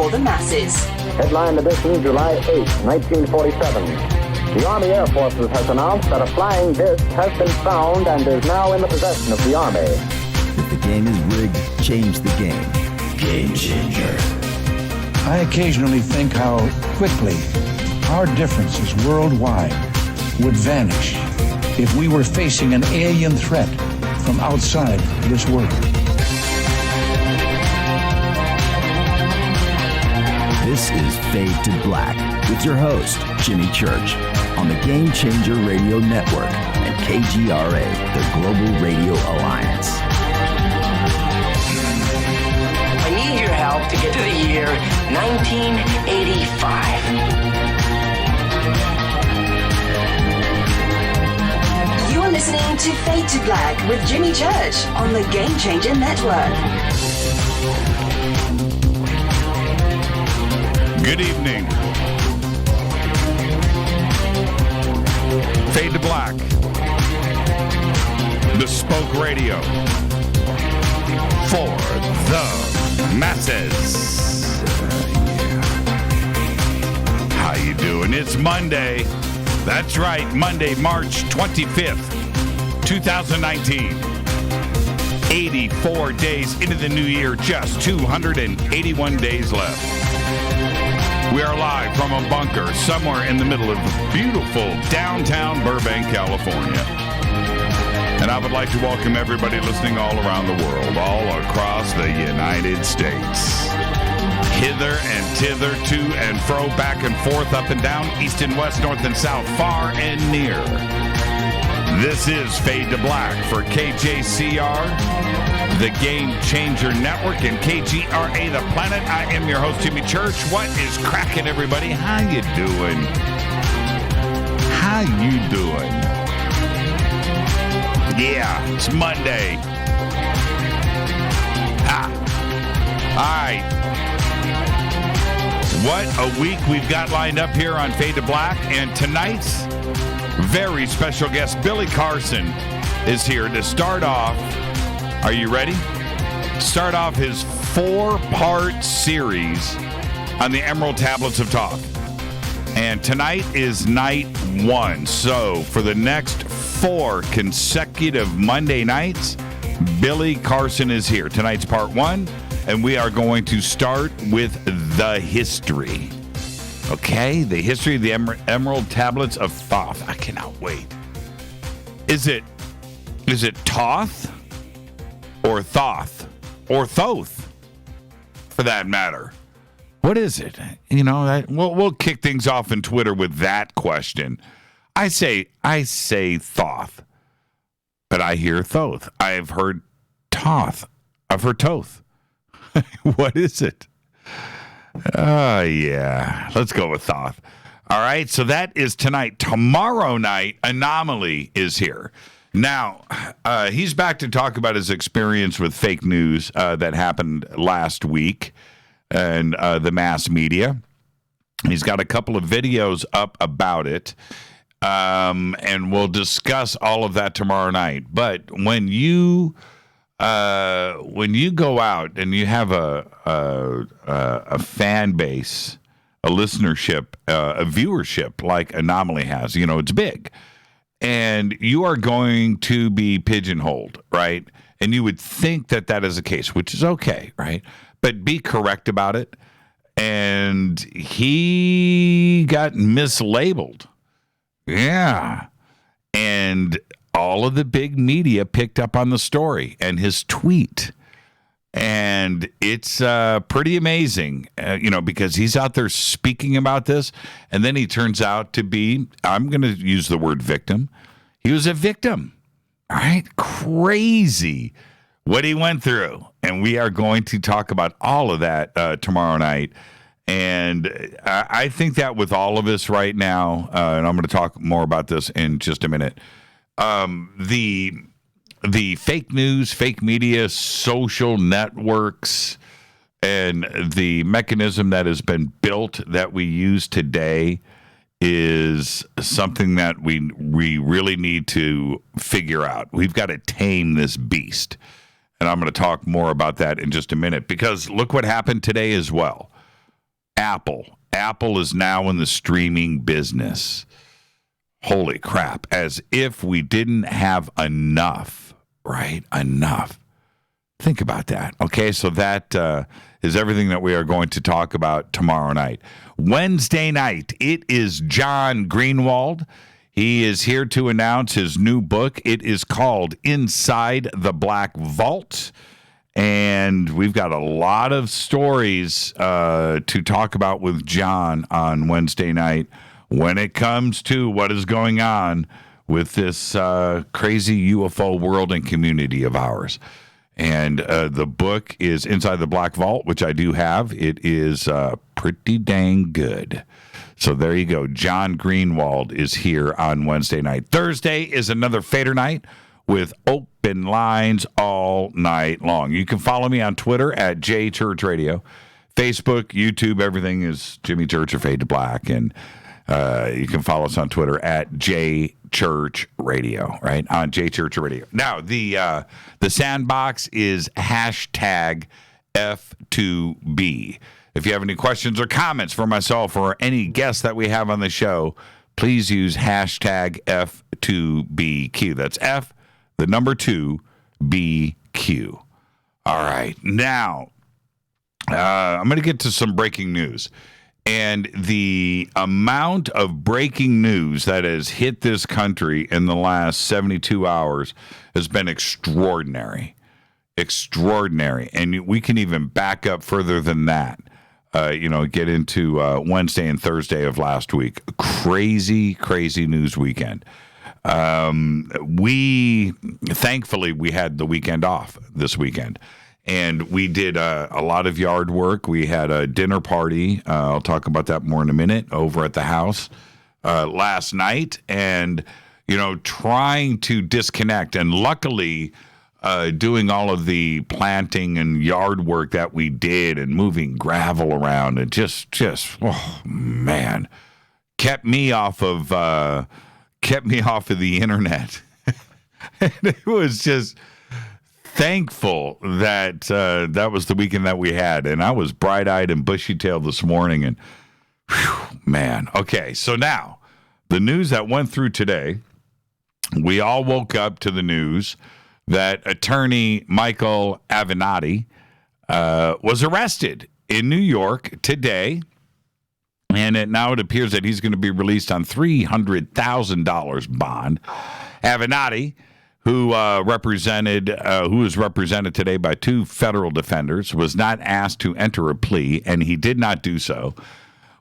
for the masses. Headline edition, July 8, 1947. The Army Air Forces has announced that a flying disc has been found and is now in the possession of the Army. If the game is rigged, change the game. Game changer. I occasionally think how quickly our differences worldwide would vanish if we were facing an alien threat from outside this world. This is Fade to Black with your host, Jimmy Church, on the Game Changer Radio Network and KGRA, the Global Radio Alliance. I need your help to get to the year 1985. You are listening to Fade to Black with Jimmy Church on the Game Changer Network. Good evening. Fade to Black. Bespoke radio for the masses. How you doing? It's Monday. That's right, Monday, March 25th, 2019. 84 days into the new year, just 281 days left. We are live from a bunker somewhere in the middle of beautiful downtown Burbank, California. And I would like to welcome everybody listening all around the world, all across the United States. Hither and thither, to and fro, back and forth, up and down, east and west, north and south, far and near. This is Fade to Black for KJCR, the Game Changer Network, and KGRA, the planet. I am your host, Jimmy Church. What is cracking, everybody? How you doing? How you doing? Yeah, it's Monday. All right. What a week we've got lined up here on Fade to Black. And tonight's very special guest, Billy Carson, is here to start off. Are you ready? Start off his 4-part series on the Emerald Tablets of Thoth. And tonight is night 1. So for the next 4 consecutive Monday nights, Billy Carson is here. Tonight's part 1, and we are going to start with the history. Okay? The history of the Emerald Tablets of Thoth. I cannot wait. Is it Thoth? Or Thoth, or Thoth, for that matter. What is it? You know, we'll kick things off in Twitter with that question. I say Thoth, but I hear Thoth. I've heard Thoth. I've heard Thoth. What is it? Yeah, let's go with Thoth. All right, so that is tonight. Tomorrow night, Anomaly is here. Now, he's back to talk about his experience with fake news that happened last week and the mass media. He's got a couple of videos up about it, and we'll discuss all of that tomorrow night. But when you go out and you have a fan base, a listenership, a viewership like Anomaly has, you know, it's big. And you are going to be pigeonholed, right? And you would think that that is the case, which is okay, right? But be correct about it. And he got mislabeled. Yeah. And all of the big media picked up on the story and his tweet. And it's pretty amazing, because he's out there speaking about this, and then he turns out to be, I'm going to use the word victim. He was a victim, all right? Crazy what he went through. And we are going to talk about all of that tomorrow night. And I think that with all of us right now, and I'm going to talk more about this in just a minute, the fake news, fake media, social networks, and the mechanism that has been built that we use today is something that we really need to figure out. We've got to tame this beast. And I'm going to talk more about that in just a minute, because look what happened today as well. Apple. Apple is now in the streaming business. Holy crap. As if we didn't have enough, right? Enough. Think about that. Okay, so that is everything that we are going to talk about tomorrow night. Wednesday night, it is John Greenwald. He is here to announce his new book. It is called Inside the Black Vault. And we've got a lot of stories to talk about with John on Wednesday night when it comes to what is going on with this crazy UFO world and community of ours. And the book is Inside the Black Vault, which I do have. It is pretty dang good. So there you go. John Greenwald is here on Wednesday night. Thursday is another Fader night with open lines all night long. You can follow me on Twitter at JChurchRadio. Facebook, YouTube, everything is Jimmy Church or Fade to Black. And you can follow us on Twitter at JChurchRadio, right? On JChurchRadio. Now, the sandbox is hashtag F2B. If you have any questions or comments for myself or any guests that we have on the show, please use hashtag F2BQ. That's F, the number 2, BQ. All right. Now, I'm going to get to some breaking news. And the amount of breaking news that has hit this country in the last 72 hours has been extraordinary. Extraordinary. And we can even back up further than that. Get into Wednesday and Thursday of last week. Crazy, crazy news weekend. Thankfully, we had the weekend off this weekend. And we did a lot of yard work. We had a dinner party. I'll talk about that more in a minute over at the house last night. And, trying to disconnect. And luckily, doing all of the planting and yard work that we did and moving gravel around and just oh man, kept me off of the internet. And it was just thankful that that was the weekend that we had, and I was bright-eyed and bushy-tailed this morning, and whew, man. Okay, so now the news that went through today, we all woke up to the news that attorney Michael Avenatti was arrested in New York today, and now it appears that he's going to be released on $300,000 bond. Avenatti, who is represented today by 2 federal defenders, was not asked to enter a plea, and he did not do so.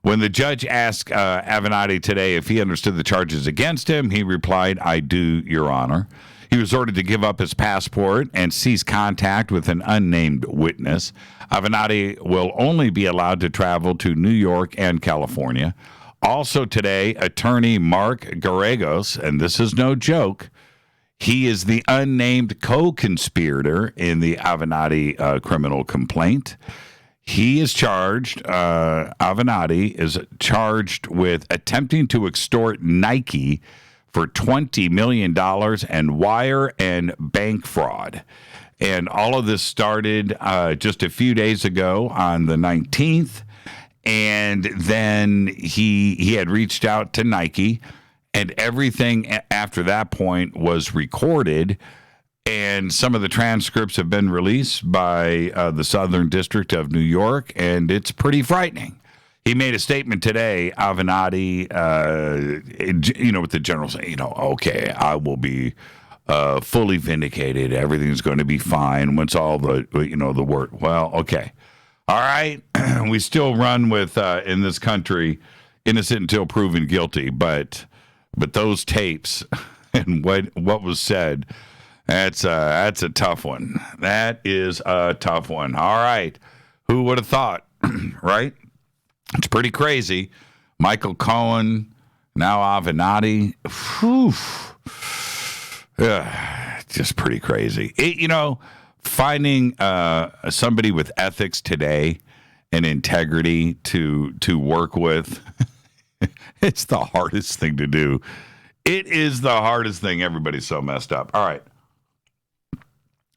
When the judge asked Avenatti today if he understood the charges against him, he replied, "I do, Your Honor." He was ordered to give up his passport and cease contact with an unnamed witness. Avenatti will only be allowed to travel to New York and California. Also today, attorney Mark Garagos, and this is no joke, he is the unnamed co-conspirator in the Avenatti criminal complaint. He is charged, Avenatti is charged with attempting to extort Nike for $20 million and wire and bank fraud. And all of this started just a few days ago on the 19th. And then he had reached out to Nike, and everything after that point was recorded. And some of the transcripts have been released by the Southern District of New York, and it's pretty frightening. He made a statement today, Avenatti, with the general saying, okay, I will be fully vindicated. Everything's going to be fine once all the work. Well, okay. All right. We still run with, in this country, innocent until proven guilty. But those tapes and what was said, that's a tough one. That is a tough one. All right. Who would have thought, right? It's pretty crazy. Michael Cohen, now Avenatti. Whew. Just pretty crazy. Finding somebody with ethics today and integrity to work with, it's the hardest thing to do. It is the hardest thing. Everybody's so messed up. All right.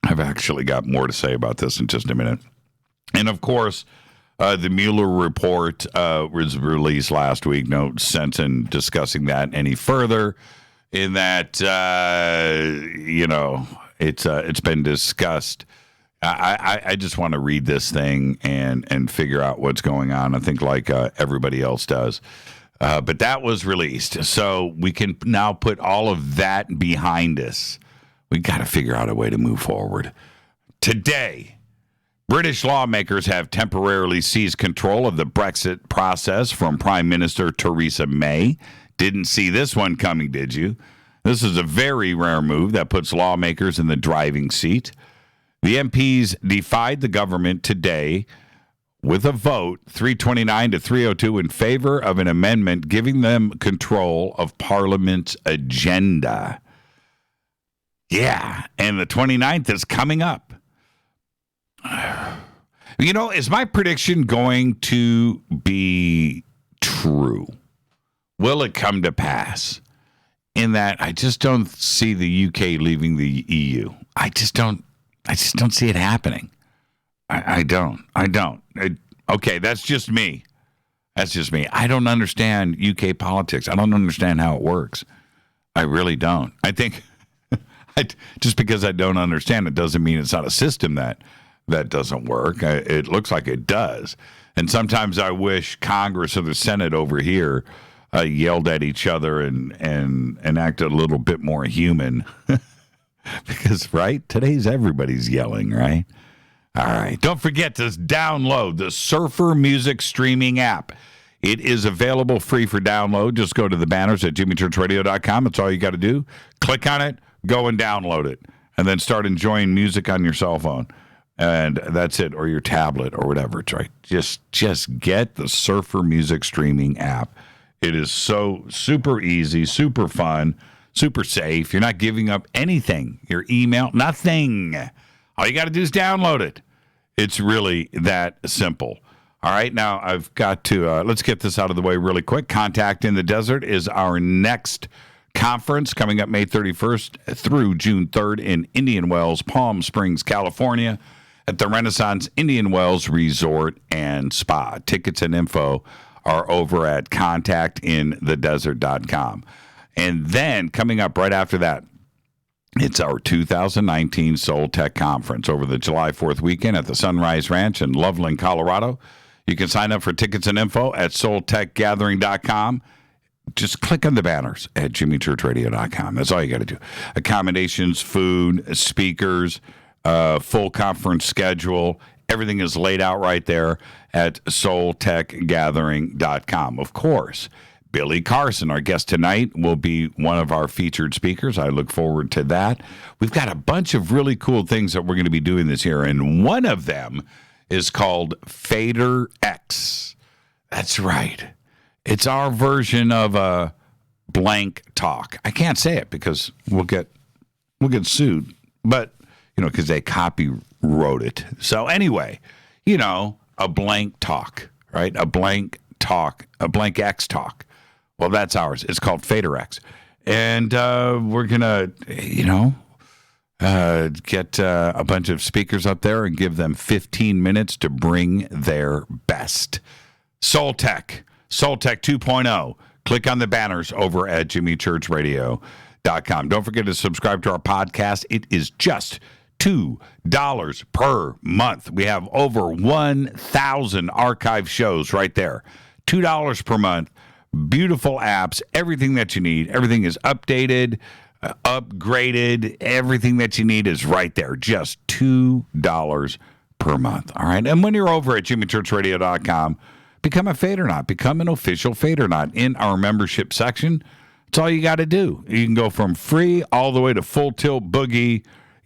I've actually got more to say about this in just a minute. And, of course, The Mueller report was released last week. No sense in discussing that any further. In that, it's been discussed. I just want to read this thing and figure out what's going on. I think like everybody else does. But that was released. So we can now put all of that behind us. We got to figure out a way to move forward. Today, British lawmakers have temporarily seized control of the Brexit process from Prime Minister Theresa May. Didn't see this one coming, did you? This is a very rare move that puts lawmakers in the driving seat. The MPs defied the government today with a vote, 329 to 302, in favor of an amendment giving them control of Parliament's agenda. Yeah, and the 29th is coming up. Is my prediction going to be true? Will it come to pass? In that I just don't see the UK leaving the EU. I just don't see it happening. I don't. Okay, that's just me. I don't understand UK politics. I don't understand how it works. I really don't. I think just because I don't understand it doesn't mean it's not a system that doesn't work. It looks like it does. And sometimes I wish Congress or the Senate over here yelled at each other and acted a little bit more human. Because, right, today's everybody's yelling, right? All right. Don't forget to download the Surfer Music Streaming app. It is available free for download. Just go to the banners at jimmychurchradio.com. That's all you got to do. Click on it, go and download it, and then start enjoying music on your cell phone. And that's it, or your tablet or whatever. It's right. Just get the Surfer Music Streaming app. It is so super easy, super fun, super safe. You're not giving up anything. Your email, nothing. All you got to do is download it. It's really that simple. All right, now I've got to, let's get this out of the way really quick. Contact in the Desert is our next conference coming up May 31st through June 3rd in Indian Wells, Palm Springs, California, at the Renaissance Indian Wells Resort and Spa. Tickets and info are over at contactinthedesert.com. And then coming up right after that, it's our 2019 Soul Tech Conference over the July 4th weekend at the Sunrise Ranch in Loveland, Colorado. You can sign up for tickets and info at soultechgathering.com. Just click on the banners at jimmychurchradio.com. That's all you got to do. Accommodations, food, speakers, full conference schedule. Everything is laid out right there at soultechgathering.com. Of course, Billy Carson, our guest tonight, will be one of our featured speakers. I look forward to that. We've got a bunch of really cool things that we're going to be doing this year, and one of them is called Fader X. That's right. It's our version of a blank talk. I can't say it because we'll get sued, but because they copywrote it. So anyway, a blank talk, right? A blank talk, a blank X talk. Well, that's ours. It's called Fader X. And we're going to, get a bunch of speakers up there and give them 15 minutes to bring their best. Soul Tech 2.0. Click on the banners over at jimmychurchradio.com. Don't forget to subscribe to our podcast. It is just $2 per month. We have over 1,000 archive shows right there. $2 per month. Beautiful apps, everything that you need. Everything is updated, upgraded. Everything that you need is right there. Just $2 per month. All right. And when you're over at jimmychurchradio.com, become a Fadernaut. Become an official Fadernaut in our membership section. That's all you got to do. You can go from free all the way to full tilt boogie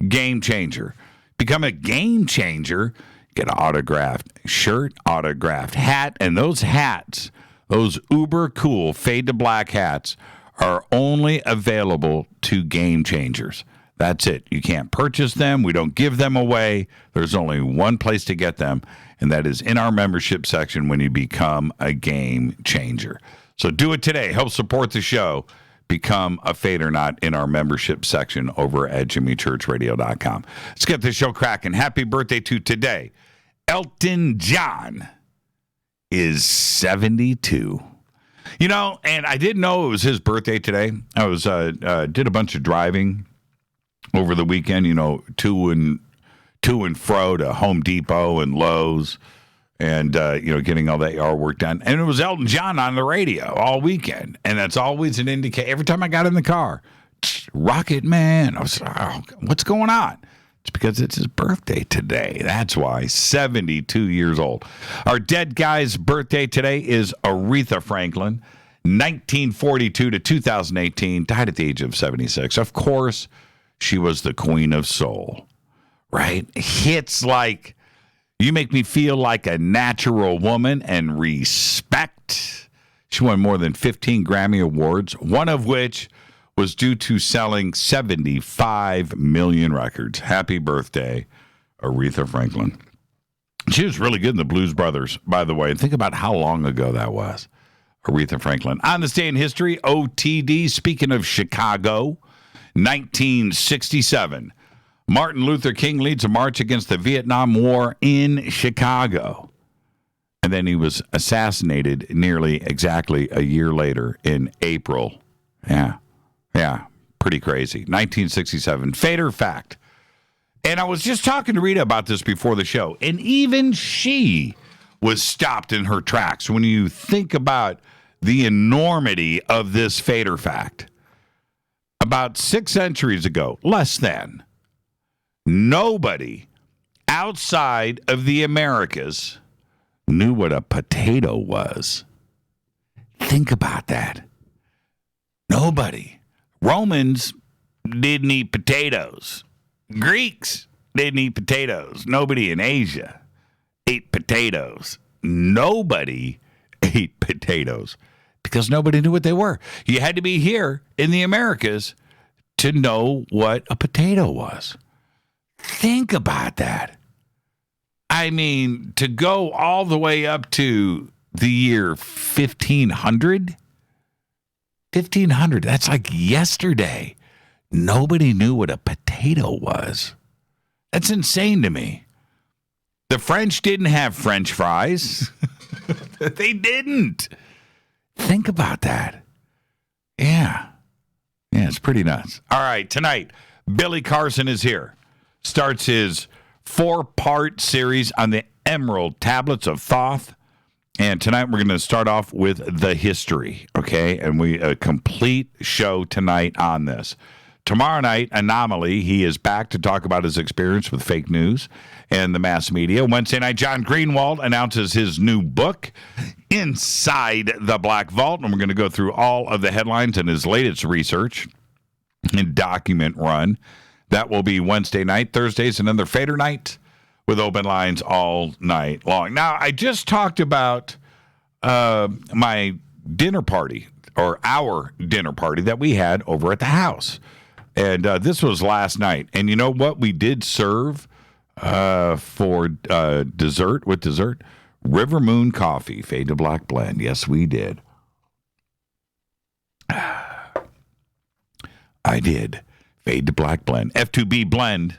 game changer. Become a game changer. Get an autographed shirt, autographed hat, and those hats, those uber cool fade to black hats, are only available to game changers. That's it. You can't purchase them. We don't give them away. There's only one place to get them, and that is in our membership section when you become a game changer. So do it today. Help support the show. Become a Fadernaut in our membership section over at jimmychurchradio.com. Let's get the show cracking. Happy birthday to today, Elton John. is 72. You know, and I didn't know it was his birthday today. I was did a bunch of driving over the weekend, you know, to and fro to Home Depot and Lowe's and, you know, getting all that yard work done. And it was Elton John on the radio all weekend. And that's always an indicator. Every time I got in the car, Rocket Man. I was like, oh, what's going on? It's because it's his birthday today. That's why. 72 years old. Our dead guy's birthday today is Aretha Franklin, 1942 to 2018, died at the age of 76. Of course, she was the queen of soul, right? Hits like You Make Me Feel Like a Natural Woman and Respect. She won more than 15 Grammy Awards, one of which was due to selling 75 million records. Happy birthday, Aretha Franklin. She was really good in the Blues Brothers, by the way. Think about how long ago that was. Aretha Franklin. On this day in history, OTD, speaking of Chicago, 1967. Martin Luther King leads a march against the Vietnam War in Chicago. And then he was assassinated nearly exactly a year later in April. Yeah, pretty crazy. 1967. Fader fact. And I was just talking to Rita about this before the show, and even she was stopped in her tracks when you think about the enormity of this Fader fact. About 6 centuries ago, less than, nobody outside of the Americas knew what a potato was. Think about that. Nobody. Romans didn't eat potatoes. Greeks didn't eat potatoes. Nobody in Asia ate potatoes. Nobody ate potatoes because nobody knew what they were. You had to be here in the Americas to know what a potato was. Think about that. I mean, to go all the way up to the year 1500, that's like yesterday. Nobody knew what a potato was. That's insane to me. The French didn't have French fries. They didn't. Think about that. Yeah, it's pretty nuts. All right, tonight, Billy Carson is here. Starts his 4-part series on the Emerald Tablets of Thoth. And tonight we're going to start off with the history, okay? And a complete show tonight on this. Tomorrow night, Anomaly, he is back to talk about his experience with fake news and the mass media. Wednesday night, John Greenwald announces his new book, Inside the Black Vault, and we're going to go through all of the headlines and his latest research and document run. That will be Wednesday night. Thursday's another Fader night with open lines all night long. Now, I just talked about my dinner party, or our dinner party that we had over at the house. And this was last night. And you know what we did serve for dessert? With dessert? River Moon Coffee, Fade to Black blend. Yes, we did. I did. Fade to Black blend. F2B blend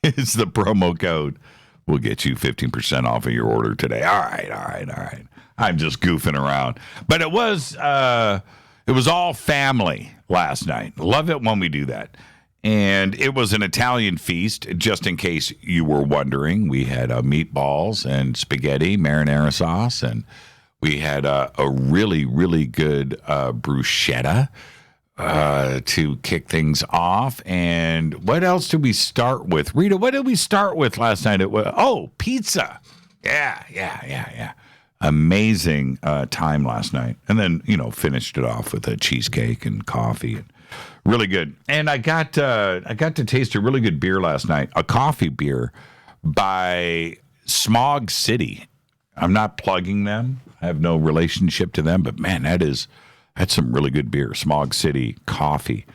is the promo code. We'll get you 15% off of your order today. All right. I'm just goofing around. But it was all family last night. Love it when we do that. And it was an Italian feast, just in case you were wondering. We had meatballs and spaghetti, marinara sauce, and we had a really, really good bruschetta to kick things off. And what else did we start with? Rita, what did we start with last night? Pizza. Yeah. Amazing time last night. And then, finished it off with a cheesecake and coffee. Really good. And I got to taste a really good beer last night, a coffee beer by Smog City. I'm not plugging them. I have no relationship to them, but man, that's some really good beer. Smog City coffee.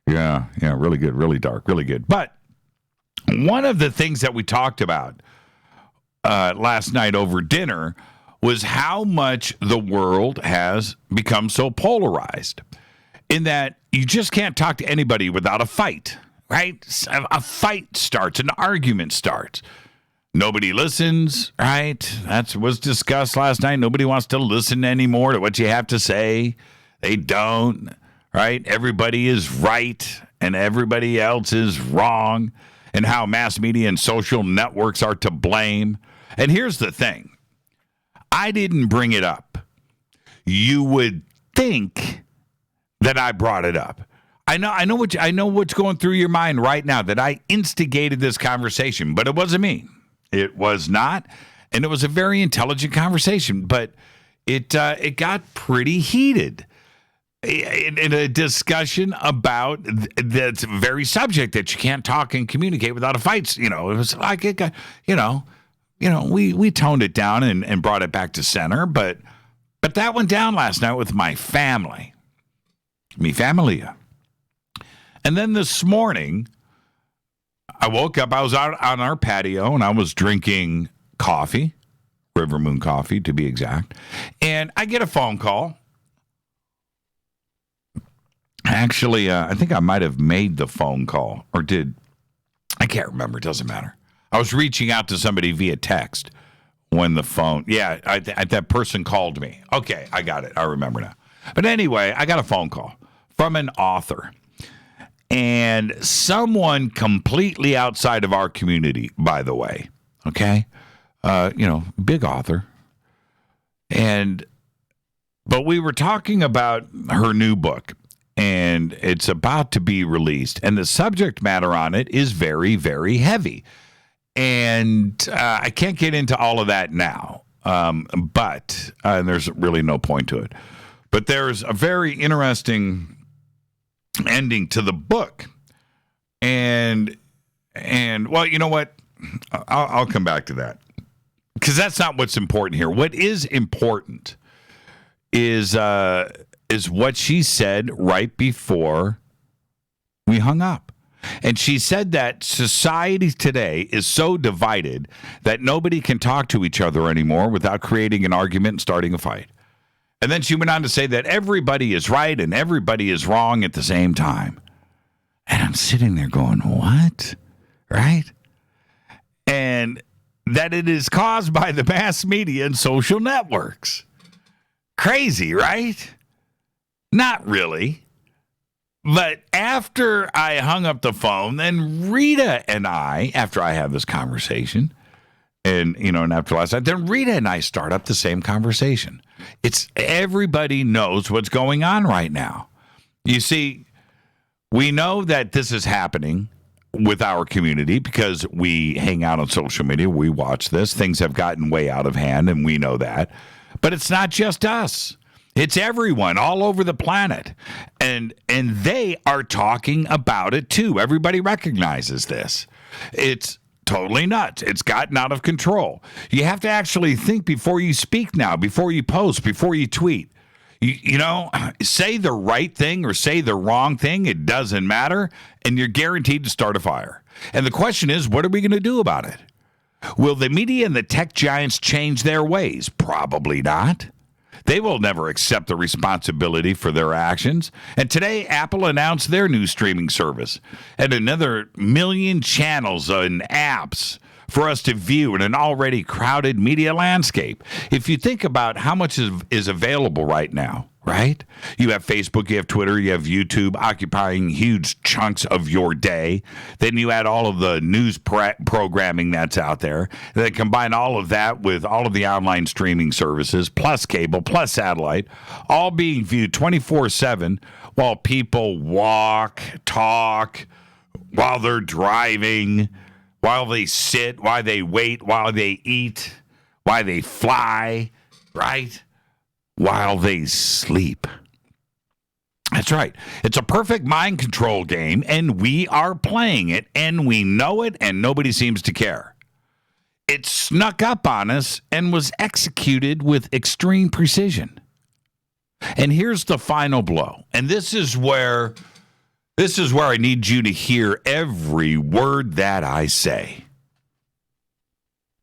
Yeah, really good, really dark, really good. But one of the things that we talked about last night over dinner was how much the world has become so polarized, in that you just can't talk to anybody without a fight, right? A fight starts, an argument starts. Nobody listens, right? That was discussed last night. Nobody wants to listen anymore to what you have to say. They don't, right? Everybody is right and everybody else is wrong, and how mass media and social networks are to blame. And here's the thing. I didn't bring it up. You would think that I brought it up. I know what's going through your mind right now, that I instigated this conversation, but it wasn't me. It was not, and it was a very intelligent conversation, but it got pretty heated in a discussion about that very subject that you can't talk and communicate without a fight. It was like it got, we toned it down and brought it back to center, but that went down last night with my family, mi familia. And then this morning, I woke up, I was out on our patio, and I was drinking coffee, River Moon coffee to be exact, and I get a phone call. Actually, I think I might have made the phone call, or I can't remember, it doesn't matter. I was reaching out to somebody via text when the phone, that person called me. Okay, I got it, I remember now. But anyway, I got a phone call from an author. And someone completely outside of our community, by the way, okay? Big author. But we were talking about her new book, and it's about to be released. And the subject matter on it is very, very heavy. And I can't get into all of that now, but there's really no point to it. But there's a very interesting ending to the book, and well, you know what? I'll come back to that, because that's not what's important here. What is important is what she said right before we hung up. And she said that society today is so divided that nobody can talk to each other anymore without creating an argument and starting a fight. And then she went on to say that everybody is right and everybody is wrong at the same time. And I'm sitting there going, what? Right? And that it is caused by the mass media and social networks. Crazy, right? Not really. But after I hung up the phone, then Rita and I, after I had this conversation, and after last night, then Rita and I start up the same conversation. It's everybody knows what's going on right now. You see, we know that this is happening with our community because we hang out on social media. We watch this. Things have gotten way out of hand, and we know that. But it's not just us. It's everyone all over the planet. And they are talking about it too. Everybody recognizes this. It's totally nuts. It's gotten out of control. You have to actually think before you speak now, before you post, before you tweet. Say the right thing or say the wrong thing. It doesn't matter. And you're guaranteed to start a fire. And the question is, what are we going to do about it? Will the media and the tech giants change their ways? Probably not. They will never accept the responsibility for their actions. And today, Apple announced their new streaming service and another 1 million channels and apps for us to view in an already crowded media landscape. If you think about how much is available right now, right? You have Facebook, you have Twitter, you have YouTube occupying huge chunks of your day. Then you add all of the news programming that's out there. And then combine all of that with all of the online streaming services, plus cable, plus satellite, all being viewed 24/7 while people walk, talk, while they're driving, while they sit, while they wait, while they eat, while they fly, right? While they sleep. That's right. It's a perfect mind control game, and we are playing it, and we know it, and nobody seems to care. It snuck up on us and was executed with extreme precision. And here's the final blow. And this is where I need you to hear every word that I say.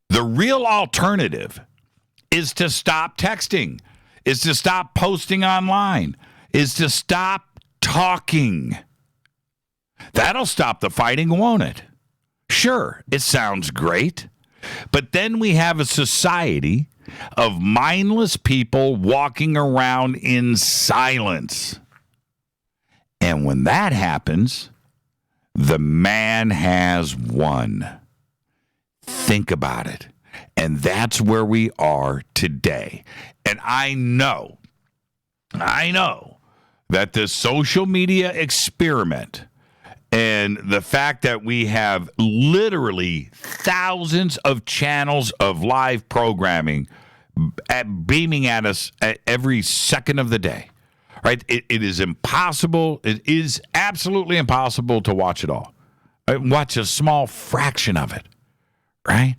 The real alternative is to stop texting, is to stop posting online, is to stop talking. That'll stop the fighting, won't it? Sure, it sounds great. But then we have a society of mindless people walking around in silence. And when that happens, the man has won. Think about it. And that's where we are today. And I know that the social media experiment and the fact that we have literally thousands of channels of live programming beaming at us at every second of the day, right? It is impossible. It is absolutely impossible to watch it all. Watch a small fraction of it, right?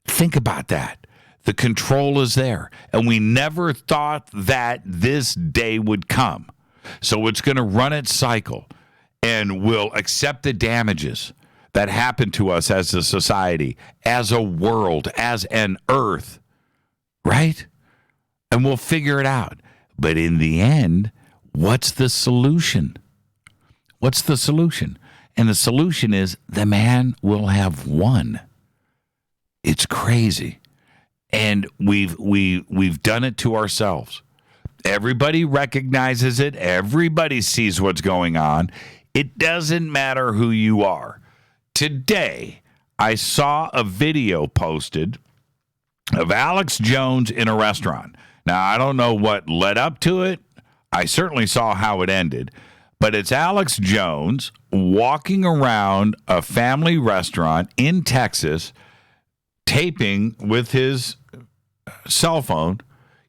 Think about that. The control is there, and we never thought that this day would come. So it's going to run its cycle, and we'll accept the damages that happen to us as a society, as a world, as an earth, right? And we'll figure it out. But in the end, what's the solution? What's the solution? And the solution is the man will have won. It's crazy. And we've done it to ourselves. Everybody recognizes it. Everybody sees what's going on. It doesn't matter who you are. Today, I saw a video posted of Alex Jones in a restaurant. Now, I don't know what led up to it. I certainly saw how it ended. But it's Alex Jones walking around a family restaurant in Texas, taping with his cell phone,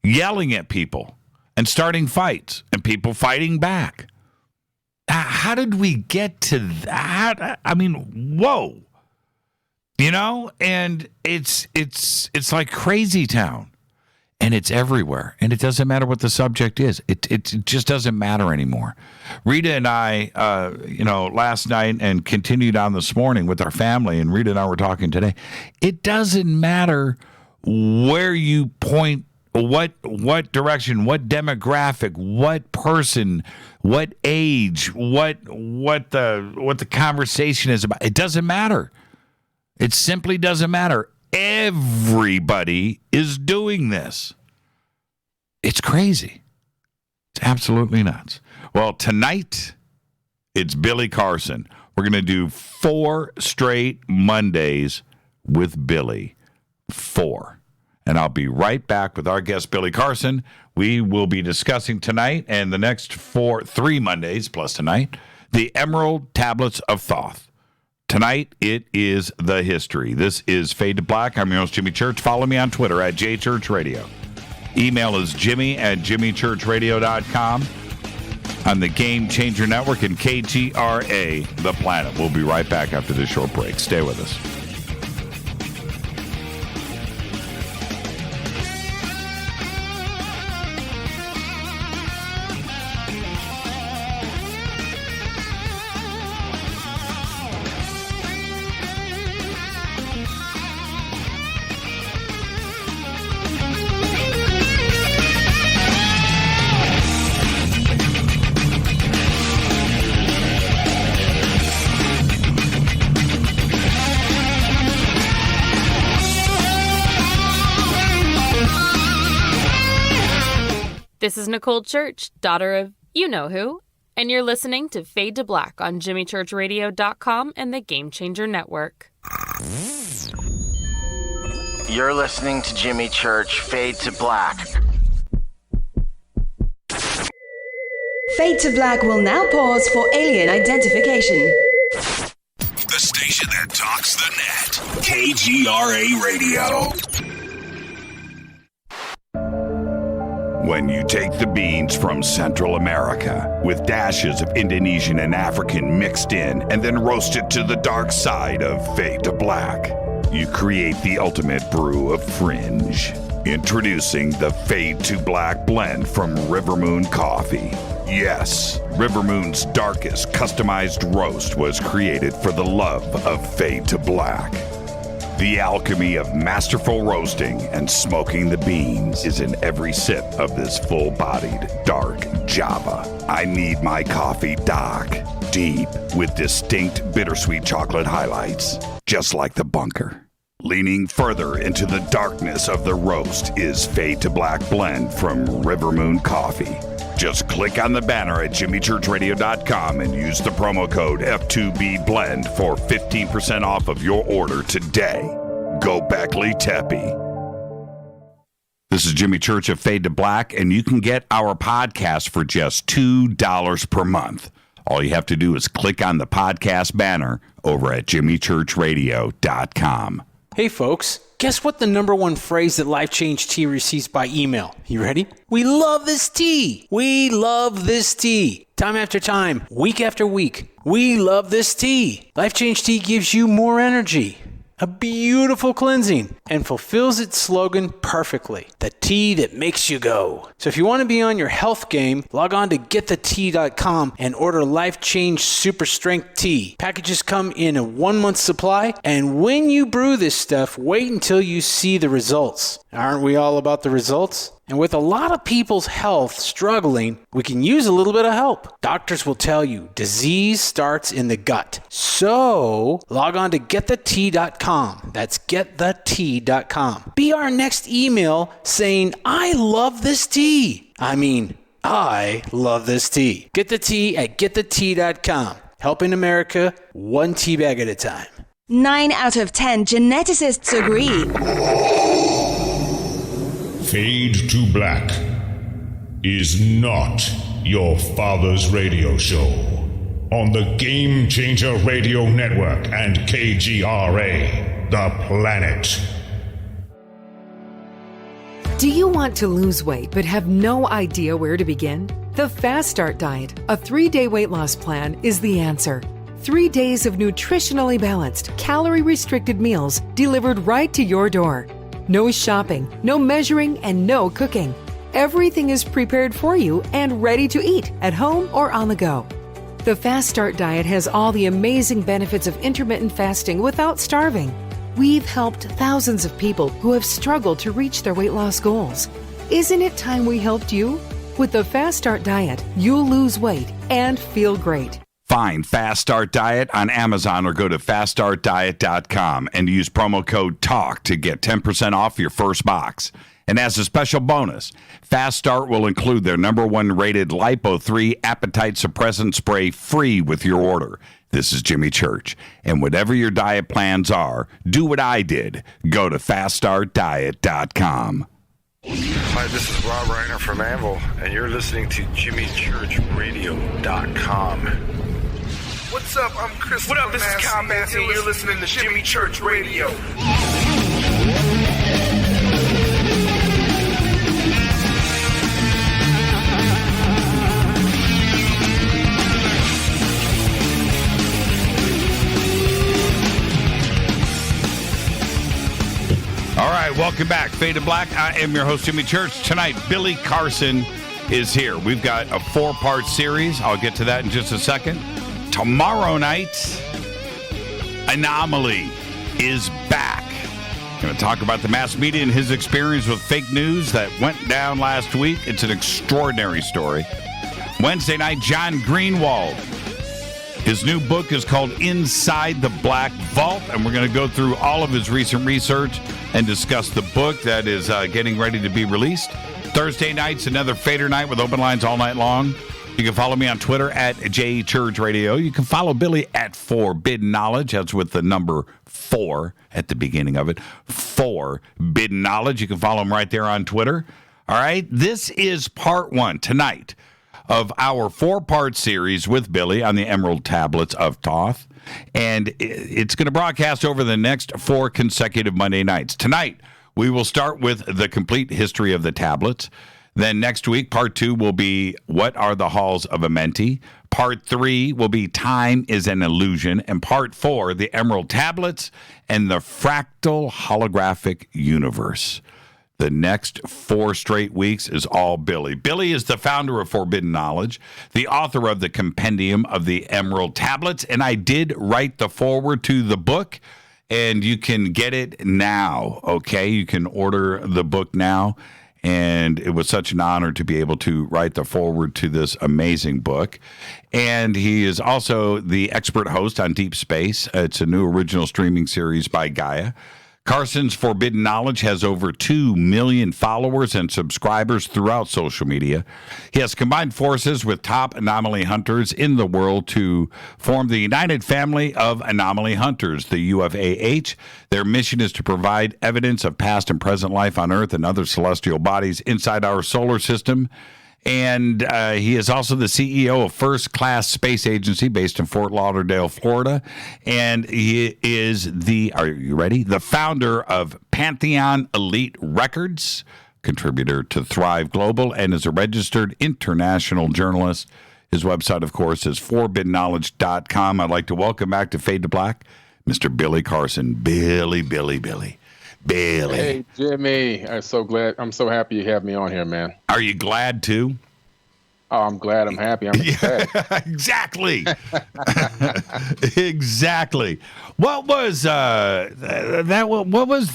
yelling at people and starting fights and people fighting back. How did we get to that? I mean, whoa. You know, and it's like crazy town. And it's everywhere. And it doesn't matter what the subject is. It just doesn't matter anymore. Rita and I, last night and continued on this morning with our family, and Rita and I were talking today. It doesn't matter where you point, what direction, what demographic, what person, what age, what the conversation is about. It doesn't matter. It simply doesn't matter. Everybody is doing this. It's crazy. It's absolutely nuts. Well, tonight, it's Billy Carson. We're going to do 4 straight Mondays with Billy. 4. And I'll be right back with our guest, Billy Carson. We will be discussing tonight and the next 3 Mondays plus tonight, the Emerald Tablets of Thoth. Tonight, it is the history. This is Fade to Black. I'm your host, Jimmy Church. Follow me on Twitter at JChurchRadio. Email is jimmy@jimmychurchradio.com. On the Game Changer Network and KGRA, The Planet. We'll be right back after this short break. Stay with us. This is Nicole Church, daughter of you-know-who, and you're listening to Fade to Black on JimmyChurchRadio.com and the Game Changer Network. You're listening to Jimmy Church, Fade to Black. Fade to Black will now pause for alien identification. The station that talks the net. KGRA Radio. When you take the beans from Central America with dashes of Indonesian and African mixed in and then roast it to the dark side of Fade to Black, you create the ultimate brew of fringe. Introducing the Fade to Black blend from River Moon Coffee. Yes, River Moon's darkest customized roast was created for the love of Fade to Black. The alchemy of masterful roasting and smoking the beans is in every sip of this full-bodied, dark Java. I need my coffee dark, deep, with distinct bittersweet chocolate highlights, just like the bunker. Leaning further into the darkness of the roast is Fade to Black Blend from River Moon Coffee. Just click on the banner at jimmychurchradio.com and use the promo code F2BBLEND for 15% off of your order today. Go Beckley Teppy. This is Jimmy Church of Fade to Black, and you can get our podcast for just $2 per month. All you have to do is click on the podcast banner over at jimmychurchradio.com. Hey folks, guess what the number one phrase that Life Change Tea receives by email? You ready? We love this tea. We love this tea. Time after time, week after week, we love this tea. Life Change Tea gives you more energy, a beautiful cleansing, and fulfills its slogan perfectly. The tea that makes you go. So if you want to be on your health game, log on to getthetea.com and order Life Change Super Strength Tea. Packages come in a 1-month supply, and when you brew this stuff, wait until you see the results. Aren't we all about the results? And with a lot of people's health struggling, we can use a little bit of help. Doctors will tell you disease starts in the gut. So log on to getthetea.com. That's getthetea.com. Be our next email saying, I love this tea. I love this tea. Get the tea at getthetea.com. Helping America one tea bag at a time. 9 out of 10 geneticists agree. Fade to Black is not your father's radio show on the Game Changer Radio Network and KGRA, The Planet. Do you want to lose weight but have no idea where to begin? The Fast Start Diet, a 3-day weight loss plan, is the answer. 3 days of nutritionally balanced, calorie-restricted meals delivered right to your door. No shopping, no measuring, and no cooking. Everything is prepared for you and ready to eat at home or on the go. The Fast Start Diet has all the amazing benefits of intermittent fasting without starving. We've helped thousands of people who have struggled to reach their weight loss goals. Isn't it time we helped you? With the Fast Start Diet, you'll lose weight and feel great. Find Fast Start Diet on Amazon or go to faststartdiet.com and use promo code TALK to get 10% off your first box. And as a special bonus, Fast Start will include their #1 rated Lipo3 appetite suppressant spray free with your order. This is Jimmy Church. And whatever your diet plans are, do what I did. Go to faststartdiet.com. Hi, this is Rob Reiner from Anvil, and you're listening to JimmyChurchRadio.com. What's up? I'm Chris. What up? This is Kyle Massey, and you're listening to Jimmy Church Radio. All right, welcome back. Fade to Black. I am your host, Jimmy Church. Tonight, Billy Carson is here. We've got a 4-part series. I'll get to that in just a second. Tomorrow night, Anomaly is back. Going to talk about the mass media and his experience with fake news that went down last week. It's an extraordinary story. Wednesday night, John Greenwald. His new book is called Inside the Black Vault, and we're going to go through all of his recent research and discuss the book that is getting ready to be released. Thursday night's another Fader night with open lines all night long. You can follow me on Twitter at JChurchRadio. You can follow Billy at Forbidden Knowledge. That's with the number 4 at the beginning of it. Forbidden Knowledge. You can follow him right there on Twitter. All right, this is part 1 tonight of our 4-part series with Billy on the Emerald Tablets of Thoth. And it's going to broadcast over the next 4 consecutive Monday nights. Tonight, we will start with the complete history of the tablets. Then next week, part 2 will be What Are the Halls of Amenti? Part 3 will be Time is an Illusion. And part 4, the Emerald Tablets and the Fractal Holographic Universe. The next 4 straight weeks is all Billy. Billy is the founder of Forbidden Knowledge, the author of the Compendium of the Emerald Tablets, and I did write the foreword to the book, and you can get it now, okay? You can order the book now, and it was such an honor to be able to write the foreword to this amazing book. And he is also the expert host on Deep Space. It's a new original streaming series by Gaia Carson's Forbidden Knowledge has over 2 million followers and subscribers throughout social media. He has combined forces with top anomaly hunters in the world to form the United Family of Anomaly Hunters, the UFAH. Their mission is to provide evidence of past and present life on Earth and other celestial bodies inside our solar system. And he is also the CEO of First Class Space Agency based in Fort Lauderdale, Florida. And he is are you ready? The founder of Pantheon Elite Records, contributor to Thrive Global, and is a registered international journalist. His website, of course, is forbiddenknowledge.com. I'd like to welcome back to Fade to Black, Mr. Billy Carson. Billy. Hey, Jimmy. I'm so happy you have me on here, man. Are you glad too? Oh, I'm glad. I'm happy. I'm excited. Exactly. Exactly. What was What was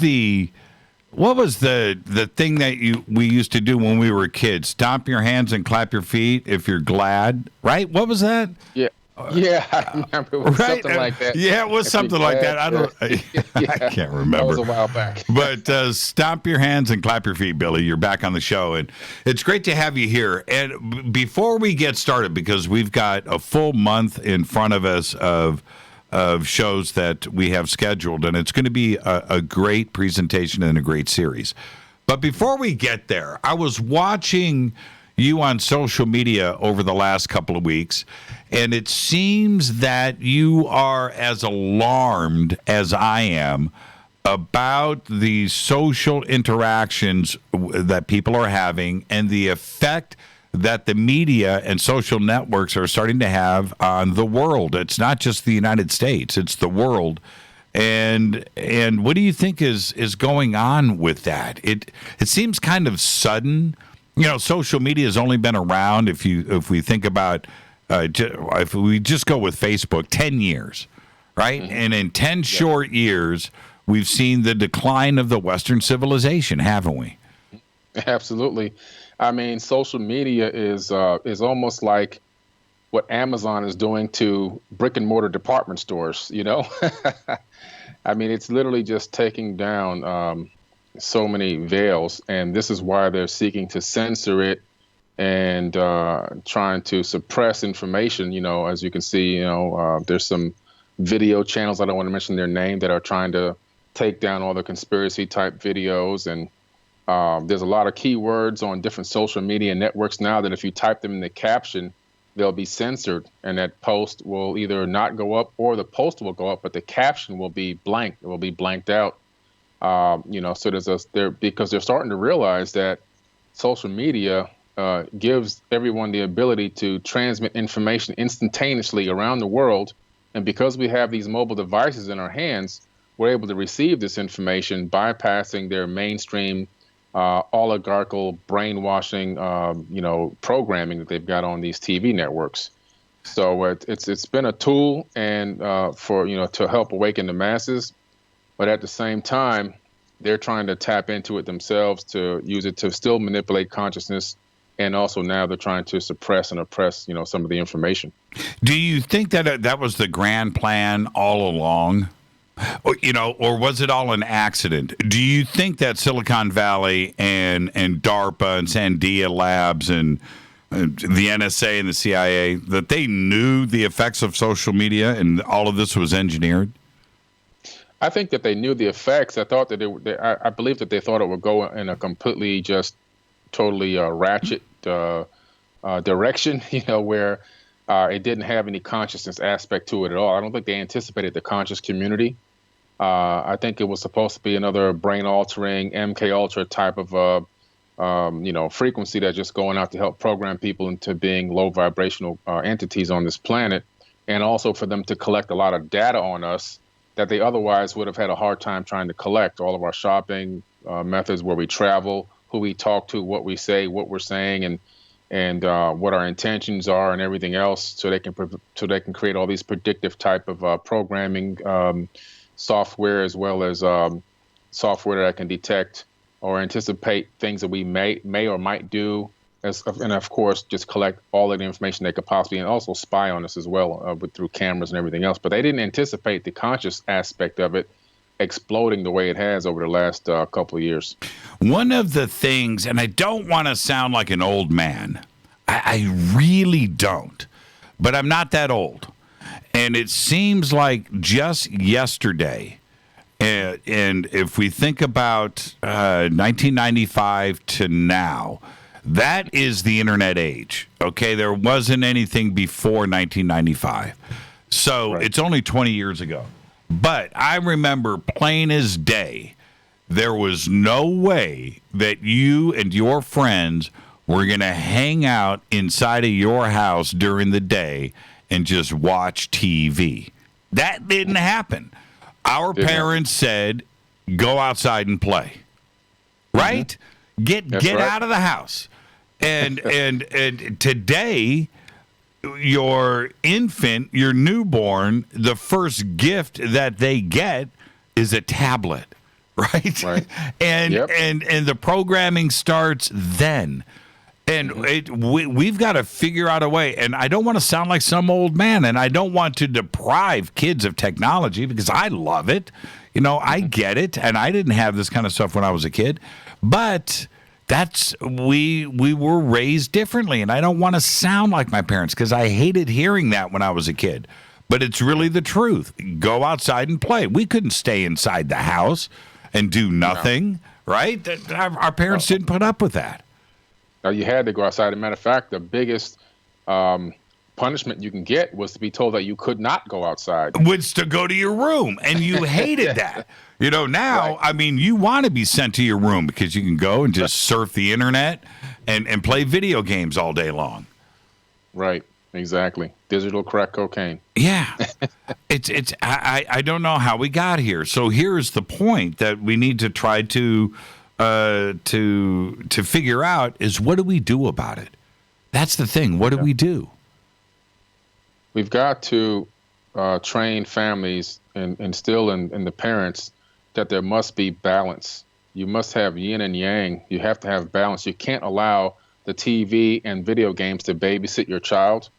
the thing that we used to do when we were kids? Stomp your hands and clap your feet if you're glad, right? What was that? Yeah, I remember it was something like that. Yeah, it was something like that. I can't remember. That was a while back. But stomp your hands and clap your feet, Billy. You're back on the show, and it's great to have you here. And before we get started, because we've got a full month in front of us of shows that we have scheduled, and it's going to be a great presentation and a great series. But before we get there, I was watching you on social media over the last couple of weeks, and it seems that you are as alarmed as I am about the social interactions that people are having and the effect that the media and social networks are starting to have on the world. It's not just the United States, it's the world. And what do you think is going on with that? It seems kind of sudden. You know, social media has only been around, if we think about, if we just go with Facebook, 10 years, right? Mm-hmm. And in 10 short years, we've seen the decline of the Western civilization, haven't we? Absolutely. I mean, social media is almost like what Amazon is doing to brick and mortar department stores, you know? I mean, it's literally just taking down so many veils, and this is why they're seeking to censor it and trying to suppress information. You know, as you can see, there's some video channels, I don't want to mention their name, that are trying to take down all the conspiracy type videos. And there's a lot of keywords on different social media networks now that if you type them in the caption, they'll be censored, and that post will either not go up or the post will go up, but the caption will be blank. It will be blanked out. So because they're starting to realize that social media gives everyone the ability to transmit information instantaneously around the world. And because we have these mobile devices in our hands, we're able to receive this information bypassing their mainstream oligarchical brainwashing, programming that they've got on these TV networks. So it's been a tool and to help awaken the masses. But at the same time, they're trying to tap into it themselves to use it to still manipulate consciousness. And also now they're trying to suppress and oppress, some of the information. Do you think that was the grand plan all along? Or was it all an accident? Do you think that Silicon Valley and DARPA and Sandia Labs and the NSA and the CIA, that they knew the effects of social media and all of this was engineered? I think that they knew the effects. I thought that I believe that they thought it would go in a completely just totally ratchet direction, where it didn't have any consciousness aspect to it at all. I don't think they anticipated the conscious community. I think it was supposed to be another brain-altering MK Ultra type of frequency that's just going out to help program people into being low vibrational entities on this planet, and also for them to collect a lot of data on us that they otherwise would have had a hard time trying to collect. All of our shopping methods, where we travel, who we talk to, what we say, what we're saying, and what our intentions are, and everything else, so they can create all these predictive type of programming software, as well as software that can detect or anticipate things that we may or might do, and of course just collect all of the information they could possibly, and also spy on us as well through cameras and everything else. But they didn't anticipate the conscious aspect of it, exploding the way it has over the last couple of years. One of the things, and I don't want to sound like an old man, I really don't, but I'm not that old. And it seems like just yesterday, and if we think about 1995 to now, that is the internet age. Okay, there wasn't anything before 1995. So It's only 20 years ago. But I remember plain as day, there was no way that you and your friends were going to hang out inside of your house during the day and just watch TV. That didn't happen. Our parents said, go outside and play. Right? Get out of the house. And today, your infant, your newborn, the first gift that they get is a tablet, right? And the programming starts then. And we've got to figure out a way. And I don't want to sound like some old man, and I don't want to deprive kids of technology because I love it. You know, I get it, and I didn't have this kind of stuff when I was a kid. But we were raised differently, and I don't want to sound like my parents because I hated hearing that when I was a kid. But it's really the truth. Go outside and play. We couldn't stay inside the house and do nothing, right? Our parents didn't put up with that. Now, you had to go outside. As a matter of fact, the biggest punishment you can get was to be told that you could not go outside. Was to go to your room, and you hated that. You know, now, I mean, you want to be sent to your room because you can go and just surf the internet and play video games all day long. Right, exactly. Digital crack cocaine. Yeah. I don't know how we got here. So here's the point that we need to try to figure out is what do we do about it? That's the thing. What do we do? We've got to train families and instill in the parents that there must be balance. You must have yin and yang. You have to have balance. You can't allow the TV and video games to babysit your child.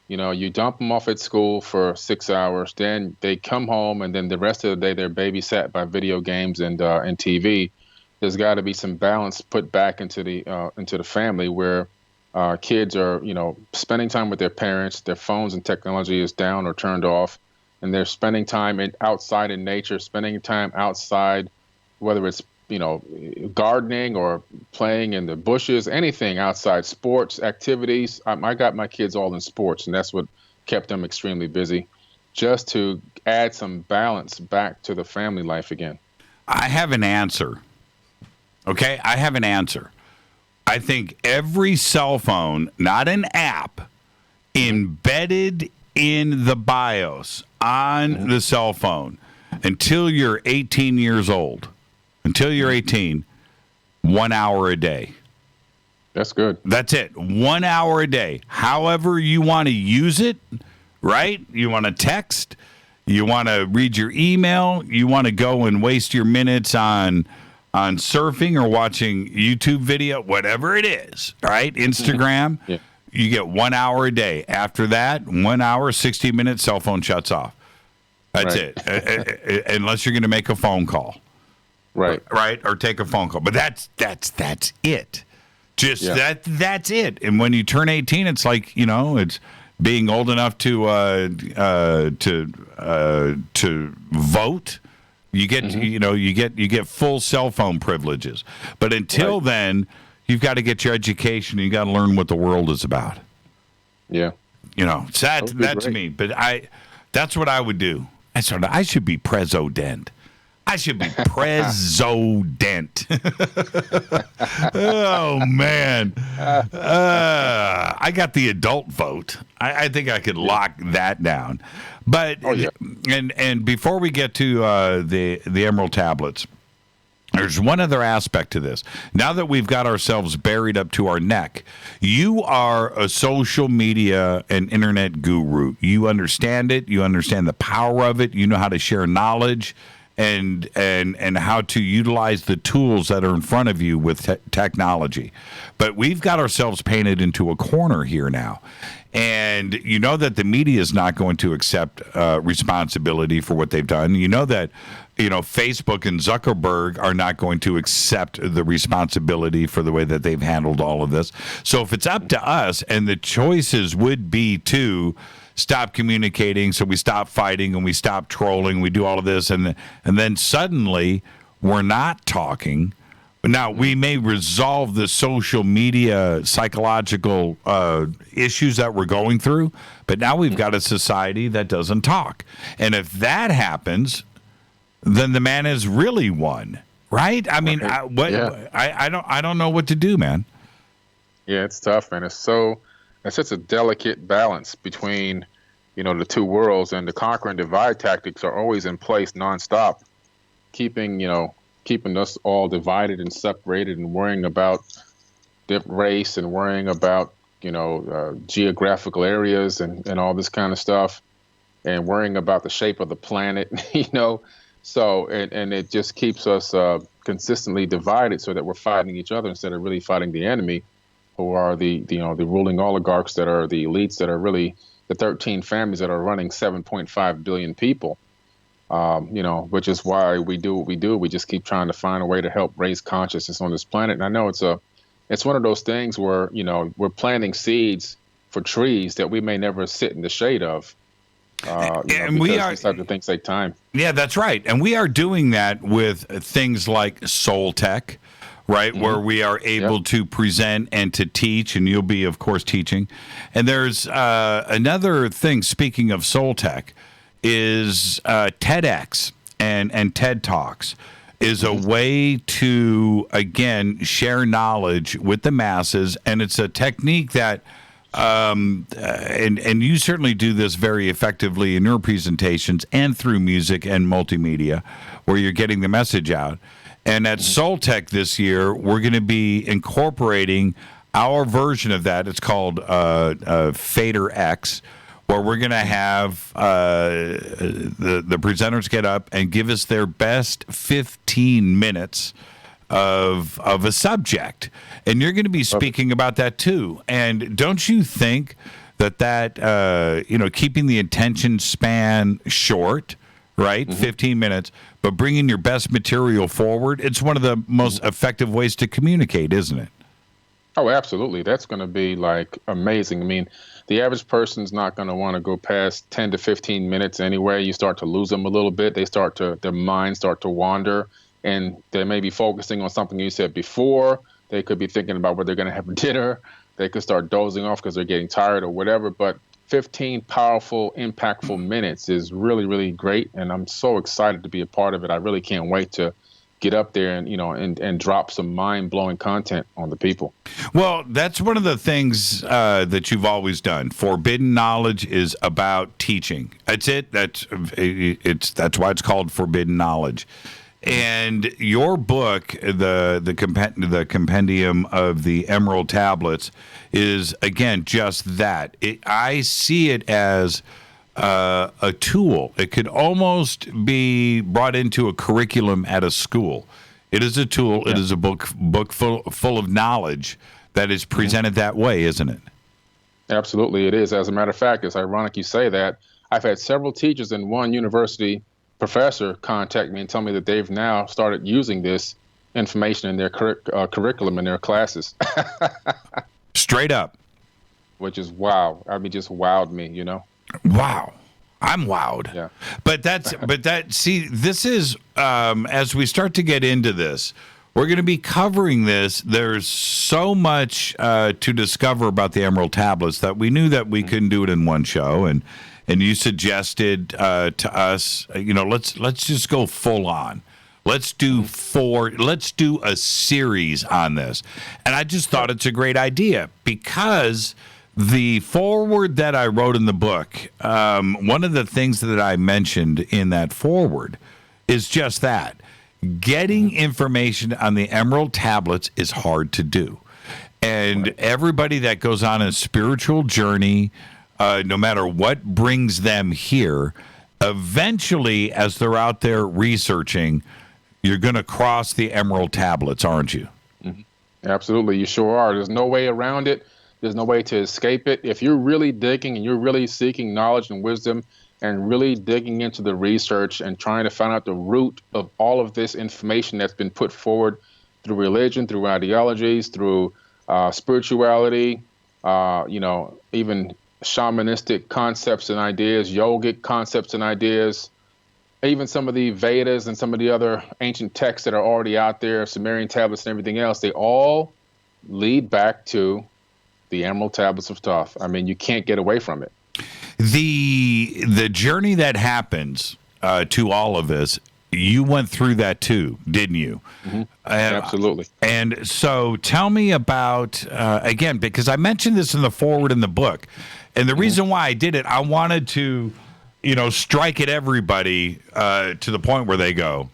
You know, you dump them off at school for 6 hours, then they come home, and then the rest of the day they're babysat by video games and TV. There's got to be some balance put back into the family where kids are, you know, spending time with their parents. Their phones and technology is down or turned off, and they're spending time outside in nature, spending time outside, whether it's, you know, gardening or playing in the bushes, anything outside, sports, activities. I got my kids all in sports, and that's what kept them extremely busy, just to add some balance back to the family life again. I have an answer. Okay, I have an answer. I think every cell phone, not an app, embedded in the BIOS on the cell phone until you're 18 years old. Until you're 18, 1 hour a day. That's good. That's it. 1 hour a day. However you want to use it, right? You want to text, you want to read your email, you want to go and waste your minutes on surfing or watching YouTube video, whatever it is, right? Instagram, you get 1 hour a day. After that, 1 hour, 60 minutes, cell phone shuts off. That's it. Unless you're going to make a phone call. Right. Or take a phone call. But that's it. Just that's it. And when you turn 18, it's like, you know, it's being old enough to vote. You get you get full cell phone privileges. But until then, you've got to get your education and you got to learn what the world is about. Yeah. You know, that's me. But that's what I would do. I should be president. I should be president. Oh, man. I got the adult vote. I think I could lock that down. But and before we get to the Emerald Tablets, there's one other aspect to this. Now that we've got ourselves buried up to our neck, you are a social media and internet guru. You understand it. You understand the power of it. You know how to share knowledge. and how to utilize the tools that are in front of you with technology. But we've got ourselves painted into a corner here now. And you know that the media is not going to accept responsibility for what they've done. You know that, Facebook and Zuckerberg are not going to accept the responsibility for the way that they've handled all of this. So if it's up to us, and the choices would be to stop communicating, so we stop fighting and we stop trolling, we do all of this, and then suddenly we're not talking. Now, we may resolve the social media psychological issues that we're going through, but now we've got a society that doesn't talk. And if that happens, then the man has really won, right? I mean, I don't know what to do, man. Yeah, it's tough, man. It's such a delicate balance between, the two worlds, and the conquer and divide tactics are always in place nonstop, keeping us all divided and separated, and worrying about race, and worrying about, geographical areas and all this kind of stuff, and worrying about the shape of the planet, So, and it just keeps us consistently divided, so that we're fighting each other instead of really fighting the enemy, who are the ruling oligarchs, that are the elites, that are really the 13 families that are running 7.5 billion people. Which is why we do what we do. We just keep trying to find a way to help raise consciousness on this planet. And I know it's one of those things where, we're planting seeds for trees that we may never sit in the shade of. And these types of things take time. Yeah, that's right. And we are doing that with things like Soul Tech, right, where we are able to present and to teach, and you'll be, of course, teaching. And there's another thing, speaking of Soul Tech, is TEDx and TED Talks is a way to, again, share knowledge with the masses. And it's a technique that and you certainly do this very effectively in your presentations and through music and multimedia, where you're getting the message out. And at Soul Tech this year, we're going to be incorporating our version of that. It's called Fader X, where we're going to have the presenters get up and give us their best 15 minutes of a subject. And you're going to be speaking about that too. And don't you think that keeping the attention span short, right, 15 minutes, but bringing your best material forward, it's one of the most effective ways to communicate, isn't it? Oh, absolutely. That's going to be amazing. I mean, the average person's not going to want to go past 10 to 15 minutes anyway. You start to lose them a little bit. Their minds start to wander, and they may be focusing on something you said before. They could be thinking about where they're going to have dinner. They could start dozing off because they're getting tired or whatever. But 15 powerful, impactful minutes is really, really great. And I'm so excited to be a part of it. I really can't wait to get up there and drop some mind-blowing content on the people. Well, that's one of the things that you've always done. Forbidden knowledge is about teaching. That's it. That's why it's called Forbidden Knowledge. And your book, the compendium of the Emerald Tablets, is again just that. I see it as a tool. It could almost be brought into a curriculum at a school. It is a tool. Yeah. It is a book full of knowledge that is presented that way, isn't it? Absolutely, it is. As a matter of fact, it's ironic you say that. I've had several teachers in one university professor contact me and tell me that they've now started using this information in their curriculum in their classes. Straight up. Which is wow. I mean, just wowed me, Wow. I'm wowed. Yeah. But this is, as we start to get into this, we're going to be covering this. There's so much to discover about the Emerald Tablets that we knew that we couldn't do it in one show. And you suggested to us, let's just go full on. Let's do a series on this. And I just thought it's a great idea because the foreword that I wrote in the book, one of the things that I mentioned in that foreword is just that. Getting information on the Emerald Tablets is hard to do. And everybody that goes on a spiritual journey, no matter what brings them here, eventually, as they're out there researching, you're going to cross the Emerald Tablets, aren't you? Mm-hmm. Absolutely, you sure are. There's no way around it. There's no way to escape it. If you're really digging and you're really seeking knowledge and wisdom and really digging into the research and trying to find out the root of all of this information that's been put forward through religion, through ideologies, through spirituality, even shamanistic concepts and ideas, yogic concepts and ideas, even some of the Vedas and some of the other ancient texts that are already out there, Sumerian tablets and everything else, they all lead back to the Emerald Tablets of Thoth. I mean, you can't get away from it. The journey that happens to all of us, you went through that too, didn't you? Mm-hmm. Absolutely. And so tell me about, again, because I mentioned this in the foreword in the book, and the reason why I did it, I wanted to, strike at everybody to the point where they go,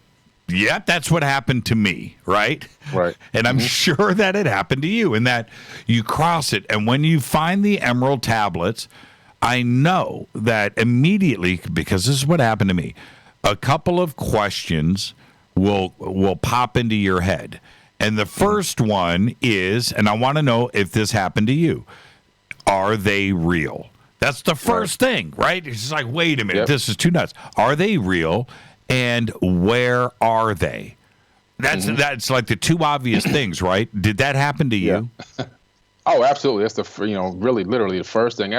yep, that's what happened to me, right? Right. And I'm sure that it happened to you, and that you cross it. And when you find the Emerald Tablets, I know that immediately, because this is what happened to me, a couple of questions will pop into your head. And the first one is, and I want to know if this happened to you, are they real? That's the first thing, right? It's just like, wait a minute, this is too nuts. Are they real? And where are they? That's like the two obvious things, right? Did that happen to you? Yeah. Oh, absolutely. That's really literally the first thing.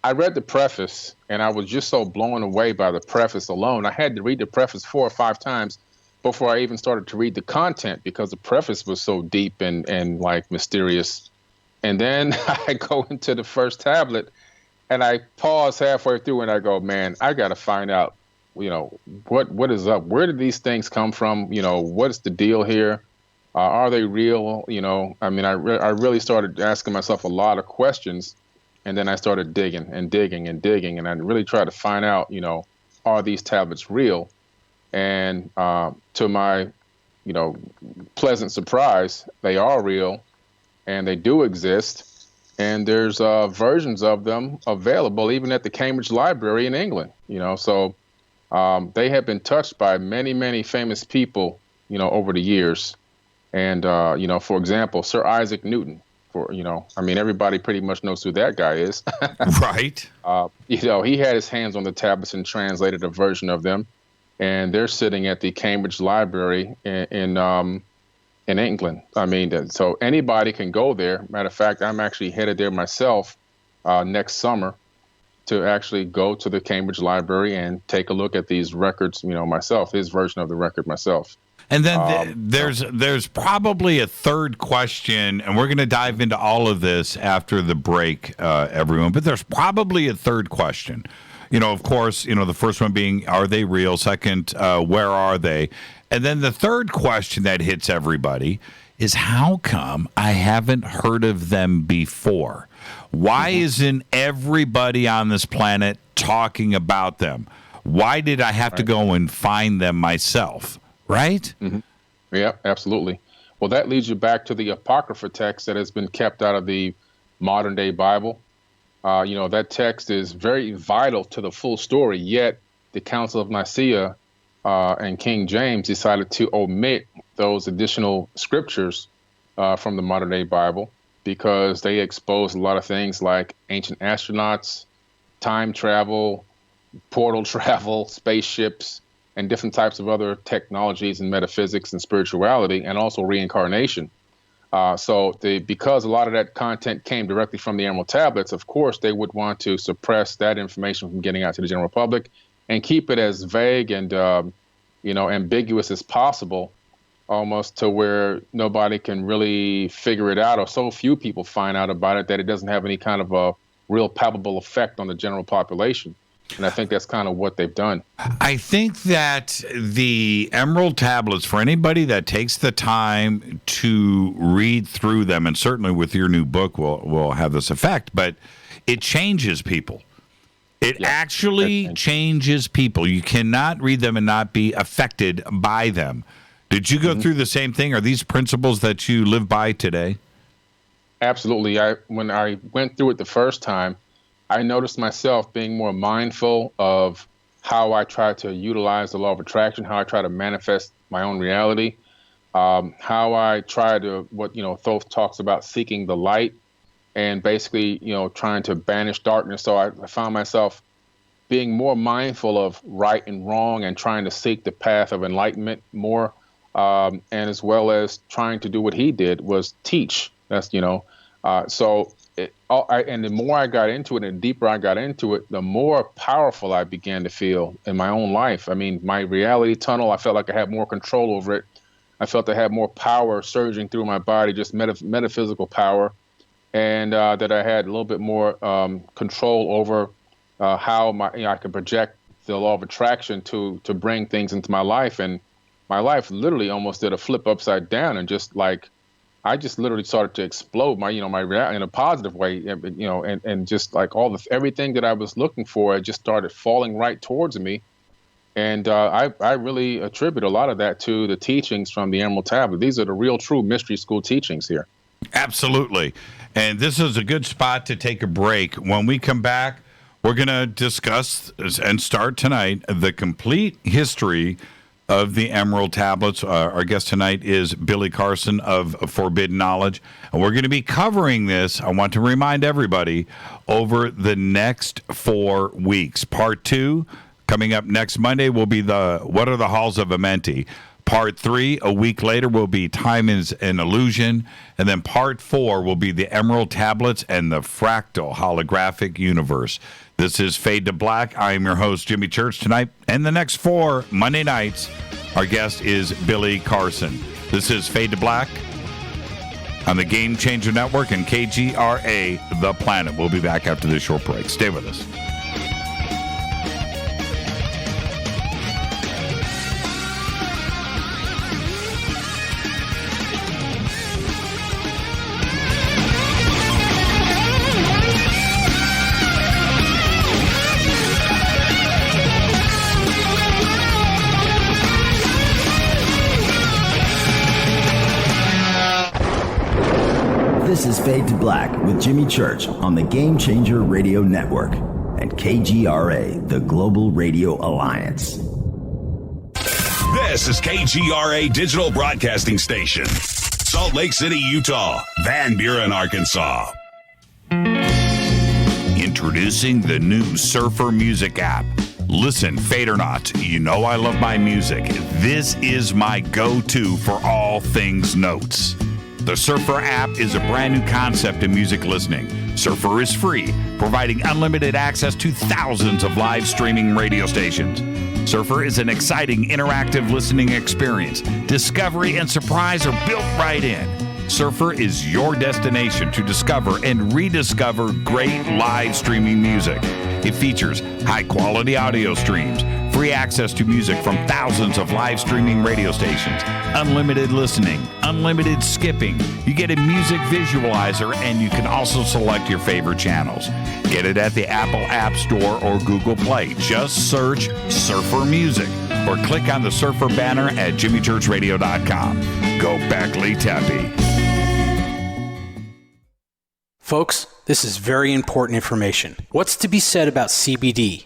I read the preface, and I was just so blown away by the preface alone. I had to read the preface 4 or 5 times before I even started to read the content, because the preface was so deep and like mysterious. And then I go into the first tablet, and I pause halfway through, and I go, man, I got to find out, what is up? Where did these things come from? What's the deal here? Are they real? I mean, I really started asking myself a lot of questions. And then I started digging and digging and digging, and I really tried to find out, are these tablets real? And to my, pleasant surprise, they are real, and they do exist. And there's versions of them available even at the Cambridge Library in England. So they have been touched by many, many famous people, over the years. And for example, Sir Isaac Newton. Everybody pretty much knows who that guy is. Right. He had his hands on the tablets and translated a version of them, and they're sitting at the Cambridge Library in England. I mean, so anybody can go there. Matter of fact, I'm actually headed there myself next summer to actually go to the Cambridge Library and take a look at these records, myself, his version of the record myself. And then there's probably a third question, and we're going to dive into all of this after the break, everyone. But there's probably a third question. Of course, the first one being, are they real? Second, where are they? And then the third question that hits everybody is, how come I haven't heard of them before? Why isn't everybody on this planet talking about them? Why did I have to go and find them myself? Right? Mm-hmm. Yeah, absolutely. Well, that leads you back to the Apocrypha text that has been kept out of the modern day Bible. That text is very vital to the full story, yet the Council of Nicaea and King James decided to omit those additional scriptures from the modern day Bible because they expose a lot of things like ancient astronauts, time travel, portal travel, spaceships, and different types of other technologies and metaphysics and spirituality, and also reincarnation. Because a lot of that content came directly from the Emerald Tablets, of course, they would want to suppress that information from getting out to the general public and keep it as vague and, ambiguous as possible, almost to where nobody can really figure it out, or so few people find out about it that it doesn't have any kind of a real palpable effect on the general population. And I think that's kind of what they've done. I think that the Emerald Tablets, for anybody that takes the time to read through them, and certainly with your new book will have this effect, but it changes people. It actually changes people. You cannot read them and not be affected by them. Did you go through the same thing? Are these principles that you live by today? Absolutely. When I went through it the first time, I noticed myself being more mindful of how I try to utilize the law of attraction, how I try to manifest my own reality, how I try to, what, Thoth talks about seeking the light and basically, trying to banish darkness. So I found myself being more mindful of right and wrong and trying to seek the path of enlightenment more, and as well as trying to do what he did, was teach. That's, and the more I got into it and the deeper I got into it, the more powerful I began to feel in my own life. I mean, my reality tunnel, I felt like I had more control over it. I felt I had more power surging through my body, just metaphysical power, and that I had a little bit more control over how I could project the law of attraction to bring things into my life. And my life literally almost did a flip upside down, and just like I just literally started to explode my reality in a positive way, and just like everything that I was looking for, it just started falling right towards me. And I really attribute a lot of that to the teachings from the Emerald Tablet. These are the real, true mystery school teachings here. Absolutely. And this is a good spot to take a break. When we come back, we're going to discuss and start tonight the complete history of the Emerald Tablets. Our guest tonight is Billy Carson of Forbidden Knowledge, and we're going to be covering this, I want to remind everybody, over the next 4 weeks. Part 2, coming up next Monday, will be What Are the Halls of Amenti? Part 3, a week later, will be Time is an Illusion. And then Part 4 will be the Emerald Tablets and the Fractal Holographic Universe. This is Fade to Black. I am your host, Jimmy Church, tonight. And the next 4 Monday nights, our guest is Billy Carson. This is Fade to Black on the Game Changer Network and KGRA, The Planet. We'll be back after this short break. Stay with us. This is Fade to Black with Jimmy Church on the Game Changer Radio Network and KGRA, the Global Radio Alliance. This is KGRA Digital Broadcasting Station, Salt Lake City, Utah, Van Buren, Arkansas. Introducing the new Surfer Music app. Listen, Fade or not, you know I love my music. This is my go-to for all things notes. The Surfer app is a brand new concept in music listening. Surfer is free, providing unlimited access to thousands of live streaming radio stations. Surfer is an exciting, interactive listening experience. Discovery and surprise are built right in. Surfer is your destination to discover and rediscover great live streaming music. It features high-quality audio streams, free access to music from thousands of live streaming radio stations, unlimited listening, unlimited skipping. You get a music visualizer, and you can also select your favorite channels. Get it at the Apple App Store or Google Play. Just search Surfer Music or click on the Surfer banner at jimmychurchradio.com. Go Beckley Teppy. Folks, this is very important information. What's to be said about CBD?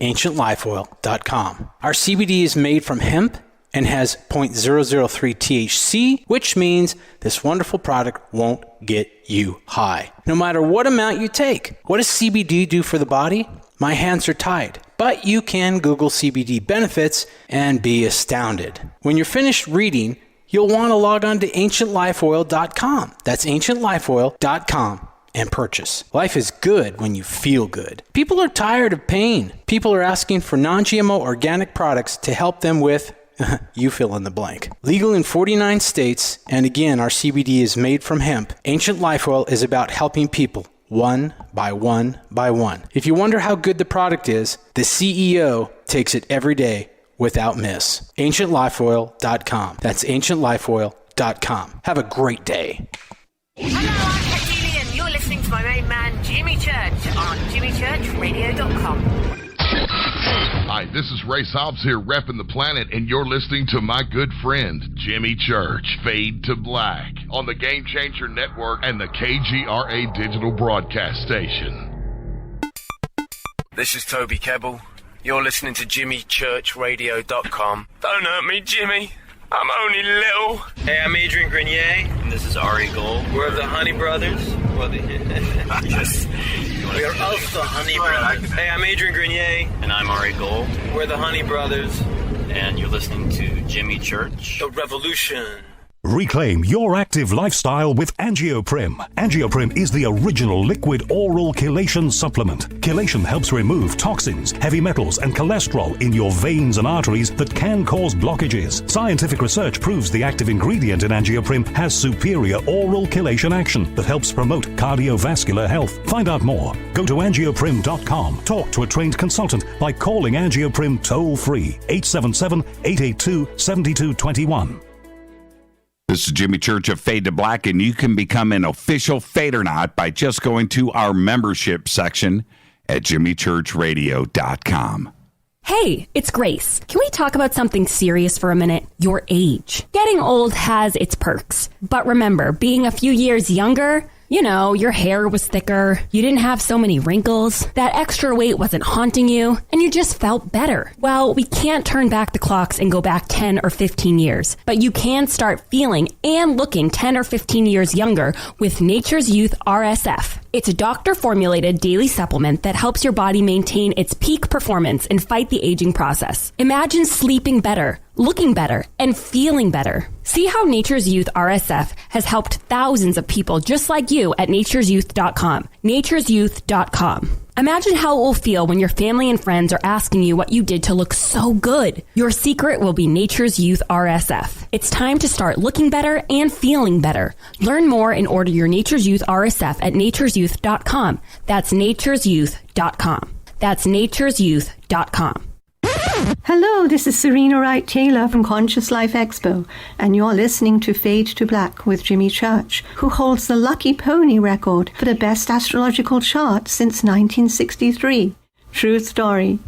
AncientLifeOil.com. Our CBD is made from hemp and has 0.003 THC, which means this wonderful product won't get you high, no matter what amount you take. What does CBD do for the body? My hands are tied, but you can Google CBD benefits and be astounded. When you're finished reading, you'll want to log on to AncientLifeOil.com. That's AncientLifeOil.com. and purchase. Life is good when you feel good. People are tired of pain. People are asking for non-GMO organic products to help them with, you fill in the blank. Legal in 49 states, and again, our CBD is made from hemp. Ancient Life Oil is about helping people one by one by one. If you wonder how good the product is, the CEO takes it every day without miss. AncientLifeOil.com. That's AncientLifeOil.com. Have a great day. You're listening to my main man, Jimmy Church, on jimmychurchradio.com. Hi, this is Ray Hobbs here, repping the planet, and you're listening to my good friend, Jimmy Church, Fade to Black, on the Game Changer Network and the KGRA Digital Broadcast Station. This is Toby Kebbell, You're listening to JimmyChurchRadio.com. Don't hurt me, Jimmy. I'm only little. Hey, I'm Adrian Grenier, and this is Ari Gold. We're the Honey Brothers. Yes. We're of the Honey Brothers. Hey, I'm Adrian Grenier, and I'm Ari Gold. We're the Honey Brothers, and you're listening to Jimmy Church. The Revolution. Reclaim your active lifestyle with Angioprim. Angioprim is the original liquid oral chelation supplement. Chelation helps remove toxins, heavy metals, and cholesterol in your veins and arteries that can cause blockages. Scientific research proves the active ingredient in Angioprim has superior oral chelation action that helps promote cardiovascular health. Find out more. Go to angioprim.com. Talk to a trained consultant by calling Angioprim toll-free 877-882-7221. This is Jimmy Church of Fade to Black, and you can become an official Fadernaut by just going to our membership section at jimmychurchradio.com. Hey, it's Grace. Can we talk about something serious for a minute? Your age. Getting old has its perks. But remember, being a few years younger, you know, your hair was thicker, you didn't have so many wrinkles, that extra weight wasn't haunting you, and you just felt better. Well, we can't turn back the clocks and go back 10 or 15 years, but you can start feeling and looking 10 or 15 years younger with Nature's Youth RSF. It's a doctor-formulated daily supplement that helps your body maintain its peak performance and fight the aging process. Imagine sleeping better, looking better, and feeling better. See how Nature's Youth RSF has helped thousands of people just like you at nature'syouth.com. nature'syouth.com. Imagine how it will feel when your family and friends are asking you what you did to look so good. Your secret will be Nature's Youth RSF. It's time to start looking better and feeling better. Learn more and order your Nature's Youth RSF at nature'syouth.com. That's nature'syouth.com. That's nature'syouth.com. Hello, this is Serena Wright Taylor from Conscious Life Expo, and you're listening to Fade to Black with Jimmy Church, who holds the Lucky Pony record for the best astrological chart since 1963. True story.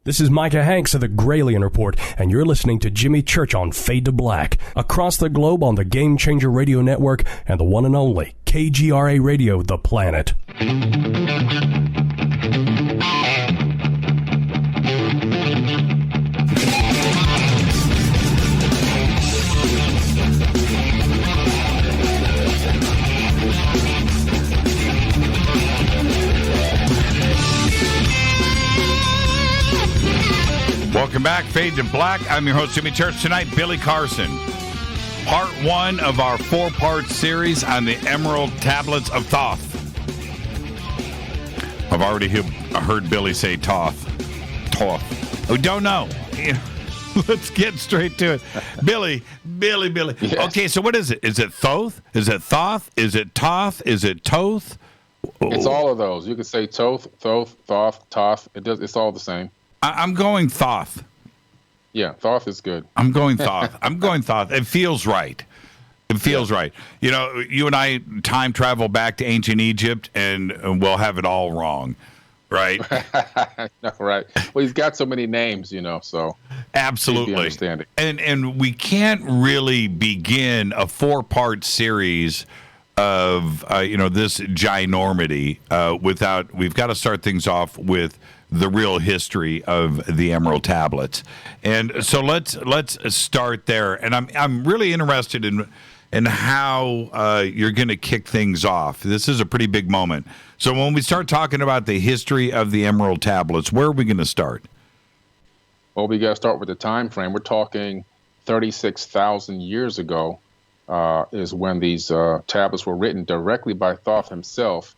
This is Micah Hanks of the Gralien Report, and you're listening to Jimmy Church on Fade to Black, across the globe on the Game Changer Radio Network and the one and only KGRA Radio, The Planet. Welcome back, Fade to Black. I'm your host, Jimmy Church. Tonight, Billy Carson. Part 1 of our 4-part series on the Emerald Tablets of Thoth. I've already heard Billy say Thoth. We don't know. Let's get straight to it. Billy. Yes. Okay, so what is it? Is it Thoth? Is it Thoth? Is it Thoth? Is it Toth? It's all of those. You could say Thoth, Thoth. It's all the same. I'm going Thoth. Yeah, Thoth is good. I'm going Thoth. It feels right. Right. You know, you and I time travel back to ancient Egypt, and we'll have it all wrong, right? No, right. Well, he's got so many names, you know, so absolutely understanding. And we can't really begin a 4-part series of this ginormity without. We've got to start things off with the real history of the Emerald Tablets, and so let's start there. And I'm really interested in how you're going to kick things off. This is a pretty big moment. So when we start talking about the history of the Emerald Tablets, where are we going to start? Well, we got to start with the time frame. We're talking 36,000 years ago is when these tablets were written directly by Thoth himself.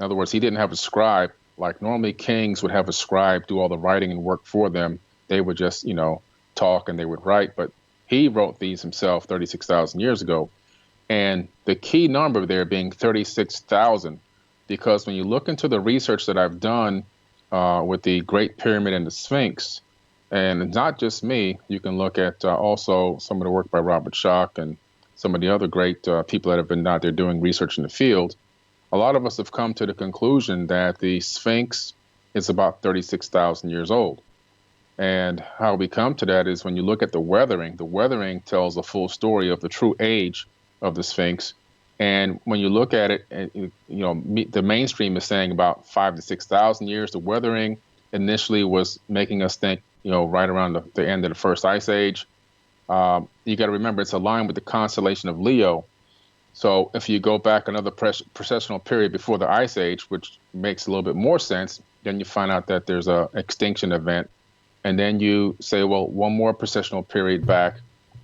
In other words, he didn't have a scribe. Like normally kings would have a scribe do all the writing and work for them. They would just, talk and they would write. But he wrote these himself 36,000 years ago. And the key number there being 36,000, because when you look into the research that I've done with the Great Pyramid and the Sphinx, and not just me, you can look at also some of the work by Robert Schoch and some of the other great people that have been out there doing research in the field. A lot of us have come to the conclusion that the Sphinx is about 36,000 years old. And how we come to that is when you look at the weathering tells a full story of the true age of the Sphinx. And when you look at it, the mainstream is saying about 5,000 to 6,000 years. The weathering initially was making us think, right around the end of the first ice age. You got to remember it's aligned with the constellation of Leo. So if you go back another precessional period before the ice age, which makes a little bit more sense, then you find out that there's a extinction event. And then you say, well, one more precessional period back.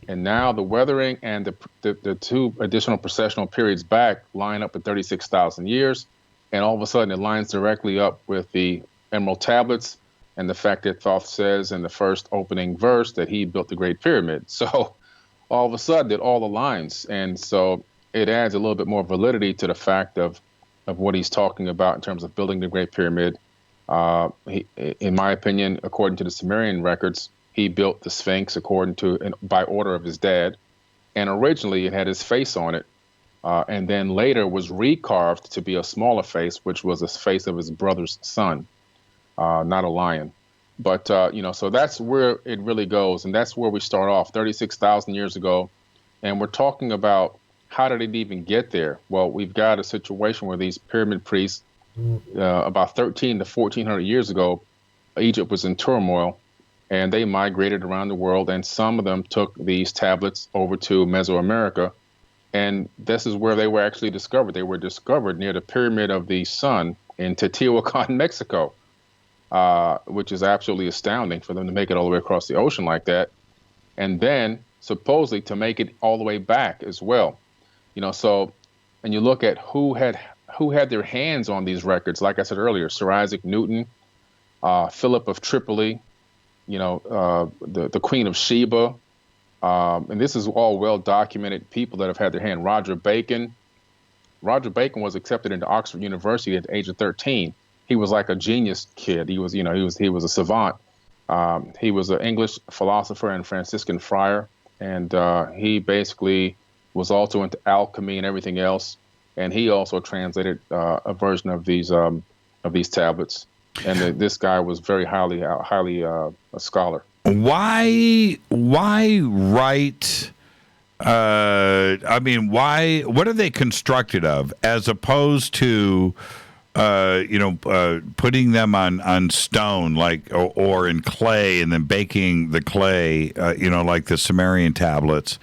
And now the weathering and the two additional precessional periods back line up at 36,000 years. And all of a sudden it lines directly up with the Emerald Tablets and the fact that Thoth says in the first opening verse that he built the Great Pyramid. So all of a sudden it all aligns. And so it adds a little bit more validity to the fact of what he's talking about in terms of building the Great Pyramid. In my opinion, according to the Sumerian records, he built the Sphinx by order of his dad. And originally it had his face on it. And then later was recarved to be a smaller face, which was the face of his brother's son, not a lion. But, so that's where it really goes. And that's where we start off 36,000 years ago. And we're talking about how did it even get there? Well, we've got a situation where these pyramid priests, about 13 to 1400 years ago, Egypt was in turmoil, and they migrated around the world, and some of them took these tablets over to Mesoamerica, and this is where they were actually discovered. They were discovered near the Pyramid of the Sun in Teotihuacan, Mexico, which is absolutely astounding for them to make it all the way across the ocean like that, and then supposedly to make it all the way back as well. So, and you look at who had their hands on these records. Like I said earlier, Sir Isaac Newton, Philip of Tripoli, the Queen of Sheba, and this is all well-documented people that have had their hand. Roger Bacon was accepted into Oxford University at the age of 13. He was like a genius kid. He was a savant. He was an English philosopher and Franciscan friar, and he basically was also into alchemy and everything else. And he also translated a version of these tablets. And this guy was very highly a scholar. Why write? What are they constructed of, as opposed to, putting them on stone, or in clay, and then baking the clay, like the Sumerian tablets?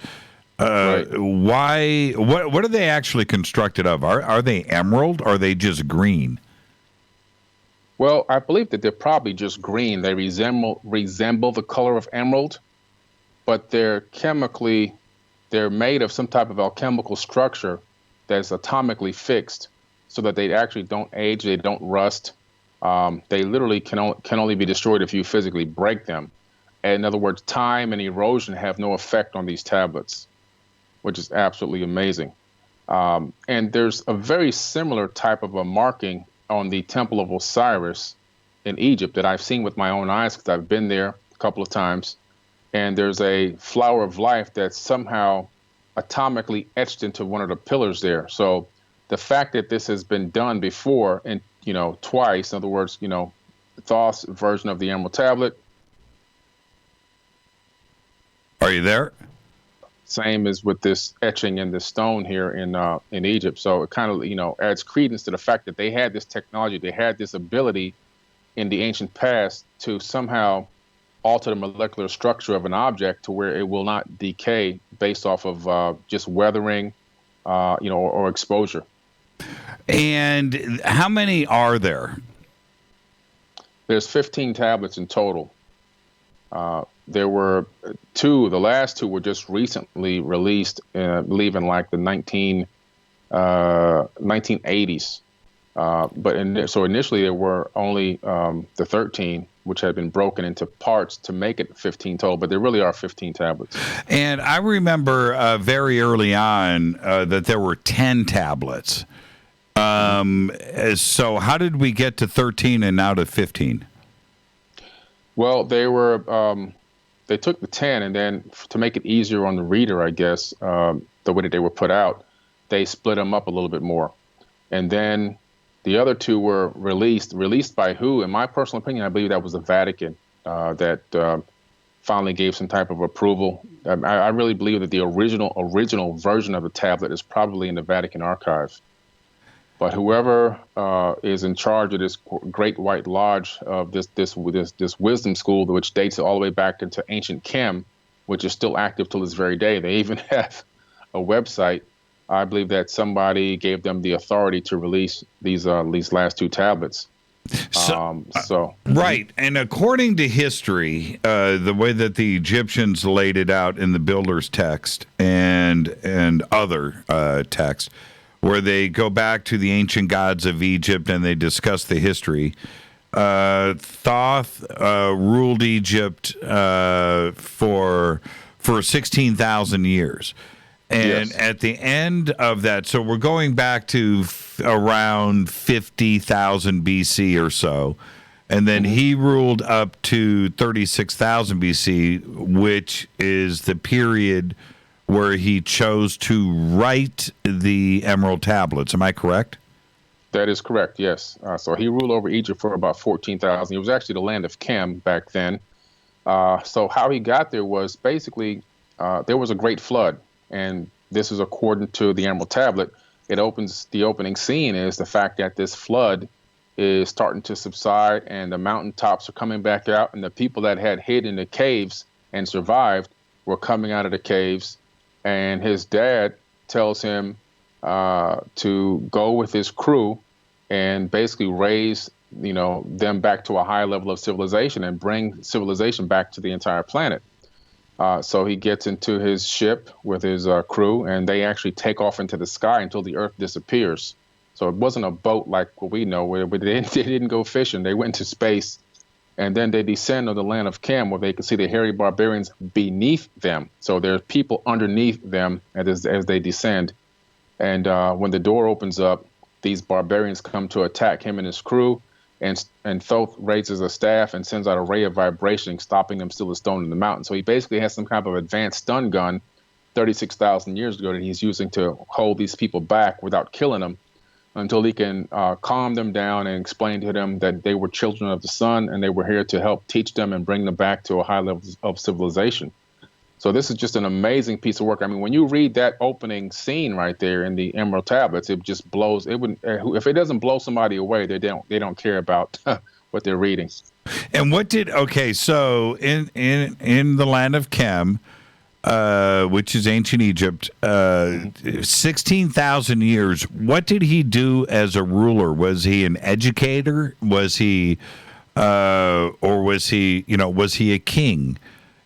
Right. Why? What are they actually constructed of? Are they emerald, or are they just green? Well, I believe that they're probably just green. They resemble the color of emerald, but they're made of some type of alchemical structure that's atomically fixed, so that they actually don't age, they don't rust. They literally can only be destroyed if you physically break them. And in other words, time and erosion have no effect on these tablets, which is absolutely amazing. And there's a very similar type of a marking on the Temple of Osiris in Egypt that I've seen with my own eyes, because I've been there a couple of times. And there's a flower of life that's somehow atomically etched into one of the pillars there. So the fact that this has been done before, and twice, in other words, Thoth's version of the Emerald Tablet. Are you there? Same as with this etching in the stone here in Egypt. So it kind of, adds credence to the fact that they had this technology, they had this ability in the ancient past to somehow alter the molecular structure of an object to where it will not decay based off of just weathering, or exposure. And how many are there? There's 15 tablets in total. There were two. The last two were just recently released, I believe, in like the 1980s. So initially there were only the 13, which had been broken into parts to make it 15 total. But there really are 15 tablets. And I remember very early on that there were 10 tablets. So how did we get to 13 and now to 15? Well, they were. They took the 10, and then to make it easier on the reader, I guess, the way that they were put out, they split them up a little bit more. And then the other two were released by who? In my personal opinion, I believe that was the Vatican that finally gave some type of approval. I really believe that the original version of the tablet is probably in the Vatican archive. But whoever is in charge of this Great White Lodge of this wisdom school, which dates all the way back into ancient Chem, which is still active till this very day. They even have a website. I believe that somebody gave them the authority to release these last two tablets. Right, and according to history, the way that the Egyptians laid it out in the Builder's text and other texts, where they go back to the ancient gods of Egypt and they discuss the history. Thoth ruled Egypt for 16,000 years. And at the end of that, so we're going back to around 50,000 BC or so. And then he ruled up to 36,000 BC, which is the period where he chose to write the Emerald Tablets. Am I correct? That is correct, yes. So he ruled over Egypt for about 14,000. It was actually the land of Chem back then. So how he got there was basically there was a great flood. And this is according to the Emerald Tablet. The opening scene is the fact that this flood is starting to subside and the mountaintops are coming back out. And the people that had hid in the caves and survived were coming out of the caves. And his dad tells him to go with his crew and basically raise, them back to a high level of civilization and bring civilization back to the entire planet. So he gets into his ship with his crew, and they actually take off into the sky until the Earth disappears. So it wasn't a boat like what we know, where they didn't go fishing. They went to space, and then they descend on the land of Chem, where they can see the hairy barbarians beneath them. So there's people underneath them as they descend. And when the door opens up, these barbarians come to attack him and his crew. And Thoth raises a staff and sends out a ray of vibration, stopping them still a stone in the mountain. So he basically has some kind of advanced stun gun 36,000 years ago that he's using to hold these people back without killing them until he can calm them down and explain to them that they were children of the sun and they were here to help teach them and bring them back to a high level of civilization. So this is just an amazing piece of work. I mean, when you read that opening scene right there in the Emerald Tablets, it just blows. It wouldn't, if it doesn't blow somebody away, they don't care about what they're reading. And so in the land of Chem, which is ancient Egypt, 16,000 years. What did he do as a ruler? Was he an educator? Was he, or was he a king?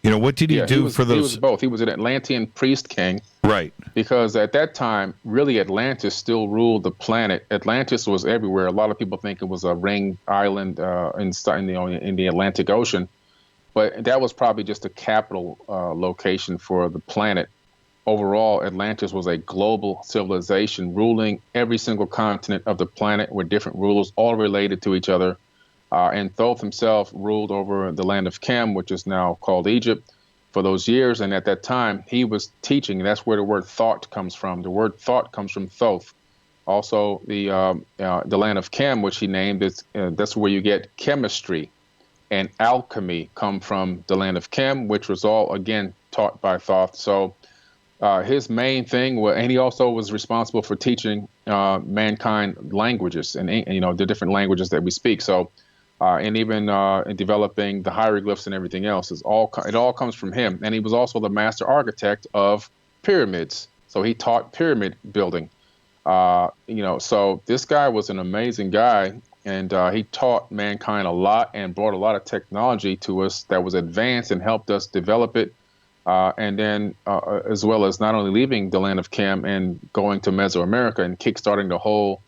What did he do for those? He was both. He was an Atlantean priest king. Right. Because at that time, really, Atlantis still ruled the planet. Atlantis was everywhere. A lot of people think it was a ring island in the Atlantic Ocean. But that was probably just a capital location for the planet. Overall, Atlantis was a global civilization ruling every single continent of the planet with different rulers, all related to each other. And Thoth himself ruled over the land of Chem, which is now called Egypt, for those years. And at that time, he was teaching. And that's where the word thought comes from. The word thought comes from Thoth. Also, the land of Chem, which he named, that's where you get chemistry and alchemy come from the land of Chem, which was all, again, taught by Thoth. So his main thing, and he also was responsible for teaching mankind languages and the different languages that we speak. So. And even in developing the hieroglyphs and everything else, it all comes from him. And he was also the master architect of pyramids. So he taught pyramid building. So this guy was an amazing guy, and he taught mankind a lot and brought a lot of technology to us that was advanced and helped us develop it. And then as well as not only leaving the land of Chem and going to Mesoamerica and kickstarting the whole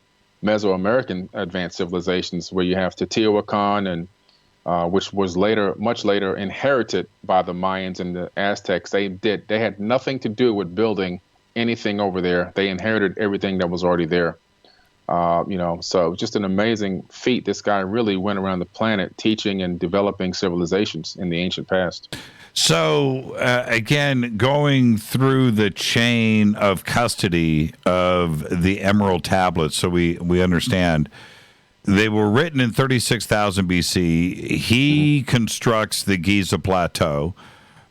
Mesoamerican advanced civilizations, where you have Teotihuacan, and which was much later inherited by the Mayans and the Aztecs. They had nothing to do with building anything over there. They inherited everything that was already there. So just an amazing feat. This guy really went around the planet teaching and developing civilizations in the ancient past. So, again, going through the chain of custody of the Emerald Tablets, so we understand, they were written in 36,000 BC. He constructs the Giza Plateau,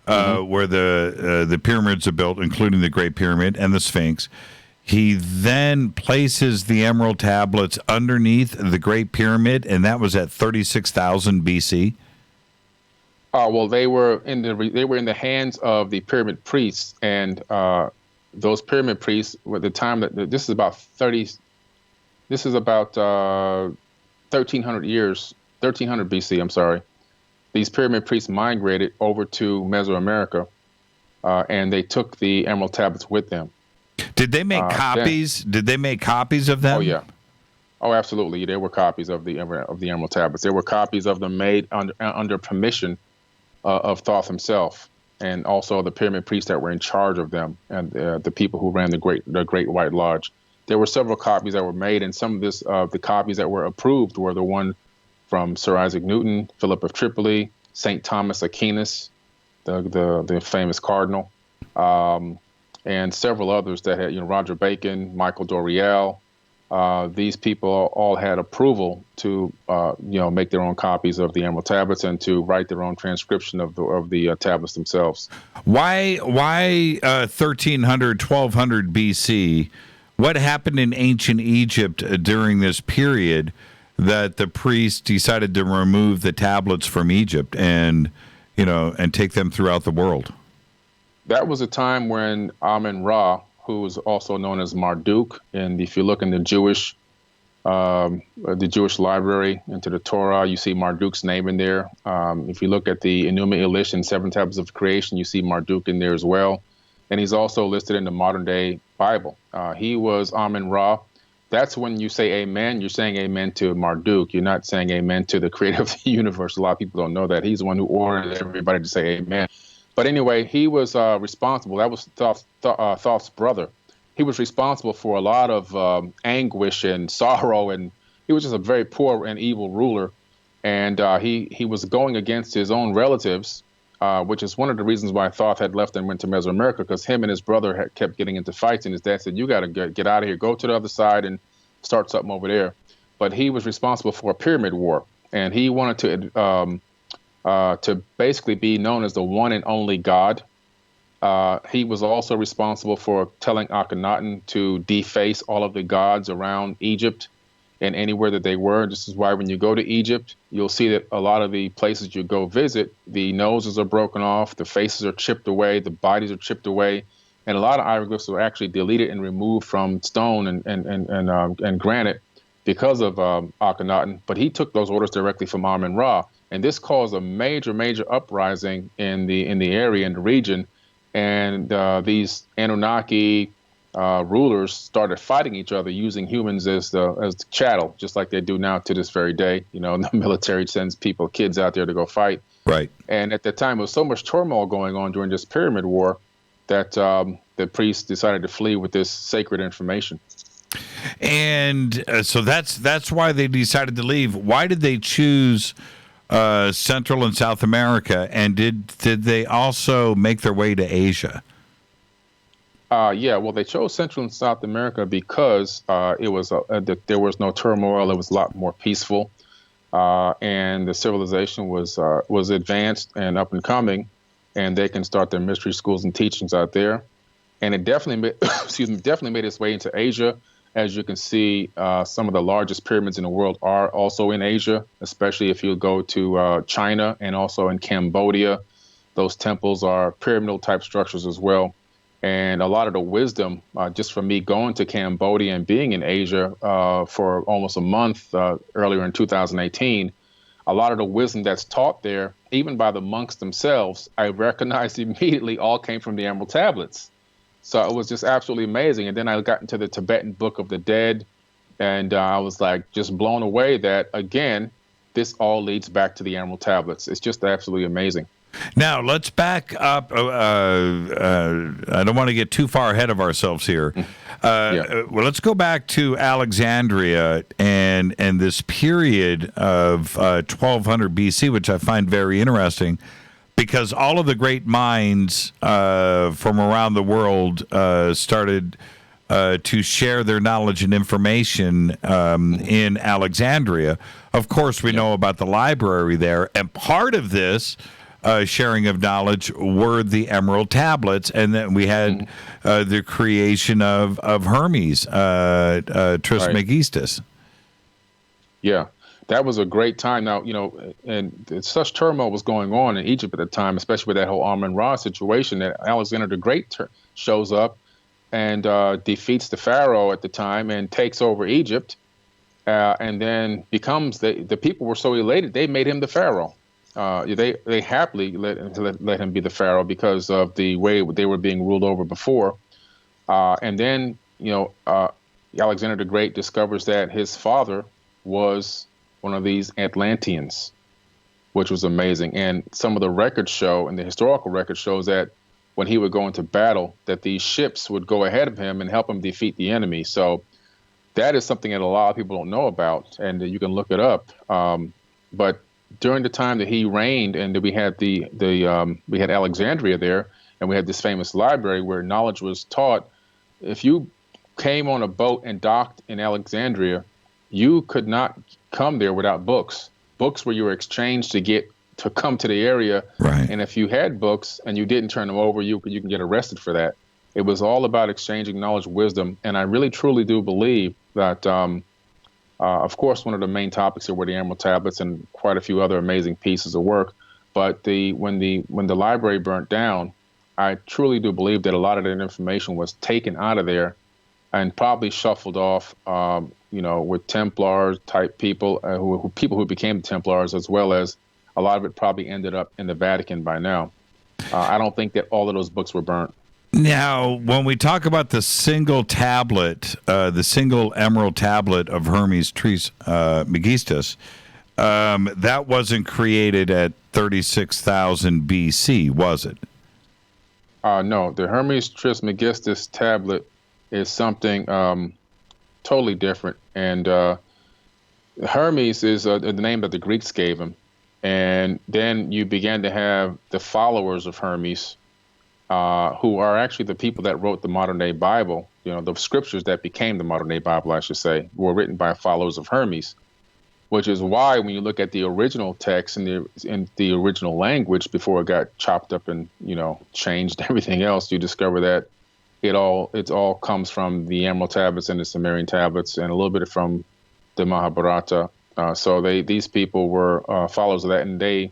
where the pyramids are built, including the Great Pyramid and the Sphinx. He then places the Emerald Tablets underneath the Great Pyramid, and that was at 36,000 BC. Well, they were in the hands of the pyramid priests, and those pyramid priests, at the time that this is about 1300 BC. I'm sorry. These pyramid priests migrated over to Mesoamerica, and they took the Emerald Tablets with them. Did they make copies? Did they make copies of them? Oh yeah. Oh, absolutely. There were copies of the Emerald Tablets. There were copies of them made under permission of Thoth himself, and also the pyramid priests that were in charge of them, and the people who ran the Great White Lodge. There were several copies that were made, and some of the copies that were approved were the one from Sir Isaac Newton, Philip of Tripoli, St. Thomas Aquinas, the famous cardinal, and several others that had, Roger Bacon, Michael Doreal. These people all had approval to, make their own copies of the Emerald Tablets and to write their own transcription of the tablets themselves. Why 1300, 1200 BC? What happened in ancient Egypt during this period that the priests decided to remove the tablets from Egypt and take them throughout the world? That was a time when Amun-Ra, who was also known as Marduk, and if you look in the Jewish library into the Torah, you see Marduk's name in there. If you look at the Enuma Elish and Seven Tablets of Creation, you see Marduk in there as well. And he's also listed in the modern-day Bible. He was Amun-Ra. That's when you say amen, you're saying amen to Marduk. You're not saying amen to the creator of the universe. A lot of people don't know that. He's the one who ordered everybody to say amen. But anyway, he was responsible. That was Thoth's brother. He was responsible for a lot of anguish and sorrow, and he was just a very poor and evil ruler. And he was going against his own relatives, which is one of the reasons why Thoth had left and went to Mesoamerica, because him and his brother had kept getting into fights, and his dad said, "You got to get out of here, go to the other side and start something over there." But he was responsible for a pyramid war, and he wanted to basically be known as the one and only God. He was also responsible for telling Akhenaten to deface all of the gods around Egypt and anywhere that they were. This is why when you go to Egypt, you'll see that a lot of the places you go visit, the noses are broken off, the faces are chipped away, the bodies are chipped away, and a lot of hieroglyphs were actually deleted and removed from stone and granite because of Akhenaten. But he took those orders directly from Amun-Ra. And this caused a major uprising in the area, in the region, and these Anunnaki rulers started fighting each other, using humans as chattel, just like they do now to this very day. The military sends kids out there to go fight. Right. And at the time, there was so much turmoil going on during this pyramid war that the priests decided to flee with this sacred information. And so that's why they decided to leave. Why did they choose Central and South America, and did they also make their way to Asia? Well, they chose Central and South America because there was no turmoil. It was a lot more peaceful, and the civilization was advanced and up and coming, and they can start their mystery schools and teachings out there. And it definitely made its way into Asia. As you can see, some of the largest pyramids in the world are also in Asia, especially if you go to China and also in Cambodia. Those temples are pyramidal type structures as well. And a lot of the wisdom, just from me going to Cambodia and being in Asia for almost a month earlier in 2018, a lot of the wisdom that's taught there, even by the monks themselves, I recognized immediately all came from the Emerald Tablets. So it was just absolutely amazing. And then I got into the Tibetan Book of the Dead, and I was like just blown away that, again, this all leads back to the Emerald Tablets. It's just absolutely amazing. Now, let's back up. I don't want to get too far ahead of ourselves here. Well, let's go back to Alexandria and this period of 1200 BC, which I find very interesting, because all of the great minds from around the world started to share their knowledge and information in Alexandria. Of course, we know about the library there, and part of this sharing of knowledge were the Emerald Tablets, and then we had the creation of Hermes Trismegistus. Yeah, that was a great time. Now, and such turmoil was going on in Egypt at the time, especially with that whole Amun-Ra situation, that Alexander the Great shows up and defeats the Pharaoh at the time and takes over Egypt, and then becomes the people were so elated they made him the Pharaoh. They happily let him be the Pharaoh because of the way they were being ruled over before. And then, Alexander the Great discovers that his father was one of these Atlanteans, which was amazing. And some of the records show, and the historical record shows, that when he would go into battle, that these ships would go ahead of him and help him defeat the enemy. So that is something that a lot of people don't know about, and you can look it up. But during the time that he reigned, and we had we had Alexandria there, and we had this famous library where knowledge was taught. If you came on a boat and docked in Alexandria, you could not come there without books. Books were your exchange to come to the area. Right. And if you had books and you didn't turn them over, you can get arrested for that. It was all about exchanging knowledge, wisdom, and I really truly do believe that. Of course, one of the main topics here were the Emerald Tablets and quite a few other amazing pieces of work. But when the library burnt down, I truly do believe that a lot of that information was taken out of there and probably shuffled off, with Templar type people, who became Templars, as well as a lot of it probably ended up in the Vatican by now. I don't think that all of those books were burnt. Now, when we talk about the single tablet, the single Emerald Tablet of Hermes Trismegistus, that wasn't created at 36,000 BC, was it? No, the Hermes Trismegistus tablet is something totally different. And Hermes is the name that the Greeks gave him. And then you began to have the followers of Hermes, who are actually the people that wrote the modern-day Bible. The scriptures that became the modern-day Bible, I should say, were written by followers of Hermes, which is why when you look at the original text in the original language before it got chopped up and changed everything else, you discover that it all comes from the Emerald Tablets and the Sumerian tablets and a little bit from the Mahabharata. So these people were followers of that, and they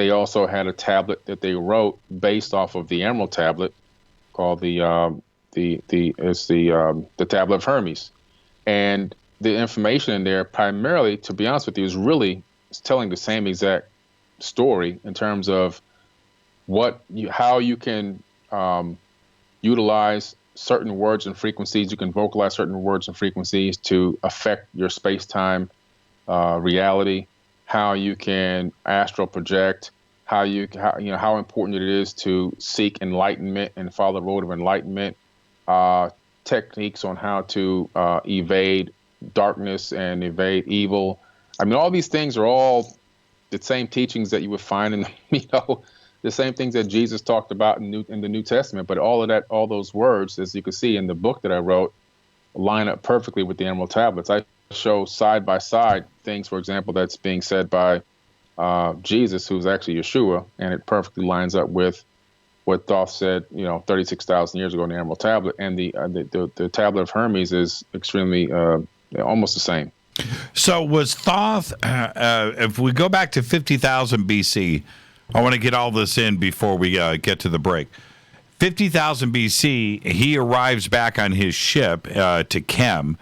also had a tablet that they wrote based off of the Emerald Tablet, called the Tablet of Hermes, and the information in there primarily, to be honest with you, is telling the same exact story in terms of how you can utilize certain words and frequencies. You can vocalize certain words and frequencies to affect your space-time reality. How you can astral project, how important it is to seek enlightenment and follow the road of enlightenment, techniques on how to evade darkness and evade evil. I mean, all these things are all the same teachings that you would find in the same things that Jesus talked about in the New Testament. But all those words, as you can see in the book that I wrote, line up perfectly with the Emerald Tablets. I show side by side things, for example, that's being said by Jesus, who's actually Yeshua, and it perfectly lines up with what Thoth said, 36,000 years ago in the Emerald Tablet. And the Tablet of Hermes is extremely almost the same. So was Thoth, if we go back to 50,000 BC, I want to get all this in before we get to the break. 50,000 BC, he arrives back on his ship to Chem.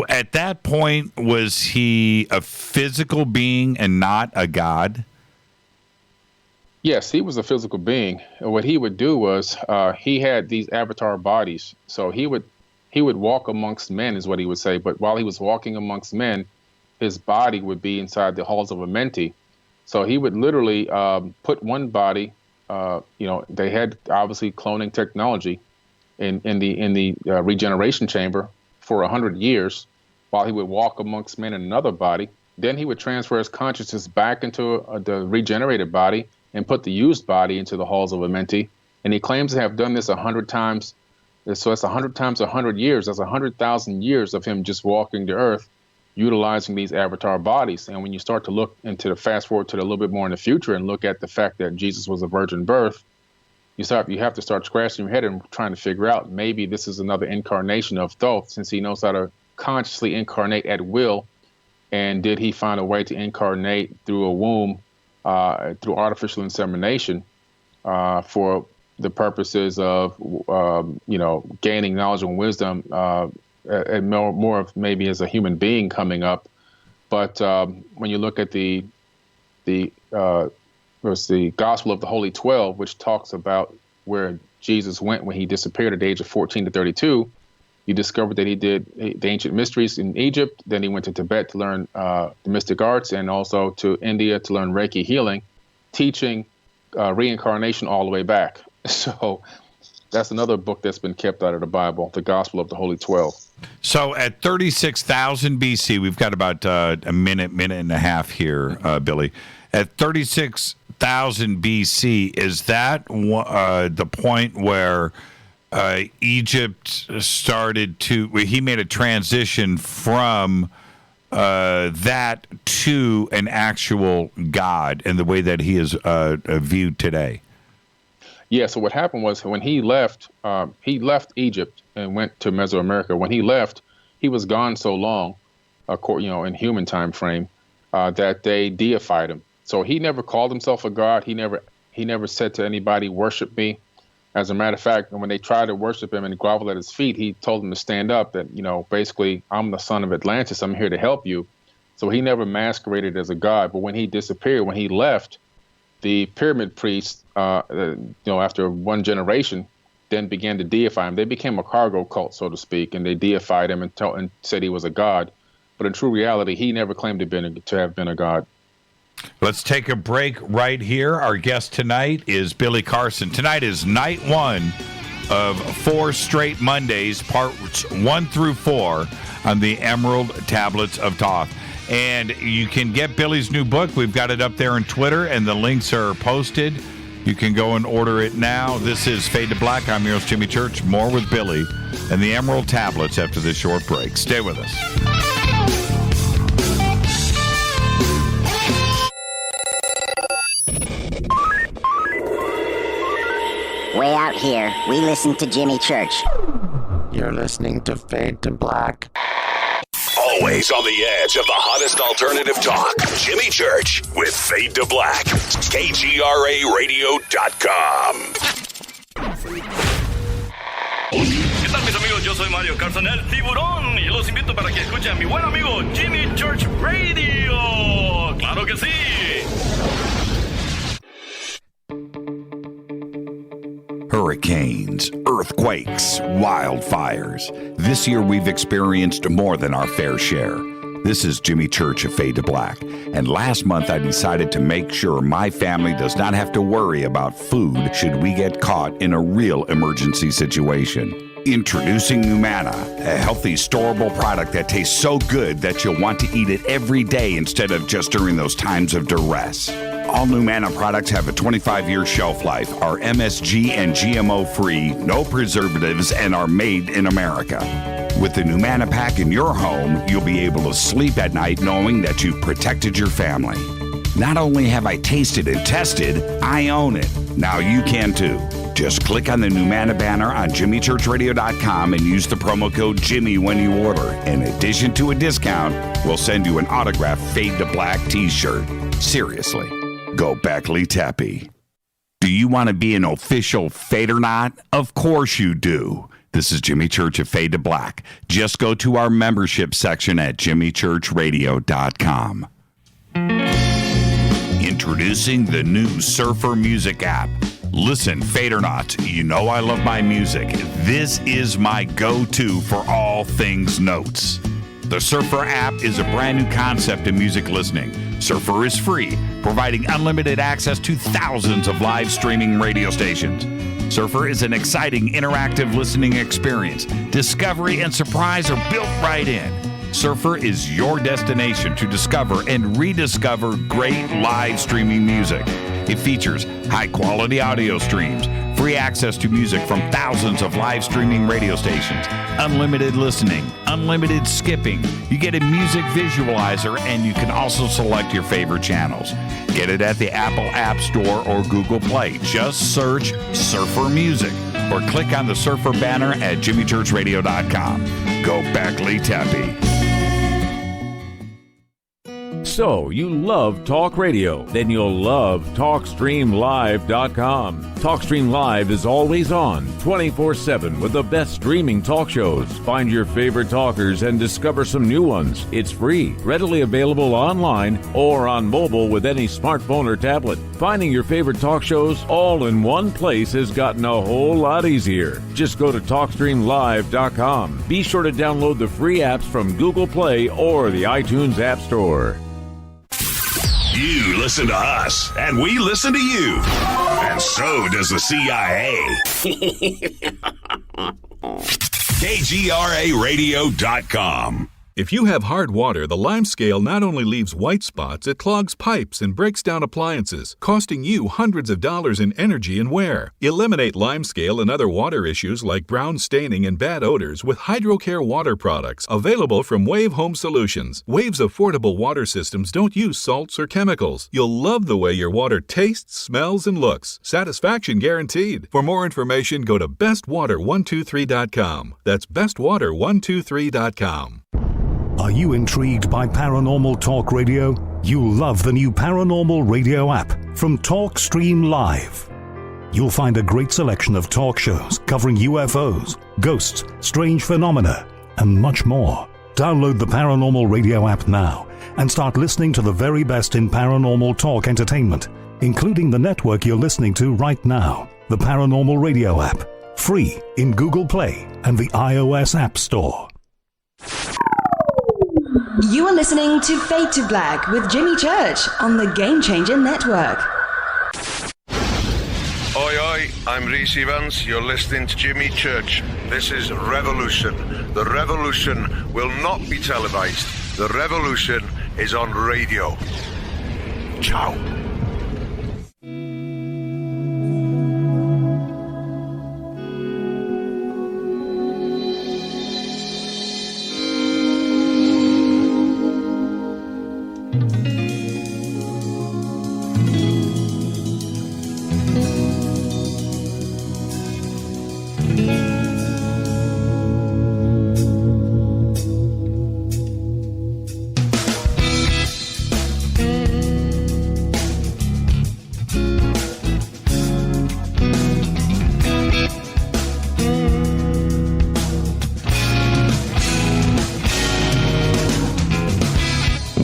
At that point, was he a physical being and not a god? Yes, he was a physical being. What he would do was he had these avatar bodies. So he would walk amongst men, is what he would say. But while he was walking amongst men, his body would be inside the halls of Amenti. So he would literally put one body. They had obviously cloning technology in the regeneration chamber for 100 years, while he would walk amongst men in another body. Then he would transfer his consciousness back into the regenerated body and put the used body into the halls of Amenti. And he claims to have done this 100 times. So that's 100 times 100 years. That's 100,000 years of him just walking the earth. utilizing these avatar bodies. And when you start to look into the fast forward to a little bit more in the future and look at the fact that Jesus was a virgin birth, you have to start scratching your head and trying to figure out maybe this is another incarnation of Thoth, since he knows how to consciously incarnate at will. And did he find a way to incarnate through a womb, through artificial insemination, for the purposes of, gaining knowledge and wisdom, and more of maybe as a human being coming up. But when you look at the Gospel of the Holy 12, which talks about where Jesus went when he disappeared at the age of 14 to 32, you discovered that he did the ancient mysteries in Egypt. Then he went to Tibet to learn the mystic arts, and also to India to learn Reiki healing, teaching reincarnation all the way back. So that's another book that's been kept out of the Bible, the Gospel of the Holy 12. So at 36,000 BC, we've got about a minute and a half here, Billy. At 36,000 BC, is that the point where Egypt started he made a transition from that to an actual god and the way that he is viewed today? Yeah, so what happened was when he left Egypt and went to Mesoamerica. When he left, he was gone so long, in human time frame, that they deified him. So he never called himself a god. He never said to anybody, "Worship me." As a matter of fact, when they tried to worship him and grovel at his feet, he told them to stand up. That basically, I'm the son of Atlantis. I'm here to help you. So he never masqueraded as a god. But when he disappeared, when he left, the pyramid priests, after one generation, then began to deify him. They became a cargo cult, so to speak, and they deified him and said he was a god. But in true reality, he never claimed to have been a god. Let's take a break right here. Our guest tonight is Billy Carson. Tonight is night one of 4 straight Mondays, parts 1 through 4, on the Emerald Tablets of Thoth. And you can get Billy's new book. We've got it up there on Twitter, and the links are posted. You can go and order it now. This is Fade to Black. I'm your host, Jimmy Church. More with Billy and the Emerald Tablets after this short break. Stay with us. Way out here, we listen to Jimmy Church. You're listening to Fade to Black. Always on the edge of the hottest alternative talk. Jimmy Church with Fade to Black. KGRARadio.com. ¿Qué tal, mis amigos? Yo soy Mario Carson, el tiburón, y los invito para que escuchen a mi buen amigo Jimmy Church Radio. ¡Claro que sí! Hurricanes, earthquakes, wildfires. This year we've experienced more than our fair share. This is Jimmy Church of Fade to Black, and last month I decided to make sure my family does not have to worry about food should we get caught in a real emergency situation. Introducing Numana, a healthy, storable product that tastes so good that you'll want to eat it every day instead of just during those times of duress. All Numana products have a 25-year shelf life, are MSG and GMO-free, no preservatives, and are made in America. With the Numana pack in your home, you'll be able to sleep at night knowing that you've protected your family. Not only have I tasted and tested, I own it. Now you can too. Just click on the Numana banner on JimmyChurchRadio.com and use the promo code Jimmy when you order. In addition to a discount, we'll send you an autographed Fade to Black t-shirt. Seriously. Go Beckley Tappy. Do you want to be an official Fadernaut? Of course you do. This is Jimmy Church of Fade to Black. Just go to our membership section at JimmyChurchRadio.com. Introducing the new Surfer Music app. Listen, Fadernauts, you know I love my music. This is my go-to for all things notes. The Surfer app is a brand new concept in music listening. Surfer is free, providing unlimited access to thousands of live streaming radio stations. Surfer is an exciting, interactive listening experience. Discovery and surprise are built right in. Surfer is your destination to discover and rediscover great live streaming music. It features high-quality audio streams, free access to music from thousands of live streaming radio stations, unlimited listening, unlimited skipping. You get a music visualizer, and you can also select your favorite channels. Get it at the Apple App Store or Google Play. Just search Surfer Music or click on the Surfer banner at jimmychurchradio.com. Go Beckley Tappy. So, you love talk radio? Then you'll love TalkStreamLive.com. TalkStream Live is always on, 24/7, with the best streaming talk shows. Find your favorite talkers and discover some new ones. It's free, readily available online or on mobile with any smartphone or tablet. Finding your favorite talk shows all in one place has gotten a whole lot easier. Just go to TalkStreamLive.com. Be sure to download the free apps from Google Play or the iTunes App Store. You listen to us, and we listen to you. And so does the CIA. KGRARadio.com. If you have hard water, the lime scale not only leaves white spots, it clogs pipes and breaks down appliances, costing you hundreds of dollars in energy and wear. Eliminate lime scale and other water issues like brown staining and bad odors with HydroCare water products, available from Wave Home Solutions. Wave's affordable water systems don't use salts or chemicals. You'll love the way your water tastes, smells, and looks. Satisfaction guaranteed. For more information, go to bestwater123.com. That's bestwater123.com. Are you intrigued by paranormal talk radio? You'll love the new paranormal radio app from TalkStream Live. You'll find a great selection of talk shows covering UFOs, ghosts, strange phenomena, and much more. Download the paranormal radio app now and start listening to the very best in paranormal talk entertainment, including the network you're listening to right now, the paranormal radio app, free in Google Play and the iOS App Store. You are listening to Fade to Black with Jimmy Church on the Game Changer Network. Oi, oi, I'm Reese Evans. You're listening to Jimmy Church. This is Revolution. The revolution will not be televised. The revolution is on radio. Ciao.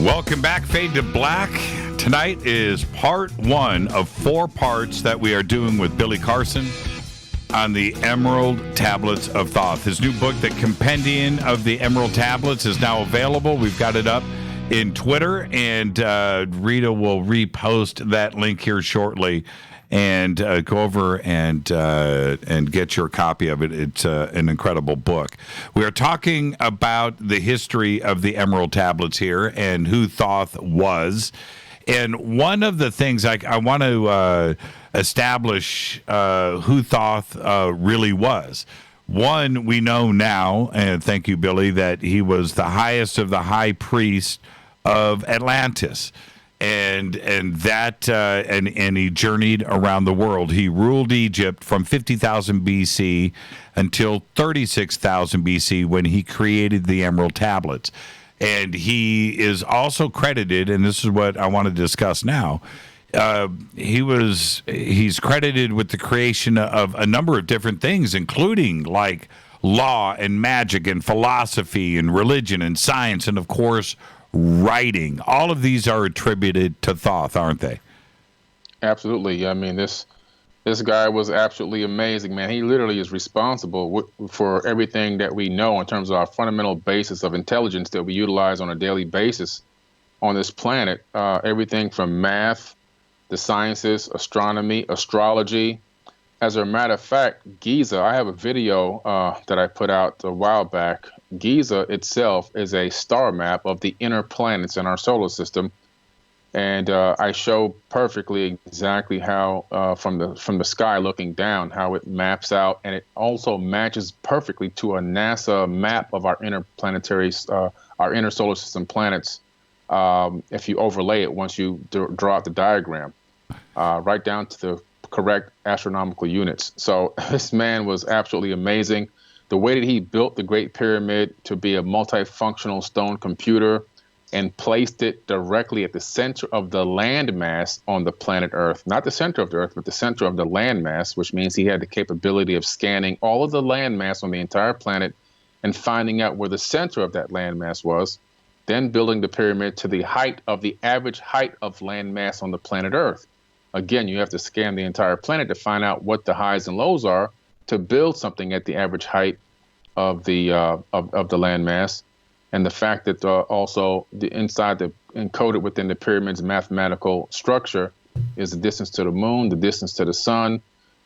Welcome back, Fade to Black. Tonight is part one of 4 parts that we are doing with Billy Carson on the Emerald Tablets of Thoth. His new book, The Compendium of the Emerald Tablets, is now available. We've got it up in Twitter, and Rita will repost that link here shortly. And go over and get your copy of it. It's an incredible book. We are talking about the history of the Emerald Tablets here and who Thoth was. And one of the things I want to establish who Thoth really was. One, we know now, and thank you, Billy, that he was the highest of the high priests of Atlantis. And he journeyed around the world. He ruled Egypt from 50,000 BC until 36,000 BC when he created the Emerald Tablets. And he is also credited, and this is what I want to discuss now. He's credited with the creation of a number of different things, including like law and magic and philosophy and religion and science and, of course, writing. All of these are attributed to Thoth, aren't they? Absolutely. I mean, this guy was absolutely amazing, man. He literally is responsible for everything that we know in terms of our fundamental basis of intelligence that we utilize on a daily basis on this planet. Everything from math, the sciences, astronomy, astrology. As a matter of fact, Giza, I have a video that I put out a while back. Giza itself is a star map of the inner planets in our solar system. And I show perfectly exactly how from the sky looking down, how it maps out, and it also matches perfectly to a NASA map of our interplanetary, our inner solar system planets. If you overlay it, once you draw out the diagram, right down to the correct astronomical units. So this man was absolutely amazing. The way that he built the Great Pyramid to be a multifunctional stone computer and placed it directly at the center of the landmass on the planet Earth. Not the center of the Earth, but the center of the landmass, which means he had the capability of scanning all of the landmass on the entire planet and finding out where the center of that landmass was, then building the pyramid to the height of the average height of landmass on the planet Earth. Again, you have to scan the entire planet to find out what the highs and lows are to build something at the average height of the landmass. And the fact that also the encoded within the pyramid's mathematical structure is the distance to the moon, the distance to the sun,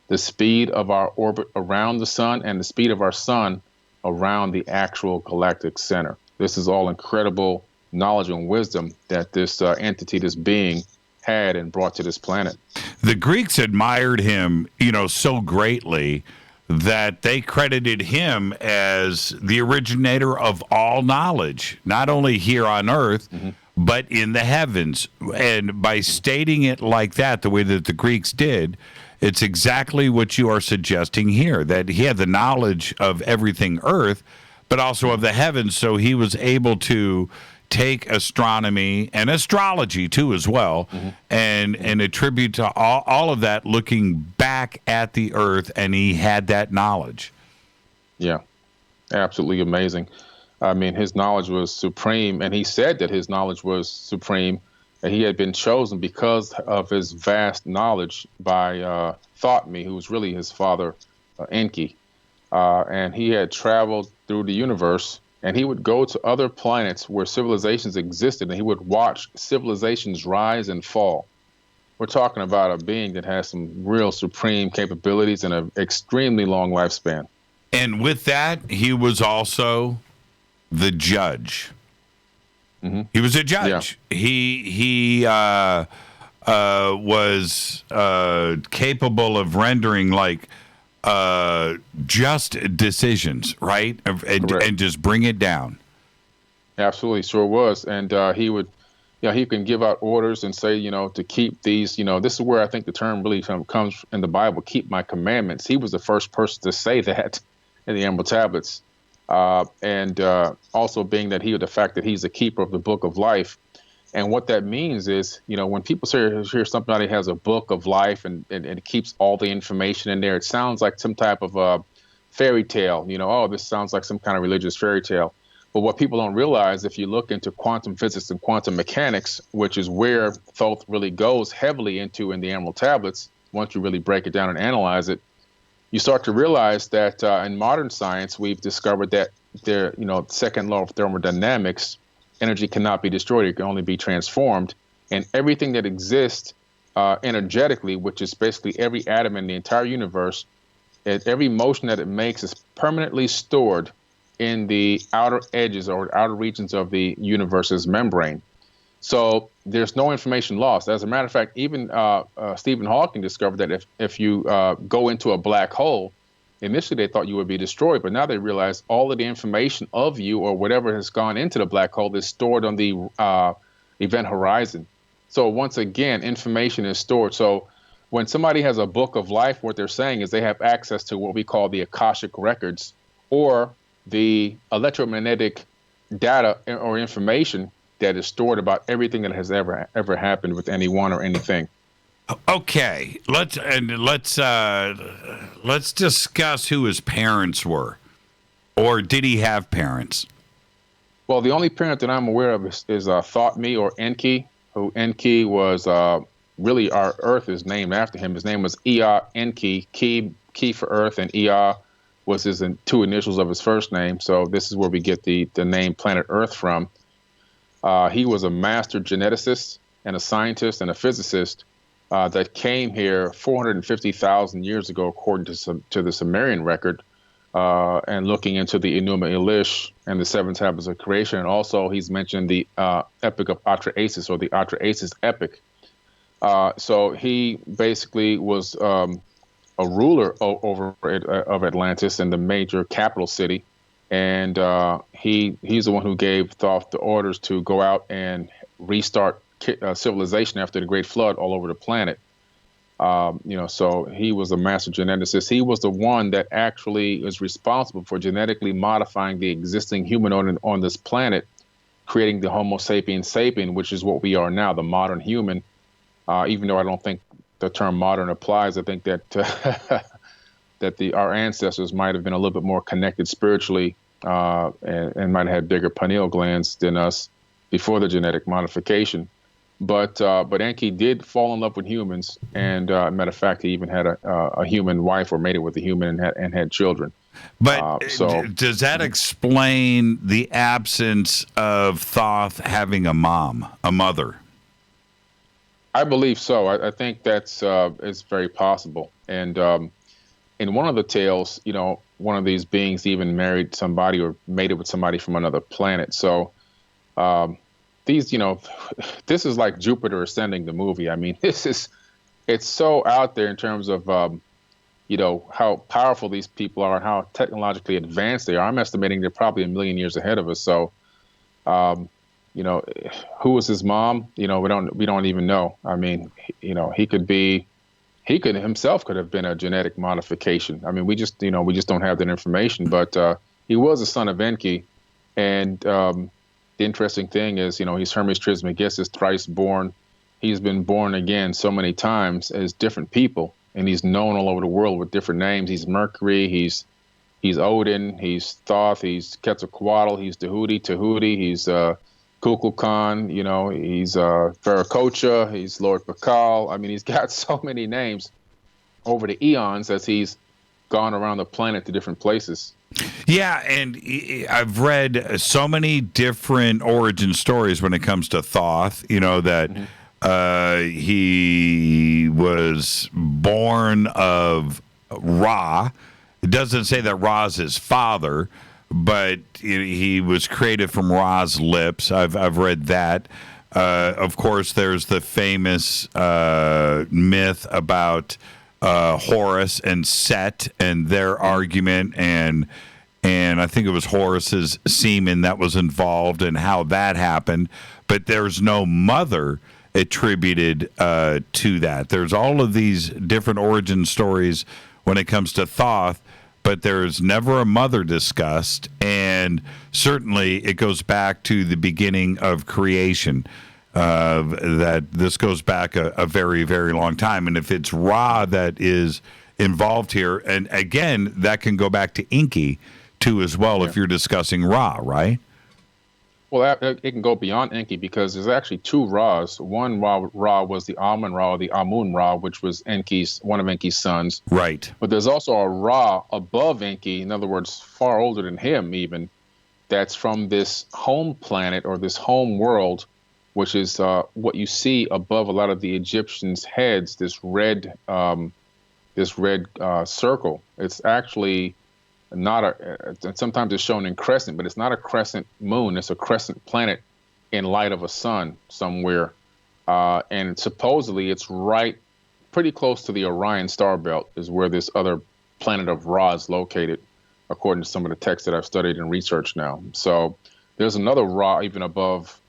the speed of our orbit around the sun, and the speed of our sun around the actual galactic center. This is all incredible knowledge and wisdom that this entity, this being, had and brought to this planet. The Greeks admired him, so greatly that they credited him as the originator of all knowledge, not only here on Earth, but in the heavens. And by stating it like that, the way that the Greeks did, it's exactly what you are suggesting here, that he had the knowledge of everything Earth, but also of the heavens, so he was able to take astronomy and astrology too as well, and attribute to all of that looking back at the Earth, and he had that knowledge. Yeah, absolutely amazing. I mean, his knowledge was supreme, and he said that his knowledge was supreme, and he had been chosen because of his vast knowledge by Thoth, who was really his father, Enki. And he had traveled through the universe, and he would go to other planets where civilizations existed, and he would watch civilizations rise and fall. We're talking about a being that has some real supreme capabilities and an extremely long lifespan. And with that, he was also the judge. He was a judge. Yeah. He was capable of rendering just decisions, right? And just bring it down. Absolutely, sure was. And he would, he can give out orders and say, to keep these, this is where I think the term really comes in the Bible, keep my commandments. He was the first person to say that in the Emerald Tablets. And also being that the fact that he's the keeper of the book of life. And what that means is, when people hear somebody has a book of life and it keeps all the information in there, it sounds like some type of a fairy tale. This sounds like some kind of religious fairy tale. But what people don't realize, if you look into quantum physics and quantum mechanics, which is where Thoth really goes heavily into in the Emerald Tablets, once you really break it down and analyze it, you start to realize that in modern science, we've discovered that second law of thermodynamics, energy cannot be destroyed, it can only be transformed. And everything that exists energetically, which is basically every atom in the entire universe, every motion that it makes is permanently stored in the outer edges or outer regions of the universe's membrane. So there's no information lost. As a matter of fact, even Stephen Hawking discovered that if you go into a black hole, initially they thought you would be destroyed, but now they realize all of the information of you or whatever has gone into the black hole is stored on the event horizon. So once again, information is stored. So when somebody has a book of life, what they're saying is they have access to what we call the Akashic records, or the electromagnetic data or information that is stored about everything that has ever happened with anyone or anything. Okay, let's discuss who his parents were, or did he have parents? Well, the only parent that I'm aware of is Thoth or Enki, who Enki was really our Earth is named after him. His name was Ea Enki, Ki for Earth, and Ea was his two initials of his first name. So this is where we get the name Planet Earth from. He was a master geneticist and a scientist and a physicist that came here 450,000 years ago, according to the Sumerian record, and looking into the Enuma Elish and the seven tablets of creation. And also he's mentioned the epic of Atrahasis, or the Atrahasis epic. So he basically was a ruler of Atlantis and the major capital city. And he's the one who gave Thoth the orders to go out and restart civilization after the Great Flood all over the planet. So he was a master geneticist. He was the one that actually is responsible for genetically modifying the existing humanoid on this planet, creating the Homo sapiens sapien, which is what we are now, the modern human. Even though I don't think the term modern applies, I think that our ancestors might have been a little bit more connected spiritually and might have had bigger pineal glands than us before the genetic modification. But Enki did fall in love with humans, and matter of fact, he even had a human wife, or mated with a human, and had children. But does that explain the absence of Thoth having a mother? I believe so. I think that's it's very possible. And in one of the tales, one of these beings even married somebody or mated with somebody from another planet. So this is like Jupiter Ascending, the movie. I mean, it's so out there in terms of, how powerful these people are and how technologically advanced they are. I'm estimating they're probably a million years ahead of us. So, who was his mom? We don't even know. I mean, he could himself could have been a genetic modification. I mean, we just don't have that information, but he was a son of Enki. And the interesting thing is, he's Hermes Trismegistus, thrice born. He's been born again so many times as different people, and he's known all over the world with different names. He's Mercury, he's Odin, he's Thoth, he's Quetzalcoatl, he's Tahuti, he's Kukulkan, he's Viracocha, he's Lord Pakal. I mean, he's got so many names over the eons as he's gone around the planet to different places. Yeah, and I've read so many different origin stories when it comes to Thoth, that he was born of Ra. It doesn't say that Ra's his father, but he was created from Ra's lips. I've read that. Of course, there's the famous myth about Horus and Set and their argument, and I think it was Horus's semen that was involved and how that happened. But there's no mother attributed to that. There's all of these different origin stories when it comes to Thoth, but there's never a mother discussed, and certainly it goes back to the beginning of creation. That this goes back a very, very long time. And if it's Ra that is involved here, and again, that can go back to Enki, too, as well, if you're discussing Ra, right? Well, it can go beyond Enki, because there's actually two Ra's. One Ra was the Amun Ra, or the Amun Ra, which was one of Enki's sons. Right. But there's also a Ra above Enki, in other words, far older than him even, that's from this home planet or this home world, which is what you see above a lot of the Egyptians' heads, this red circle. It's actually not sometimes it's shown in crescent, but it's not a crescent moon. It's a crescent planet in light of a sun somewhere. And supposedly it's pretty close to the Orion star belt is where this other planet of Ra is located, according to some of the texts that I've studied and researched now. So there's another Ra even above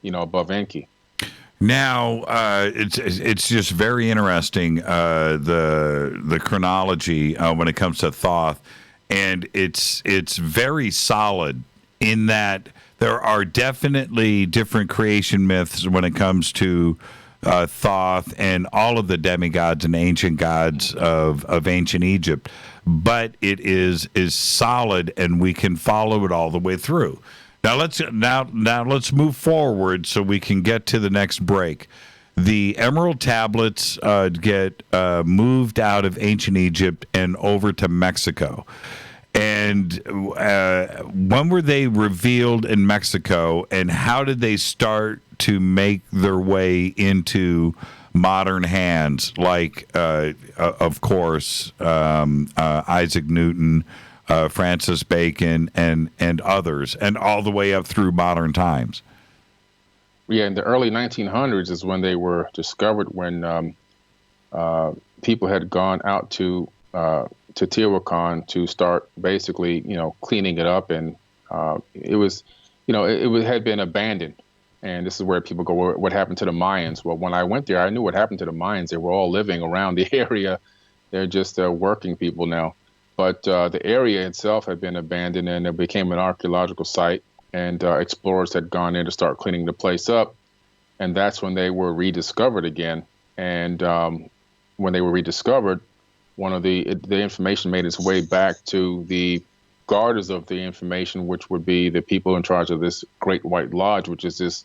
Enki. Now, it's just very interesting, the chronology when it comes to Thoth, and it's very solid in that there are definitely different creation myths when it comes to Thoth and all of the demigods and ancient gods of ancient Egypt, but it is solid, and we can follow it all the way through. Now let's move forward so we can get to the next break. The Emerald Tablets get moved out of ancient Egypt and over to Mexico. And when were they revealed in Mexico, and how did they start to make their way into modern hands, like, of course, Isaac Newton, Francis Bacon and others, and all the way up through modern times. Yeah, in the early 1900s is when they were discovered, when people had gone out to Teotihuacan to start basically, cleaning it up, and it was, it had been abandoned. And this is where people go, what happened to the Mayans? Well, when I went there, I knew what happened to the Mayans. They were all living around the area. They're just working people now. But the area itself had been abandoned, and it became an archaeological site. And explorers had gone in to start cleaning the place up. And that's when they were rediscovered again. And when they were rediscovered, one of the information made its way back to the guarders of the information, which would be the people in charge of this Great White Lodge, which is this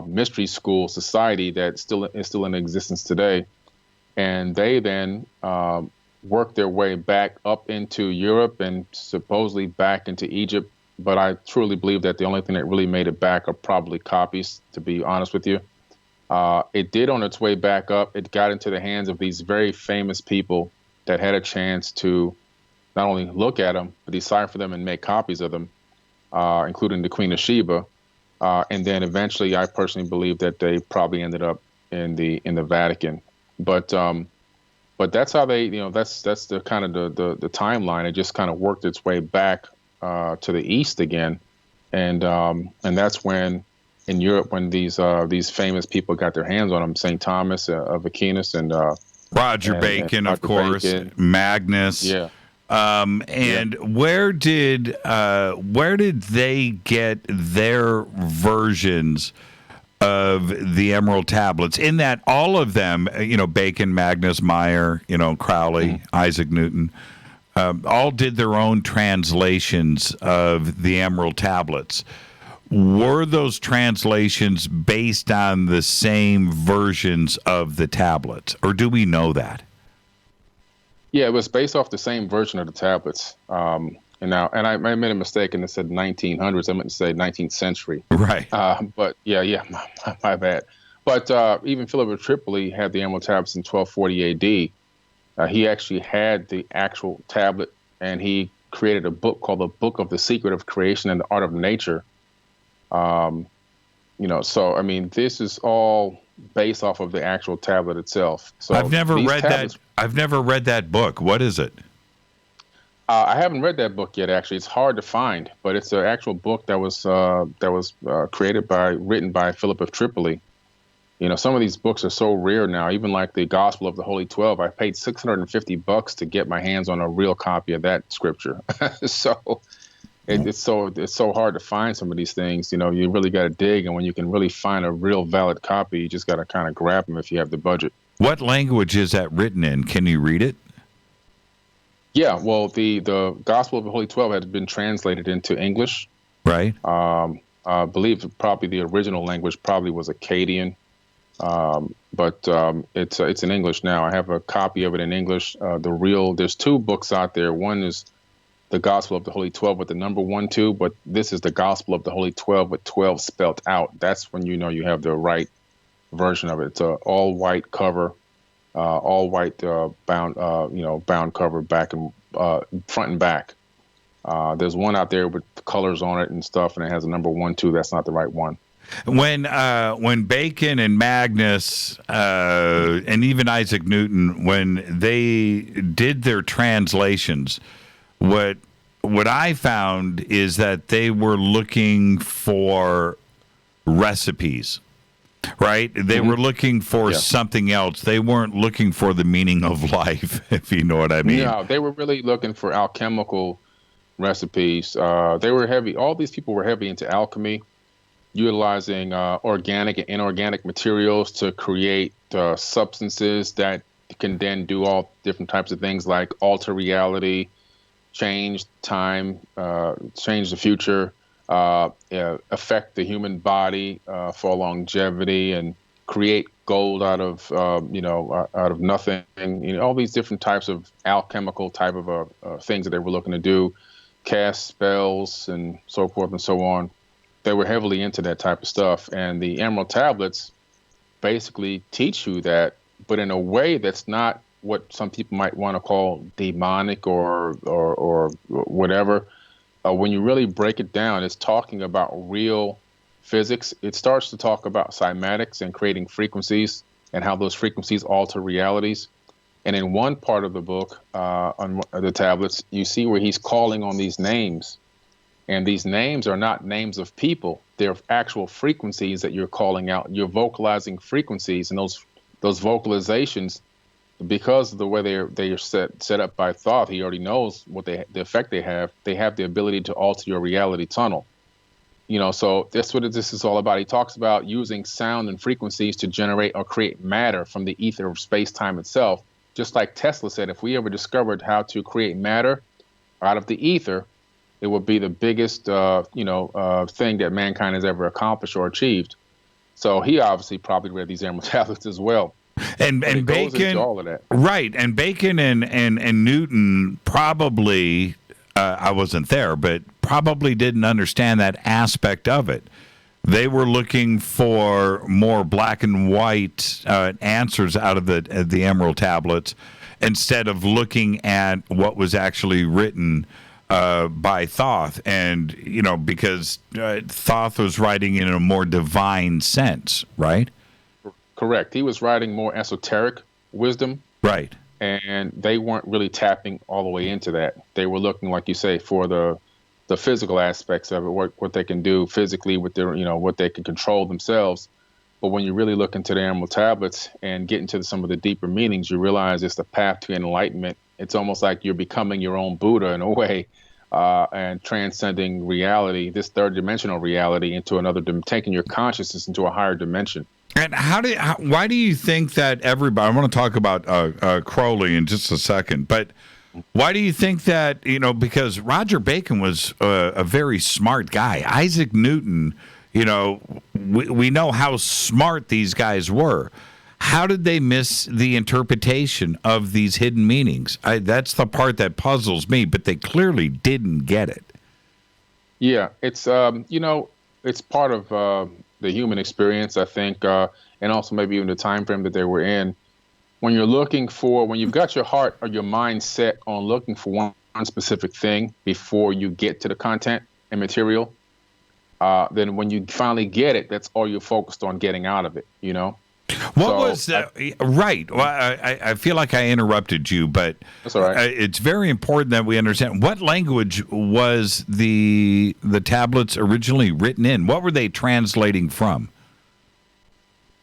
mystery school society that is still in existence today. And they then worked their way back up into Europe and supposedly back into Egypt. But I truly believe that the only thing that really made it back are probably copies, to be honest with you. It did on its way back up. It got into the hands of these very famous people that had a chance to not only look at them, but decipher them and make copies of them, including the Queen of Sheba. And then eventually, I personally believe that they probably ended up in the Vatican. But that's how they, that's the kind of the timeline. It just kind of worked its way back to the east again, and that's when in Europe, when these famous people got their hands on them, St. Thomas of Aquinas and Roger Bacon, of course, Bacon. Magnus. Yeah. Where did they get their versions of the Emerald Tablets? In that all of them, Bacon, Magnus, Meyer, Crowley, Isaac Newton, all did their own translations of the Emerald Tablets. Were those translations based on the same versions of the tablets, or do we know that? Yeah, it was based off the same version of the tablets. And I made a mistake and it said 1900s. I meant to say 19th century. Right. But yeah, my bad. But even Philip of Tripoli had the Emerald Tablets in 1240 AD. He actually had the actual tablet, and he created a book called the Book of the Secret of Creation and the Art of Nature. So I mean, this is all based off of the actual tablet itself. So I've never read that. I've never read that book. What is it? I haven't read that book yet. Actually, it's hard to find, but it's an actual book that was written by Philip of Tripoli. Some of these books are so rare now. Even like the Gospel of the Holy 12, I paid $650 to get my hands on a real copy of that scripture. So it's so hard to find some of these things. You really got to dig, and when you can really find a real valid copy, you just got to kind of grab them if you have the budget. What language is that written in? Can you read it? Yeah, well, the Gospel of the Holy 12 has been translated into English. Right. I believe probably the original language probably was Akkadian, but it's in English now. I have a copy of it in English. There's two books out there. One is the Gospel of the Holy 12 with the number 12, but this is the Gospel of the Holy 12 with 12 spelt out. That's when you have the right version of it. It's an all white cover, all white bound cover back and front and back. There's one out there with colors on it and stuff, and it has a number 12. That's not the right one. When Bacon and Magnus and even Isaac Newton, when they did their translations, what I found is that they were looking for recipes, right? They were looking for something else. They weren't looking for the meaning of life, if you know what I mean. No, they were really looking for alchemical recipes. They were heavy. All these people were heavy into alchemy, utilizing organic and inorganic materials to create substances that can then do all different types of things like alter reality, change time, change the future, affect the human body for longevity, and create gold out of nothing. All these different types of alchemical type of things that they were looking to do, cast spells and so forth and so on. They were heavily into that type of stuff, and the Emerald Tablets basically teach you that, but in a way that's not what some people might want to call demonic or whatever, when you really break it down, it's talking about real physics. It starts to talk about cymatics and creating frequencies and how those frequencies alter realities. And in one part of the book, on the tablets, you see where he's calling on these names. And these names are not names of people. They're actual frequencies that you're calling out. You're vocalizing frequencies, and those vocalizations, because of the way they're set up by Thoth, he already knows what the effect they have. They have the ability to alter your reality tunnel. So that's what this is all about. He talks about using sound and frequencies to generate or create matter from the ether of space-time itself. Just like Tesla said, if we ever discovered how to create matter out of the ether, it would be the biggest, thing that mankind has ever accomplished or achieved. So he obviously probably read these Emerald Tablets as well. And Bacon, all of that. Right? And Bacon and Newton probably, I wasn't there, but probably didn't understand that aspect of it. They were looking for more black and white answers out of the Emerald Tablets instead of looking at what was actually written by Thoth, and because Thoth was writing in a more divine sense, right? Correct. He was writing more esoteric wisdom, right? And they weren't really tapping all the way into that. They were looking, like you say, for the physical aspects of it, what they can do physically with their, what they can control themselves. But when you really look into the Emerald Tablets and get into some of the deeper meanings, you realize it's the path to enlightenment. It's almost like you're becoming your own Buddha in a way, and transcending reality, this third dimensional reality, into another, taking your consciousness into a higher dimension. And why do you think that everybody? I want to talk about Crowley in just a second, but why do you think that? Because Roger Bacon was a very smart guy. Isaac Newton, we know how smart these guys were. How did they miss the interpretation of these hidden meanings? That's the part that puzzles me, but they clearly didn't get it. Yeah, it's it's part of the human experience, I think, and also maybe even the time frame that they were in. When you've got your heart or your mind set on looking for one specific thing before you get to the content and material, then when you finally get it, that's all you're focused on getting out of it, What was that? Right. Well, I feel like I interrupted you, but that's all right. It's very important that we understand what language was the tablets originally written in. What were they translating from?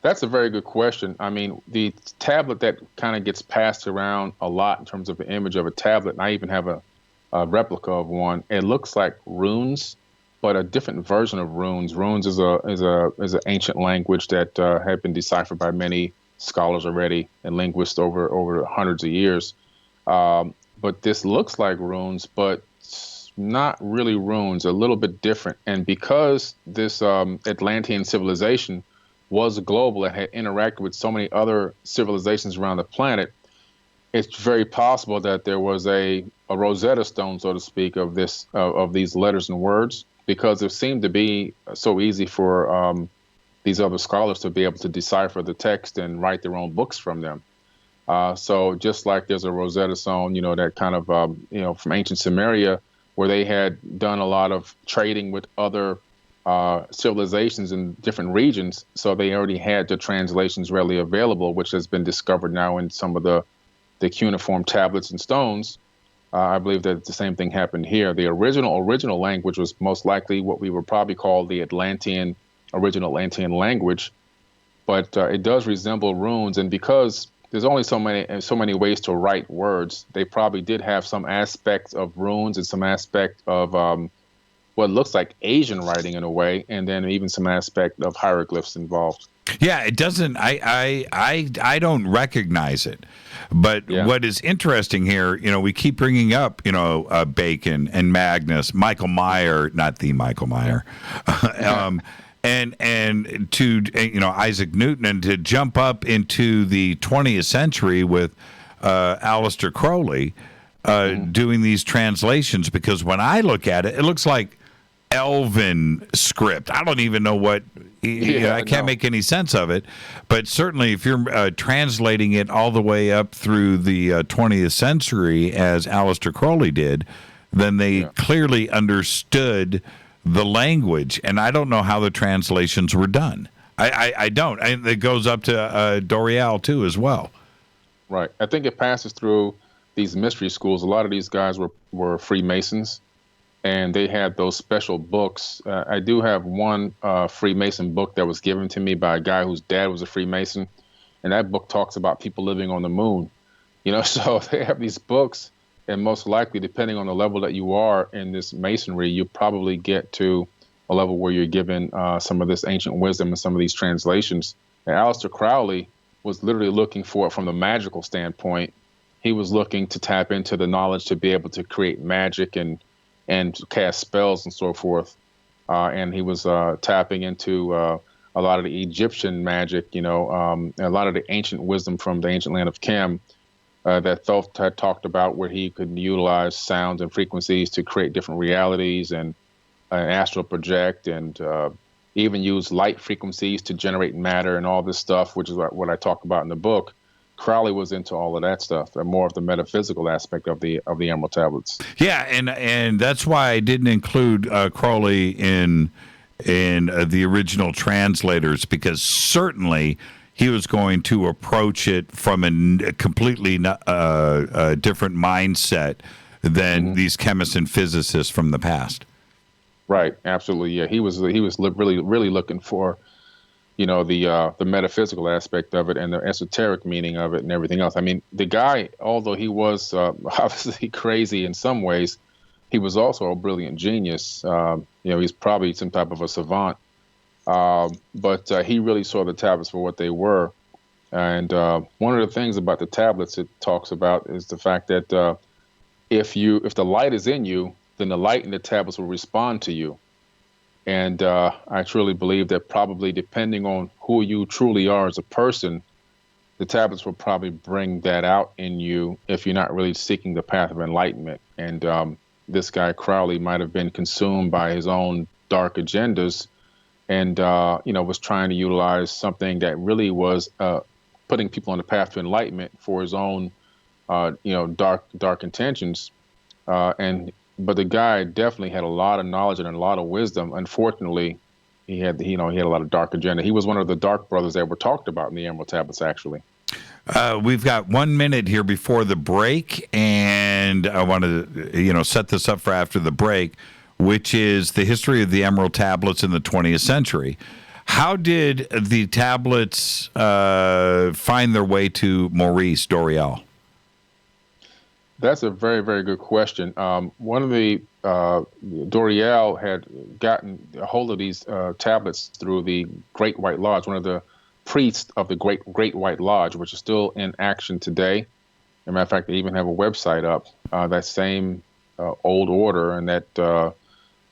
That's a very good question. I mean, the tablet that kind of gets passed around a lot in terms of the image of a tablet, and I even have a replica of one. It looks like runes, but a different version of runes. Runes is an ancient language that had been deciphered by many scholars already and linguists over hundreds of years. But this looks like runes, but it's not really runes. A little bit different. And because this Atlantean civilization was global and had interacted with so many other civilizations around the planet, it's very possible that there was a Rosetta Stone, so to speak, of these letters and words, because it seemed to be so easy for these other scholars to be able to decipher the text and write their own books from them. So just like there's a Rosetta Stone, that kind of, from ancient Sumeria, where they had done a lot of trading with other civilizations in different regions, so they already had the translations readily available, which has been discovered now in some of the cuneiform tablets and stones. I believe that the same thing happened here. The original language was most likely what we would probably call the original Atlantean language, but it does resemble runes. And because there's only so many ways to write words, they probably did have some aspects of runes and some aspect of what looks like Asian writing in a way, and then even some aspect of hieroglyphs involved. Yeah, it doesn't. I don't recognize it. But what is interesting here, we keep bringing up, Bacon and Magnus, Michael Meyer, not the Michael Meyer, and to Isaac Newton, and to jump up into the 20th century with Aleister Crowley doing these translations. Because when I look at it, it looks like elven script. I don't even know what. I can't make any sense of it. But certainly, if you're translating it all the way up through the 20th century, as Aleister Crowley did, then they clearly understood the language. And I don't know how the translations were done. I don't. And it goes up to Doriel, too, as well. Right. I think it passes through these mystery schools. A lot of these guys were Freemasons, and they had those special books. I do have one Freemason book that was given to me by a guy whose dad was a Freemason, and that book talks about people living on the moon. So they have these books, and most likely, depending on the level that you are in this masonry, you probably get to a level where you're given some of this ancient wisdom and some of these translations. And Aleister Crowley was literally looking for it from the magical standpoint. He was looking to tap into the knowledge to be able to create magic and cast spells and so forth. And he was tapping into a lot of the Egyptian magic, a lot of the ancient wisdom from the ancient land of Chem that Thoth had talked about, where he could utilize sounds and frequencies to create different realities and astral project and even use light frequencies to generate matter and all this stuff, which is what I talk about in the book. Crowley was into all of that stuff, and more of the metaphysical aspect of the Emerald Tablets. Yeah, and that's why I didn't include Crowley in the original translators, because certainly he was going to approach it from a completely different mindset than these chemists and physicists from the past. Right, absolutely. Yeah, he was really looking for, the metaphysical aspect of it and the esoteric meaning of it and everything else. I mean, the guy, although he was obviously crazy in some ways, he was also a brilliant genius. He's probably some type of a savant, but he really saw the tablets for what they were. And one of the things about the tablets it talks about is the fact that if the light is in you, then the light in the tablets will respond to you. And I truly believe that probably depending on who you truly are as a person, the tablets will probably bring that out in you if you're not really seeking the path of enlightenment. And this guy Crowley might have been consumed by his own dark agendas and, was trying to utilize something that really was putting people on the path to enlightenment for his own, dark intentions. But the guy definitely had a lot of knowledge and a lot of wisdom. Unfortunately, he had a lot of dark agenda. He was one of the dark brothers that were talked about in the Emerald Tablets, actually. We've got 1 minute here before the break, and I want to, set this up for after the break, which is the history of the Emerald Tablets in the 20th century. How did the tablets find their way to Maurice Doriel? That's a very, very good question. One of the Doriel had gotten a hold of these tablets through the Great White Lodge, one of the priests of the Great White Lodge, which is still in action today. As a matter of fact, they even have a website up. That same old order, and that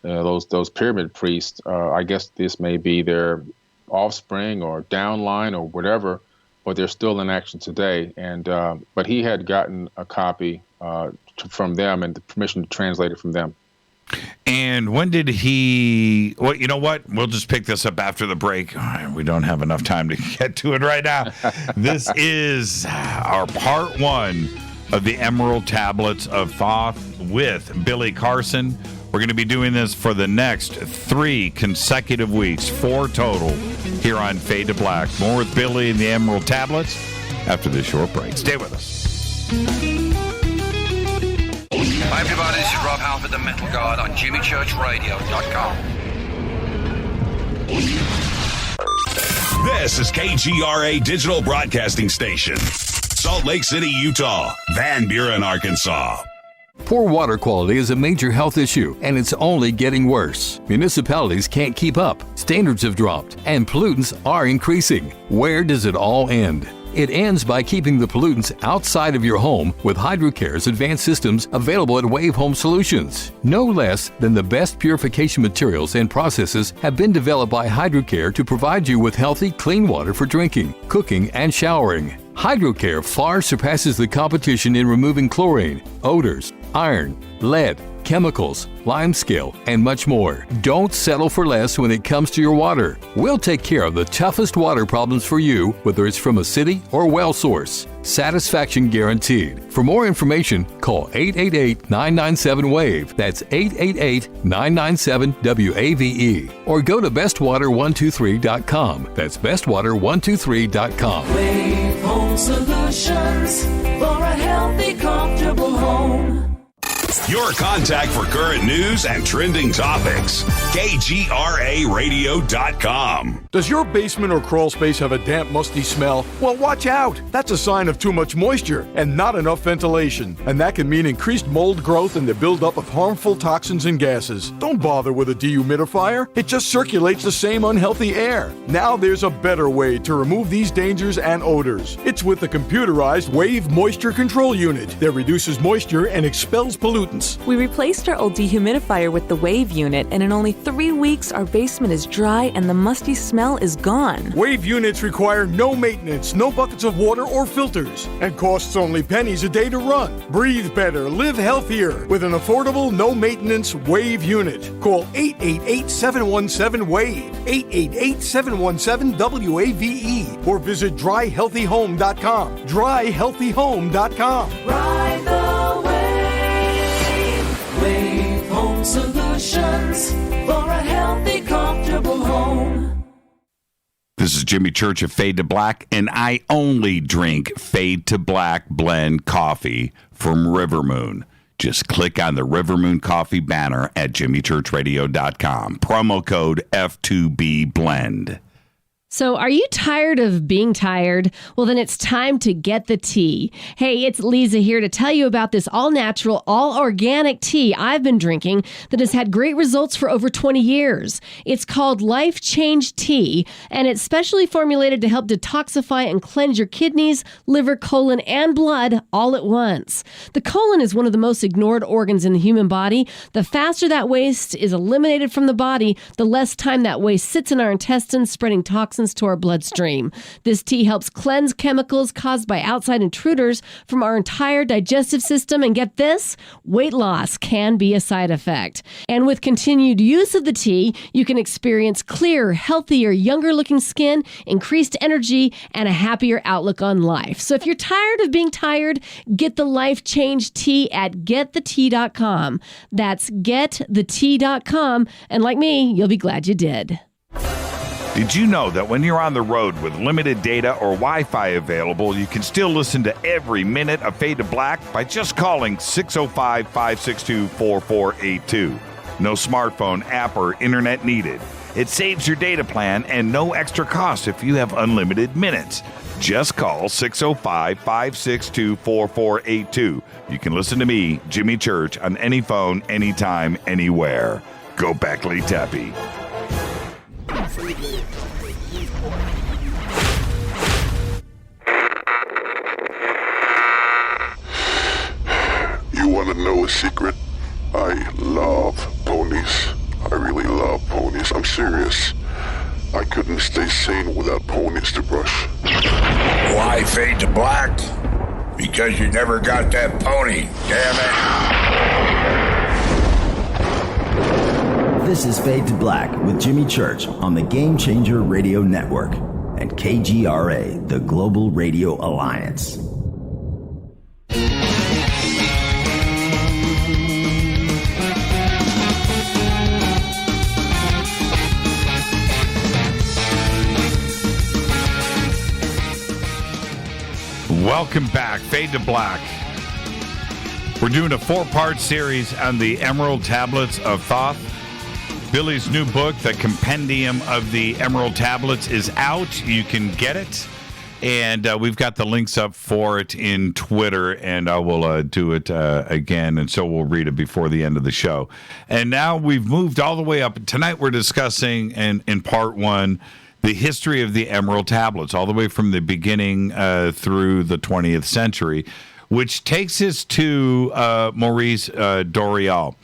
those pyramid priests. I guess this may be their offspring or downline or whatever, but they're still in action today. And but he had gotten a copy from them and the permission to translate it from them. And when did he... Well, you know what? We'll just pick this up after the break. We don't have enough time to get to it right now. This is our part one of the Emerald Tablets of Thoth with Billy Carson. We're going to be doing this for the next 3 consecutive weeks, 4 total, here on Fade to Black. More with Billy and the Emerald Tablets after this short break. Stay with us. Hi everybody, this is Rob Halford, the Metal Guard on JimmyChurchRadio.com. This is KGRA Digital Broadcasting Station, Salt Lake City, Utah, Van Buren, Arkansas. Poor water quality is a major health issue, and it's only getting worse. Municipalities can't keep up, standards have dropped, and pollutants are increasing. Where does it all end? It ends by keeping the pollutants outside of your home with HydroCare's advanced systems available at Wave Home Solutions. No less than the best purification materials and processes have been developed by HydroCare to provide you with healthy, clean water for drinking, cooking, and showering. HydroCare far surpasses the competition in removing chlorine, odors, iron, lead, chemicals, limescale, and much more. Don't settle for less when it comes to your water. We'll take care of the toughest water problems for you, whether it's from a city or well source. Satisfaction guaranteed. For more information, call 888-997-WAVE. That's 888-997-WAVE. Or go to bestwater123.com. That's bestwater123.com. Wave Home Solutions for a healthy, comfortable home. Your contact for current news and trending topics. KGRAradio.com. Does your basement or crawl space have a damp, musty smell? Well, watch out. That's a sign of too much moisture and not enough ventilation. And that can mean increased mold growth and the buildup of harmful toxins and gases. Don't bother with a dehumidifier. It just circulates the same unhealthy air. Now there's a better way to remove these dangers and odors. It's with the computerized Wave Moisture Control Unit that reduces moisture and expels pollutants. We replaced our old dehumidifier with the Wave unit, and in only 3 weeks, our basement is dry and the musty smell is gone. Wave units require no maintenance, no buckets of water or filters, and costs only pennies a day to run. Breathe better, live healthier with an affordable, no-maintenance Wave unit. Call 888-717-WAVE, 888-717-WAVE, or visit dryhealthyhome.com. Dryhealthyhome.com. Ride the wave. Wave Home Solutions for a healthy, comfortable home. This is Jimmy Church of Fade to Black, and I only drink Fade to Black blend coffee from Rivermoon. Just click on the Rivermoon coffee banner at jimmychurchradio.com. Promo code F2B Blend. So are you tired of being tired? Well, then it's time to get the tea. Hey, it's Lisa here to tell you about this all-natural, all-organic tea I've been drinking that has had great results for over 20 years. It's called Life Change Tea, and it's specially formulated to help detoxify and cleanse your kidneys, liver, colon, and blood all at once. The colon is one of the most ignored organs in the human body. The faster that waste is eliminated from the body, the less time that waste sits in our intestines, spreading toxins to our bloodstream. This tea helps cleanse chemicals caused by outside intruders from our entire digestive system. And get this, weight loss can be a side effect. And with continued use of the tea, you can experience clearer, healthier, younger looking skin, increased energy, and a happier outlook on life. So if you're tired of being tired, get the Life Change Tea at getthetea.com. That's getthetea.com. And like me, you'll be glad you did. Did you know that when you're on the road with limited data or Wi-Fi available, you can still listen to every minute of Fade to Black by just calling 605-562-4482. No smartphone, app, or internet needed. It saves your data plan and no extra cost if you have unlimited minutes. Just call 605-562-4482. You can listen to me, Jimmy Church, on any phone, anytime, anywhere. Go Beckley Tappy. You want to know a secret? I love ponies. I really love ponies. I'm serious. I couldn't stay sane without ponies to brush. Why Fade to Black? Because you never got that pony, damn it. This is Fade to Black with Jimmy Church on the Game Changer Radio Network and KGRA, the Global Radio Alliance. Welcome back, Fade to Black. We're doing a 4-part series on the Emerald Tablets of Thoth. Billy's new book, The Compendium of the Emerald Tablets, is out. You can get it. And we've got the links up for it in Twitter, and I will do it again, and so we'll read it before the end of the show. And now we've moved all the way up. Tonight we're discussing, in part 1, the history of the Emerald Tablets, all the way from the beginning through the 20th century, which takes us to Maurice Doreal.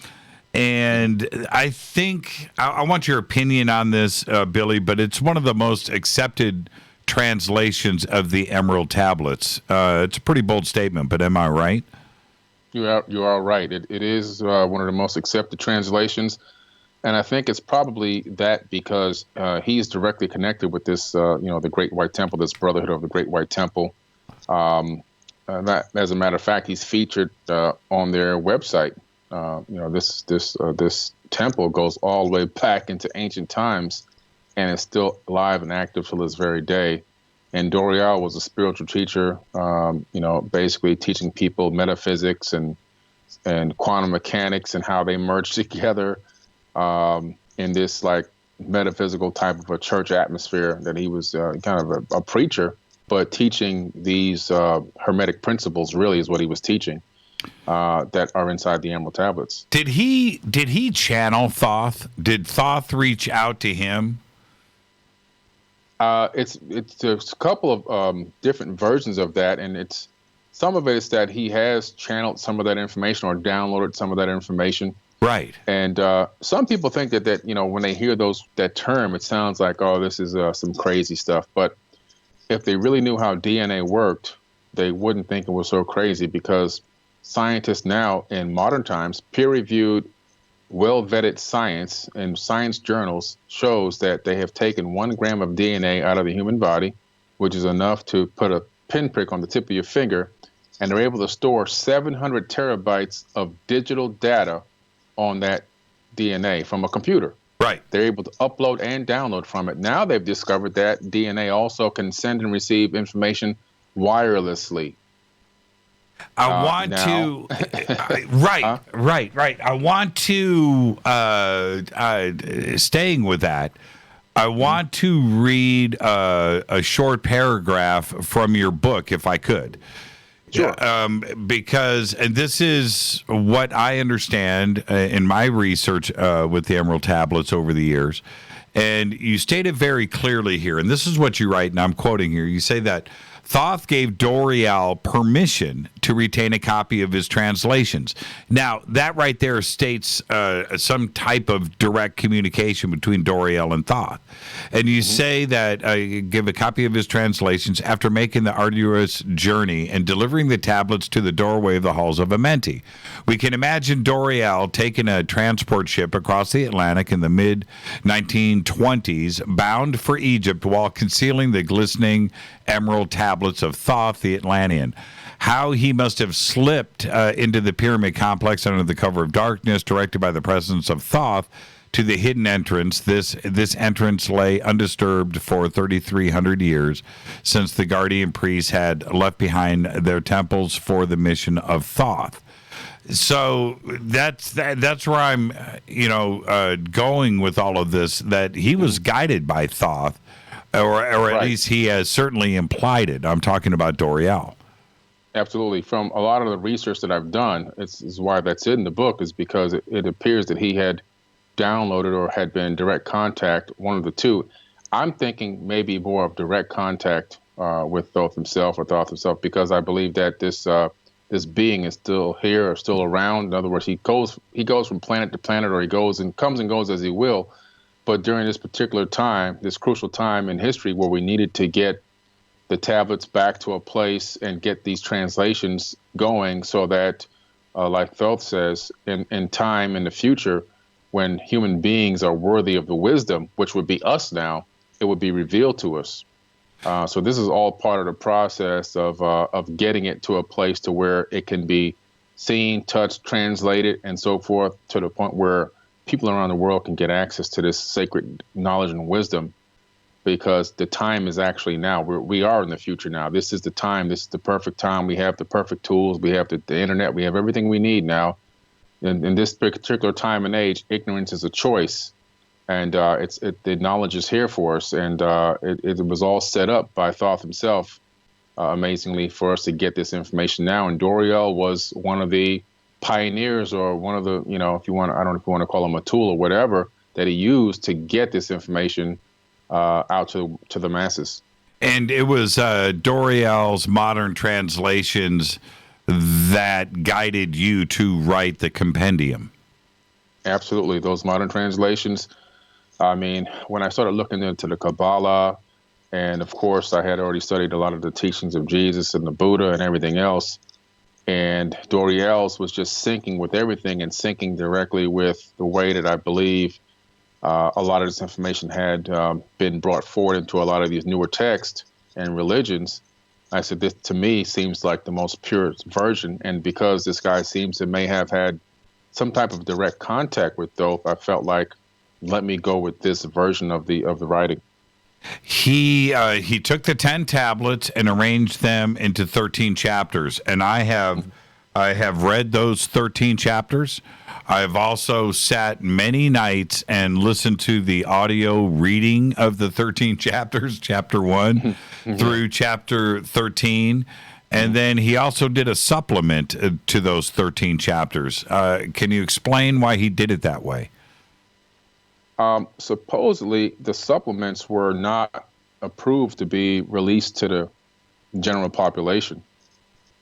And I think, I want your opinion on this, Billy, but it's one of the most accepted translations of the Emerald Tablets. It's a pretty bold statement, but am I right? You are right. It is one of the most accepted translations, and I think it's probably that because he's directly connected with this, the Great White Temple, this Brotherhood of the Great White Temple. That, as a matter of fact, he's featured on their website. This temple goes all the way back into ancient times, and is still alive and active till this very day. And Dorial was a spiritual teacher, basically teaching people metaphysics and quantum mechanics and how they merge together in this like metaphysical type of a church atmosphere. That he was kind of a preacher, but teaching these hermetic principles really is what he was teaching that are inside the Emerald Tablets. Did he channel Thoth? Did Thoth reach out to him? It's a couple of different versions of that, and some of it is that he has channeled some of that information or downloaded some of that information. Right. And some people think that when they hear that term, it sounds like, oh, this is some crazy stuff. But if they really knew how DNA worked, they wouldn't think it was so crazy, because scientists now in modern times, peer-reviewed, well-vetted science and science journals shows that they have taken 1 gram of DNA out of the human body, which is enough to put a pinprick on the tip of your finger, and they're able to store 700 terabytes of digital data on that DNA from a computer. Right. They're able to upload and download from it. Now they've discovered that DNA also can send and receive information wirelessly. I want to, right. I want to, staying with that, I want to read a short paragraph from your book, if I could. Sure. Because, and this is what I understand in my research with the Emerald Tablets over the years. And you state it very clearly here, and this is what you write, and I'm quoting here. You say that Thoth gave Dorial permission to retain a copy of his translations. Now, that right there states some type of direct communication between Dorial and Thoth. And you say that give a copy of his translations after making the arduous journey and delivering the tablets to the doorway of the halls of Amenti. We can imagine Dorial taking a transport ship across the Atlantic in the mid-1920s, bound for Egypt while concealing the glistening Emerald Tablets of Thoth, the Atlantean. How he must have slipped into the pyramid complex under the cover of darkness, directed by the presence of Thoth, to the hidden entrance. This entrance lay undisturbed for 3,300 years, since the guardian priests had left behind their temples for the mission of Thoth. So that's where I'm, going with all of this. That he was guided by Thoth, or at least he has certainly implied it. I'm talking about Dorial. Absolutely. From a lot of the research that I've done, it's why that's in the book, is because it appears that he had downloaded or had been in direct contact, one of the two. I'm thinking maybe more of direct contact with Thoth himself, because I believe that this being is still here or still around. In other words, he goes from planet to planet, or he goes and comes and goes as he will. But during this particular time, this crucial time in history where we needed to get the tablets back to a place and get these translations going, so that, like Thoth says, in time in the future, when human beings are worthy of the wisdom, which would be us now, it would be revealed to us. So this is all part of the process of getting it to a place to where it can be seen, touched, translated, and so forth, to the point where people around the world can get access to this sacred knowledge and wisdom, because the time is actually now. We are in the future now. This is the time. This is the perfect time. We have the perfect tools. We have the internet. We have everything we need now. In this particular time and age, ignorance is a choice, and the knowledge is here for us. And it was all set up by Thoth himself, amazingly, for us to get this information now. And Dorial was one of the pioneers, or one of the, if you want, I don't know if you want to call him a tool or whatever, that he used to get this information out to the masses. And it was Dorial's modern translations that guided you to write the compendium. Absolutely. Those modern translations. I mean, when I started looking into the Kabbalah, and of course I had already studied a lot of the teachings of Jesus and the Buddha and everything else, And Doriel's was just syncing with everything and syncing directly with the way that I believe a lot of this information had been brought forward into a lot of these newer texts and religions. I said, this to me seems like the most pure version. And because this guy seems to may have had some type of direct contact with Thoth, I felt like, let me go with this version of the writing. He took the 10 tablets and arranged them into 13 chapters, and I have read those 13 chapters. I've also sat many nights and listened to the audio reading of the 13 chapters, chapter 1 through chapter 13. And then he also did a supplement to those 13 chapters. Can you explain why he did it that way? Supposedly, the supplements were not approved to be released to the general population.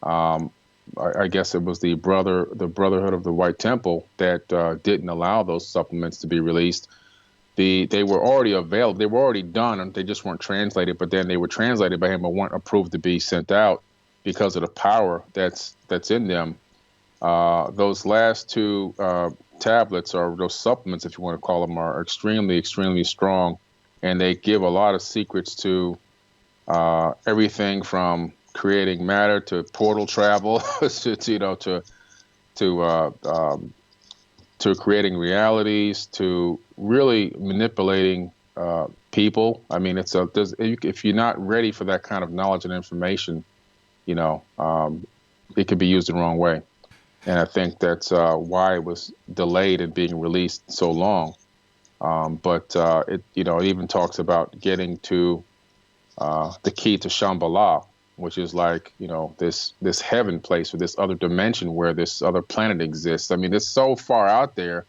I guess it was the Brotherhood of the White Temple that didn't allow those supplements to be released. They were already available. They were already done, and they just weren't translated. But then they were translated by him, but weren't approved to be sent out because of the power that's in them. Those last two tablets, or those supplements, if you want to call them, are extremely, extremely strong, and they give a lot of secrets to everything from creating matter to portal travel to creating realities, to really manipulating people. I mean, if you're not ready for that kind of knowledge and information, it could be used the wrong way. And I think that's why it was delayed in being released so long. But it even talks about getting to the key to Shambhala, which is like, this heaven place, or this other dimension where this other planet exists. I mean, it's so far out there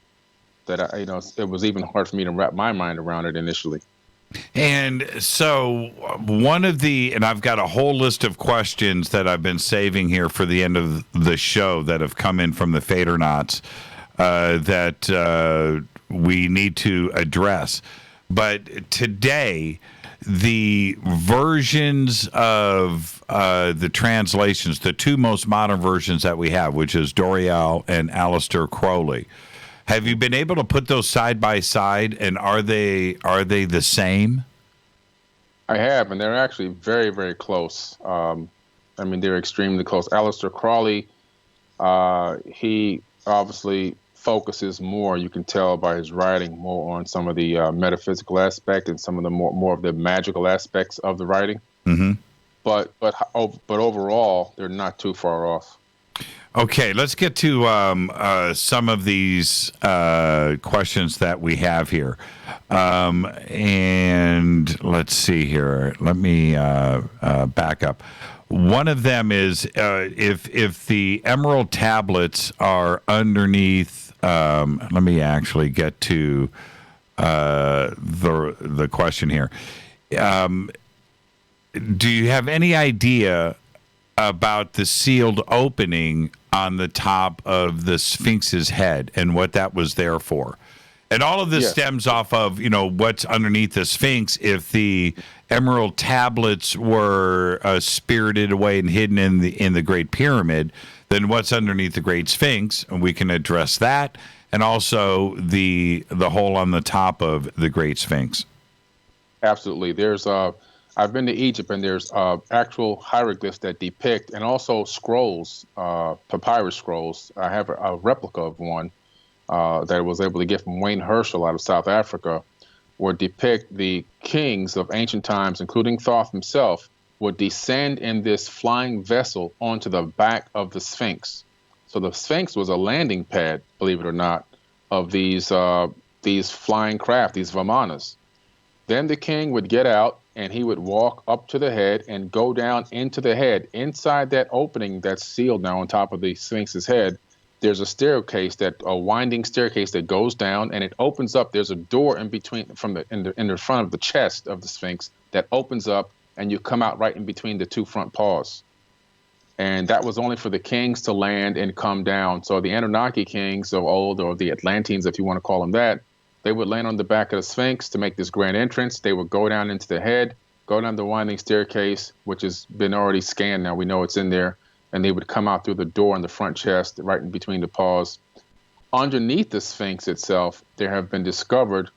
that it was even hard for me to wrap my mind around it initially. And so and I've got a whole list of questions that I've been saving here for the end of the show that have come in from the Fadernauts that we need to address. But today, the versions of the translations, the two most modern versions that we have, which is Doriel and Aleister Crowley, have you been able to put those side by side, and are they the same? I have, and they're actually very, very close. They're extremely close. Aleister Crowley, he obviously focuses more, you can tell by his writing, more on some of the metaphysical aspect and some of the more of the magical aspects of the writing. Mm-hmm. But overall, they're not too far off. Okay, let's get to some of these questions that we have here. And let's see here. Let me back up. One of them is if the Emerald Tablets are underneath. Let me actually get to the question here. Do you have any idea about the sealed opening on the top of the Sphinx's head and what that was there for? And all of this stems off of, what's underneath the Sphinx. If the Emerald Tablets were spirited away and hidden in the Great Pyramid, then what's underneath the Great Sphinx? And we can address that, and also the hole on the top of the Great Sphinx. Absolutely. There's I've been to Egypt, and there's actual hieroglyphs that depict, and also scrolls, papyrus scrolls. I have a replica of one that I was able to get from Wayne Herschel out of South Africa, where depict the kings of ancient times, including Thoth himself, would descend in this flying vessel onto the back of the Sphinx. So the Sphinx was a landing pad, believe it or not, of these flying craft, these vimanas. Then the king would get out, and he would walk up to the head and go down into the head. Inside that opening that's sealed now on top of the Sphinx's head, there's a winding staircase that goes down, and it opens up. There's a door in between, in the front of the chest of the Sphinx, that opens up, and you come out right in between the two front paws. And that was only for the kings to land and come down. So the Anunnaki kings of old, or the Atlanteans, if you want to call them that, they would land on the back of the Sphinx to make this grand entrance. They would go down into the head, go down the winding staircase, which has been already scanned now. We know it's in there. and they would come out through the door in the front chest, right in between the paws. Underneath the Sphinx itself, there have been discovered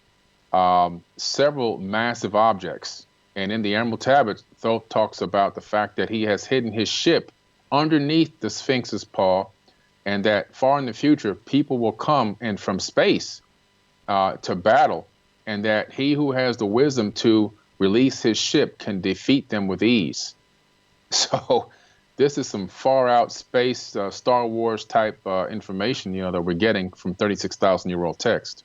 several massive objects. And in the Emerald Tablets, Thoth talks about the fact that he has hidden his ship underneath the Sphinx's paw, and that far in the future, people will come in from space to battle, and that he who has the wisdom to release his ship can defeat them with ease. So this is some far out space, Star Wars type information, that we're getting from 36,000-year-old text.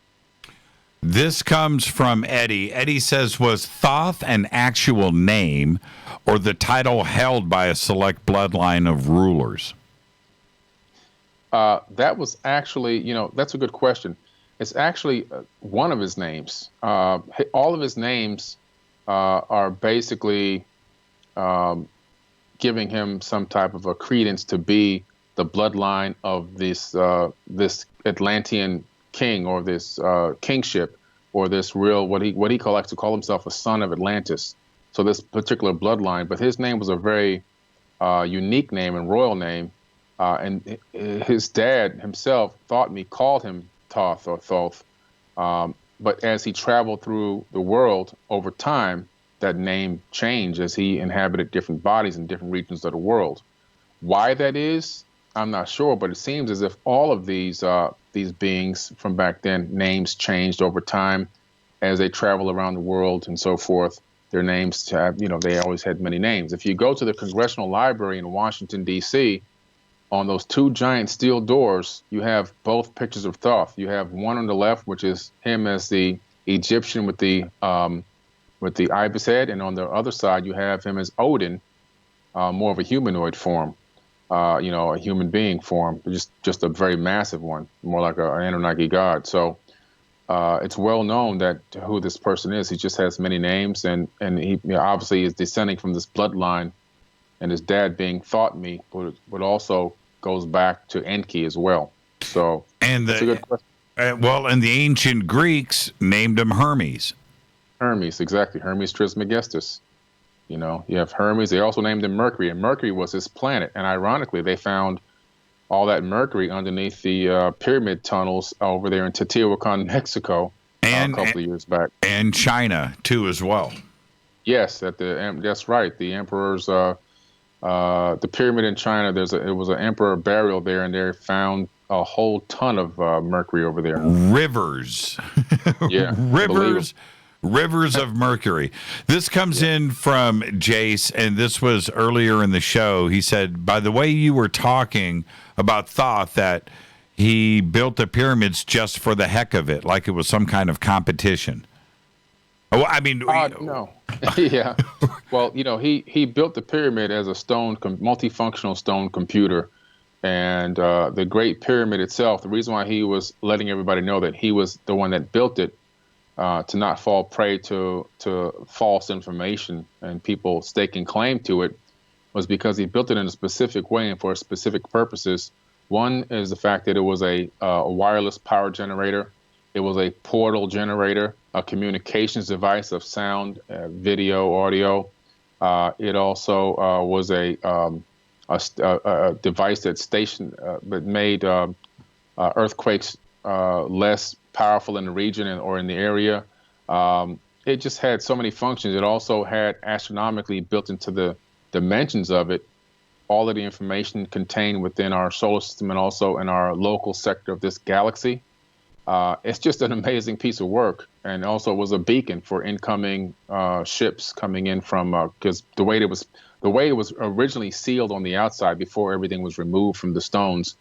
This comes from Eddie. Eddie says, was Thoth an actual name or the title held by a select bloodline of rulers? That was actually, that's a good question. It's actually one of his names. All of his names are basically giving him some type of a credence to be the bloodline of this Atlantean king, or this kingship, or this real what he likes to call himself, a son of Atlantis. So this particular bloodline, but his name was a very unique name and royal name, and his dad himself called him Thoth or Thoth. But as he traveled through the world over time, that name changed as he inhabited different bodies in different regions of the world. Why that is, I'm not sure, but it seems as if all of these beings from back then, names changed over time as they travel around the world and so forth. Their names, they always had many names. If you go to the Congressional Library in Washington, D.C., on those two giant steel doors, you have both pictures of Thoth. You have one on the left, which is him as the Egyptian with the ibis head, and on the other side, you have him as Odin, more of a humanoid form. A human being form, just a very massive one, more like an Anunnaki god. So it's well known that who this person is. He just has many names, and he obviously is descending from this bloodline, and his dad being Thoth-me, but also goes back to Enki as well. So that's a good question. And the ancient Greeks named him Hermes. Hermes, exactly. Hermes Trismegistus. You have Hermes. They also named him Mercury, and Mercury was his planet. And ironically, they found all that mercury underneath the pyramid tunnels over there in Teotihuacan, Mexico, a couple of years back. And China, too, as well. Yes, that's right. The emperor's, the pyramid in China, it was an emperor burial there, and they found a whole ton of mercury over there. Rivers. Yeah. Rivers of mercury. This comes in from Jace, and this was earlier in the show. He said, by the way you were talking about Thoth, that he built the pyramids just for the heck of it, like it was some kind of competition. Oh, I mean, no. Yeah. Well, he built the pyramid as a multifunctional stone computer. And the Great Pyramid itself, the reason why he was letting everybody know that he was the one that built it, to not fall prey to false information and people staking claim to it, was because he built it in a specific way and for specific purposes. One is the fact that it was a wireless power generator. It was a portal generator, a communications device of sound, video, audio. It also was a device that made earthquakes less powerful in the region or in the area. It just had so many functions. It also had astronomically built into the dimensions of it all of the information contained within our solar system and also in our local sector of this galaxy. It's just an amazing piece of work, and also was a beacon for incoming ships coming in from, because the way it was originally sealed on the outside before everything was removed from the stones,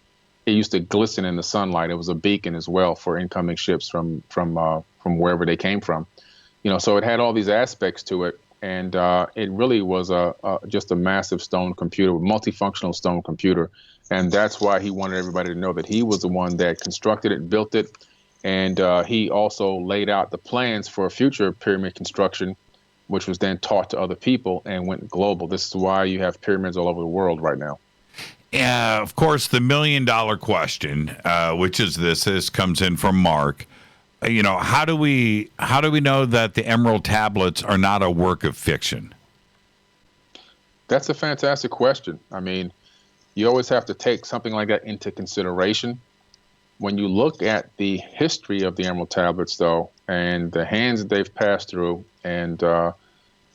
it used to glisten in the sunlight. It was a beacon as well for incoming ships from wherever they came from. So it had all these aspects to it, and it really was just a massive stone computer, multifunctional stone computer, and that's why he wanted everybody to know that he was the one that constructed it, built it, and he also laid out the plans for future pyramid construction, which was then taught to other people and went global. This is why you have pyramids all over the world right now. Of course, the $1 million question, which is this comes in from Mark. How do we know that the Emerald Tablets are not a work of fiction? That's a fantastic question. I mean, you always have to take something like that into consideration. When you look at the history of the Emerald Tablets, though, and the hands that they've passed through, and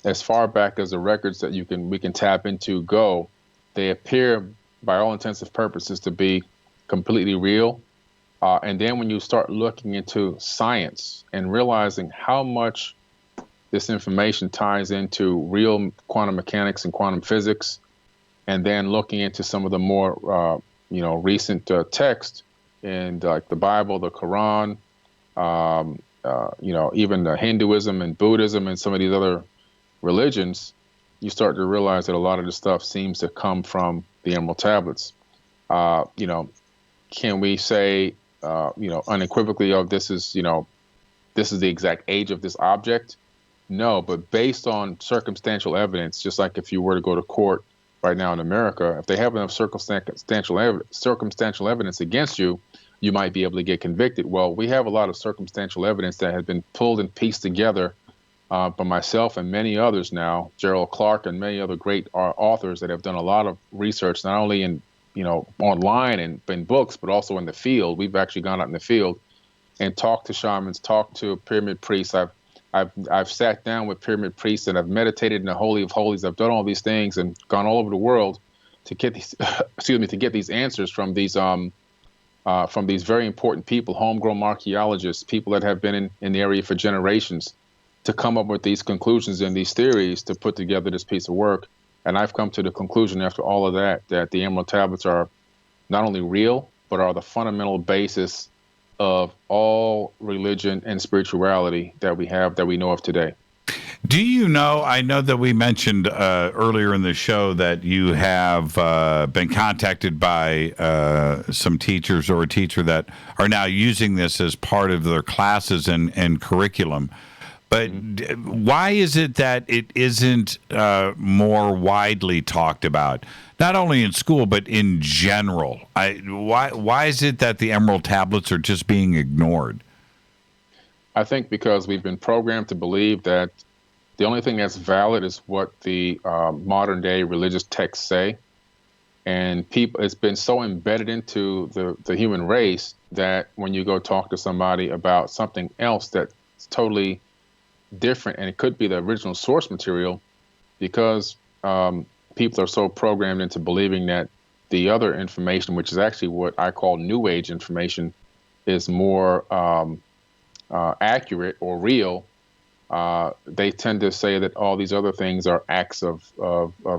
as far back as the records that we can tap into go, they appear, by all intents and purposes, to be completely real. And then when you start looking into science and realizing how much this information ties into real quantum mechanics and quantum physics, and then looking into some of the more recent texts in like the Bible, the Quran, even the Hinduism and Buddhism and some of these other religions, you start to realize that a lot of the stuff seems to come from the Emerald Tablets. Can we say, unequivocally, this is the exact age of this object? No, but based on circumstantial evidence, just like if you were to go to court right now in America, if they have enough circumstantial evidence against you, you might be able to get convicted. Well, we have a lot of circumstantial evidence that has been pulled and pieced together by myself and many others now, Gerald Clark and many other great authors that have done a lot of research, not only in online and in books, but also in the field. We've actually gone out in the field and talked to shamans, talked to pyramid priests. I've sat down with pyramid priests and I've meditated in the Holy of Holies. I've done all these things and gone all over the world to get these, to get these answers from these very important people, homegrown archaeologists, people that have been in the area for generations, to come up with these conclusions and these theories to put together this piece of work. And I've come to the conclusion after all of that the Emerald Tablets are not only real, but are the fundamental basis of all religion and spirituality that we have, that we know of today. Do you know, I know that we mentioned earlier in the show that you have been contacted by some teachers or a teacher that are now using this as part of their classes and curriculum. But why is it that it isn't more widely talked about, not only in school, but in general? Why is it that the Emerald Tablets are just being ignored? I think because we've been programmed to believe that the only thing that's valid is what the modern day religious texts say. And it's been so embedded into the human race that when you go talk to somebody about something else that's totally different, and it could be the original source material, because people are so programmed into believing that the other information, which is actually what I call New Age information, is more accurate or real. They tend to say that all these other things are acts of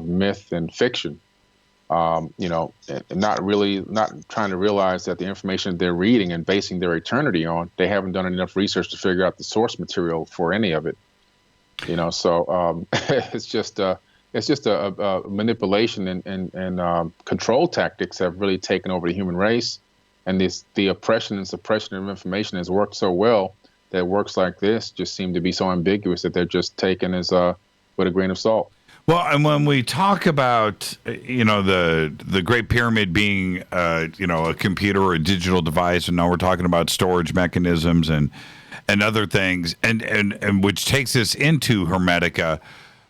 myth and fiction. And not trying to realize that the information they're reading and basing their eternity on, they haven't done enough research to figure out the source material for any of it. So it's just a manipulation and control tactics have really taken over the human race, and the oppression and suppression of information has worked so well that works like this just seem to be so ambiguous that they're just taken as with a grain of salt. Well, and when we talk about, the Great Pyramid being, a computer or a digital device, and now we're talking about storage mechanisms and other things, and which takes us into Hermetica.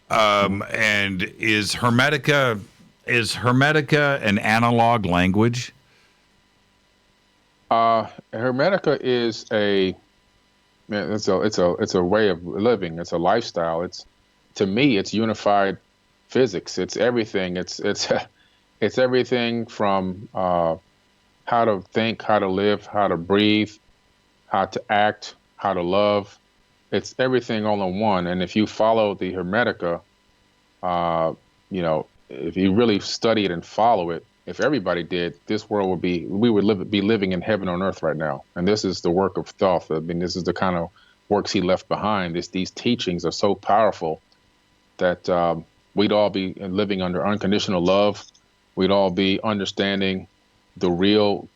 And is Hermetica an analog language? Hermetica is it's a way of living. It's a lifestyle. To me, it's unified physics. It's everything. It's everything from how to think, how to live, how to breathe, how to act, how to love. It's everything all in one. And if you follow the Hermetica, if you really study it and follow it, if everybody did, this world be living in heaven on earth right now. And this is the work of Thoth. I mean, this is the kind of works he left behind. These teachings are so powerful that we'd all be living under unconditional love. We'd all be understanding the real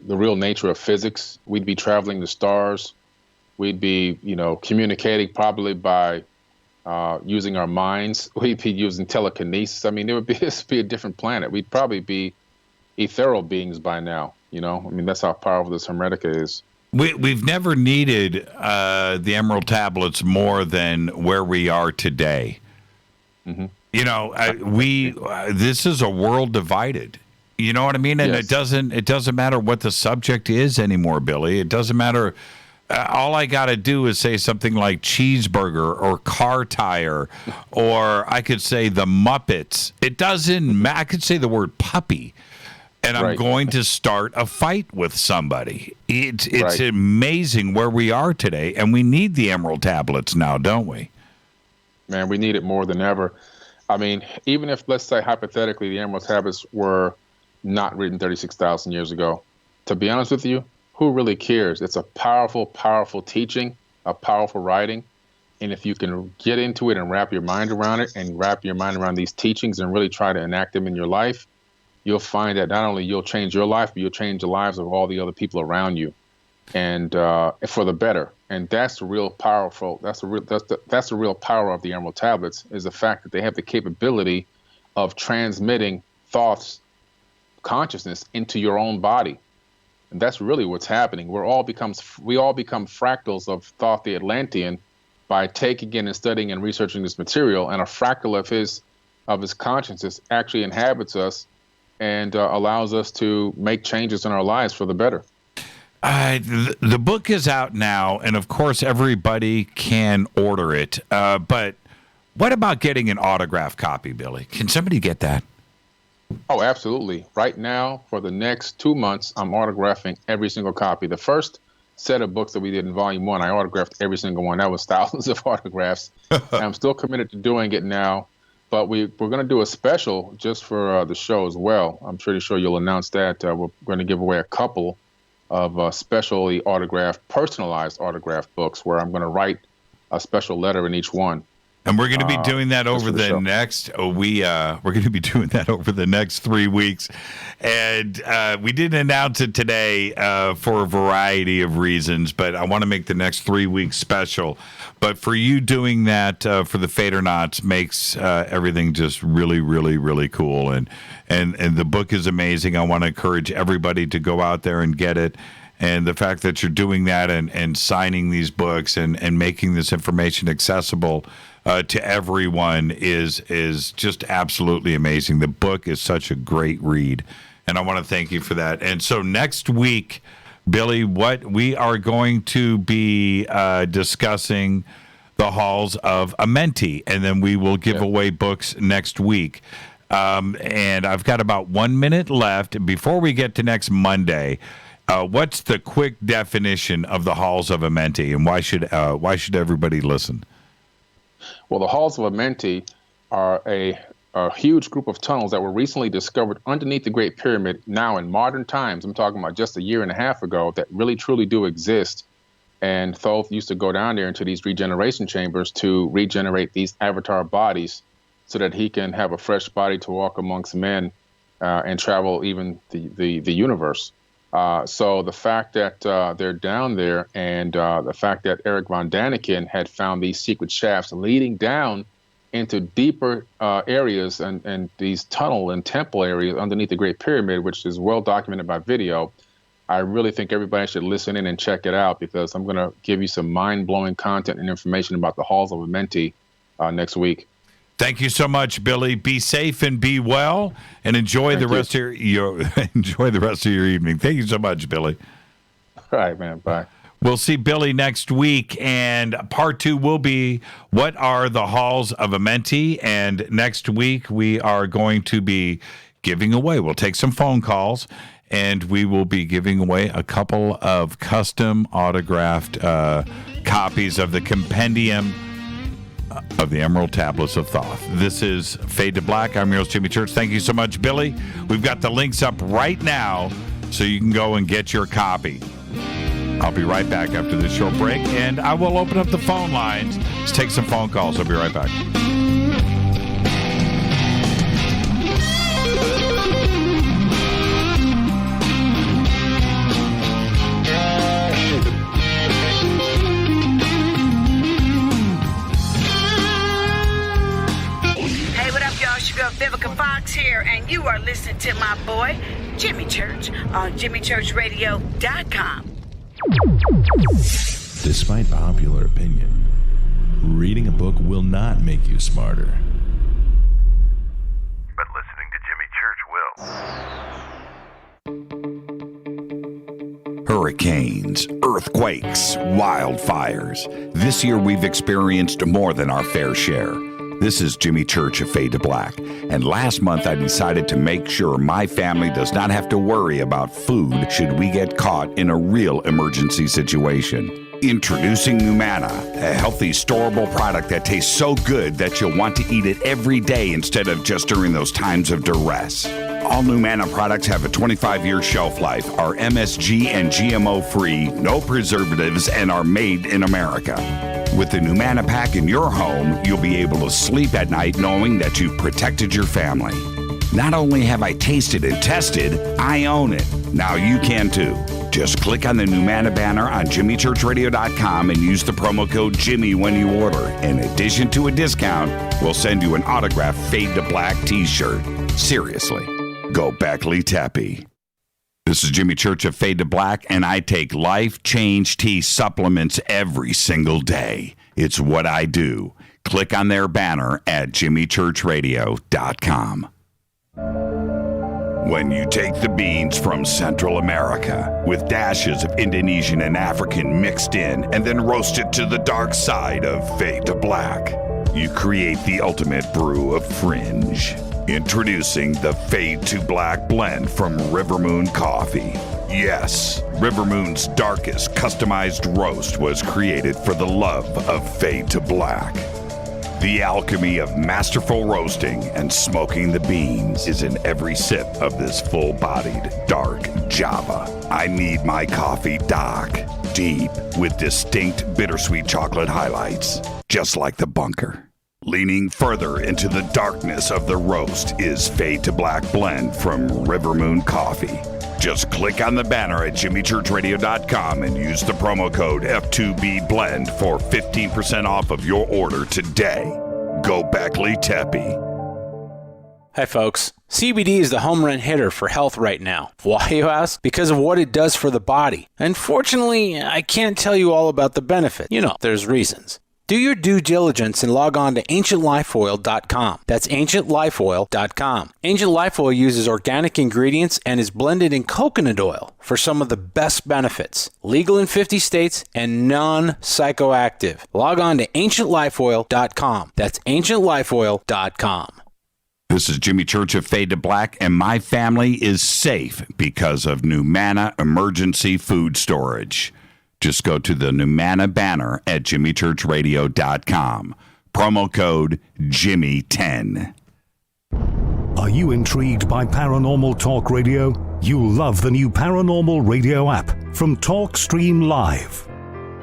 nature of physics. We'd be traveling the stars. We'd be, communicating probably by using our minds. We'd be using telekinesis. I mean, it would be a different planet. We'd probably be ethereal beings by now. That's how powerful this Hermetica is. We've never needed the Emerald Tablets more than where we are today. Mm-hmm. You know, this is a world divided. You know what I mean? And Yes. it doesn't matter what the subject is anymore, Billy. It doesn't matter. All I got to do is say something like cheeseburger or car tire, or I could say the Muppets. It doesn't matter. I could say the word puppy, and I'm going to start a fight with somebody. It's amazing where we are today, and we need the Emerald Tablets now, don't we? Man, we need it more than ever. I mean, even if, let's say, hypothetically, the Emerald Tablets were not written 36,000 years ago, to be honest with you, who really cares? It's a powerful, powerful teaching, a powerful writing. And if you can get into it and wrap your mind around it and wrap your mind around these teachings and really try to enact them in your life, you'll find that not only you'll change your life, but you'll change the lives of all the other people around you, and for the better. And that's the real powerful. That's the real power of the Emerald Tablets, is the fact that they have the capability of transmitting Thoth's consciousness into your own body. And that's really what's happening. We all become fractals of Thoth the Atlantean by taking in and studying and researching this material. And a fractal of his consciousness actually inhabits us and allows us to make changes in our lives for the better. The book is out now, and of course everybody can order it. But what about getting an autographed copy, Billy? Can somebody get that? Oh, absolutely. Right now, for the next 2 months, I'm autographing every single copy. The first set of books that we did in Volume 1, I autographed every single one. That was thousands of autographs. And I'm still committed to doing it now. But we're going to do a special just for the show as well. I'm pretty sure you'll announce that. We're going to give away a couple of specially autographed, personalized autographed books where I'm going to write a special letter in each one. And we're going to be doing that over the next. We're going to be doing that over the next 3 weeks, and we didn't announce it today for a variety of reasons. But I want to make the next 3 weeks special. But for you doing that for the Fadernauts makes everything just really, really, really cool. And the book is amazing. I want to encourage everybody to go out there and get it. And the fact that you're doing that and signing these books and making this information accessible to everyone is just absolutely amazing. The book is such a great read, and I want to thank you for that. And so next week, Billy, what we are going to be discussing the halls of Amenti, and then we will give away books next week. And I've got about 1 minute left before we get to next Monday. What's the quick definition of the halls of Amenti, and why should everybody listen? Well, the halls of Amenti are a huge group of tunnels that were recently discovered underneath the Great Pyramid now in modern times. I'm talking about just a year and a half ago, that really truly do exist. And Thoth used to go down there into these regeneration chambers to regenerate these avatar bodies so that he can have a fresh body to walk amongst men and travel even the universe. So the fact that they're down there, and the fact that Eric von Daniken had found these secret shafts leading down into deeper areas and these tunnel and temple areas underneath the Great Pyramid, which is well documented by video, I really think everybody should listen in and check it out, because I'm going to give you some mind-blowing content and information about the halls of Amenti next week. Thank you so much, Billy. Be safe and be well, and enjoy the rest of your evening. Thank you so much, Billy. All right, man. Bye. We'll see Billy next week, and part 2 will be what are the halls of Amenti, and next week we are going to be giving away. We'll take some phone calls, and we will be giving away a couple of custom autographed copies of the compendium of the Emerald Tablets of Thoth. This is Fade to Black. I'm your host, Jimmy Church. Thank you so much, Billy. We've got the links up right now so you can go and get your copy. I'll be right back after this short break, and I will open up the phone lines. Let's take some phone calls. I'll be right back. Vivica Fox here, and you are listening to my boy, Jimmy Church, on JimmyChurchRadio.com. Despite popular opinion, reading a book will not make you smarter. hurricanes, earthquakes, wildfires. This year we've experienced more than our fair share. This is Jimmy Church of Fade to Black, and last month I decided to make sure my family does not have to worry about food should we get caught in a real emergency situation. Introducing Numana, a healthy, storable product that tastes so good that you'll want to eat it every day instead of just during those times of duress. All Numana products have a 25-year shelf life, are MSG and GMO-free, no preservatives, and are made in America. With the Numana pack in your home, you'll be able to sleep at night knowing that you've protected your family. Not only have I tasted and tested, I own it. Now you can too. Just click on the Numana banner on JimmyChurchRadio.com and use the promo code Jimmy when you order. In addition to a discount, we'll send you an autographed Fade to Black t-shirt. Seriously, go Beckley Tappy. This is Jimmy Church of Fade to Black, and I take Life Change Tea supplements every single day. It's what I do. Click on their banner at JimmyChurchRadio.com. When you take the beans from Central America with dashes of Indonesian and African mixed in and then roast it to the dark side of Fade to Black, you create the ultimate brew of fringe. Introducing the Fade to Black blend from River Moon Coffee. Yes, River Moon's darkest customized roast was created for the love of Fade to Black. The alchemy of masterful roasting and smoking the beans is in every sip of this full-bodied, dark Java. I need my coffee dark, deep, with distinct bittersweet chocolate highlights, just like the bunker. Leaning further into the darkness of the roast is Fade to Black blend from River Moon Coffee. Just click on the banner at JimmyChurchRadio.com and use the promo code F2BBLEND for 15% off of your order today. Go Beckley Teppy. Hi folks, CBD is the home run hitter for health right now. Why, you ask? Because of what it does for the body. Unfortunately, I can't tell you all about the benefit. You know, there's reasons. Do your due diligence and log on to AncientLifeOil.com. That's AncientLifeOil.com. Ancient Life Oil uses organic ingredients and is blended in coconut oil for some of the best benefits. Legal in 50 states and non-psychoactive. Log on to AncientLifeOil.com. That's AncientLifeOil.com. This is Jimmy Church of Fade to Black, and my family is safe because of Numana Emergency Food Storage. Just go to the Numana banner at JimmyChurchRadio.com. Promo code Jimmy10. Are you intrigued by Paranormal Talk Radio? You'll love the new Paranormal Radio app from TalkStream Live.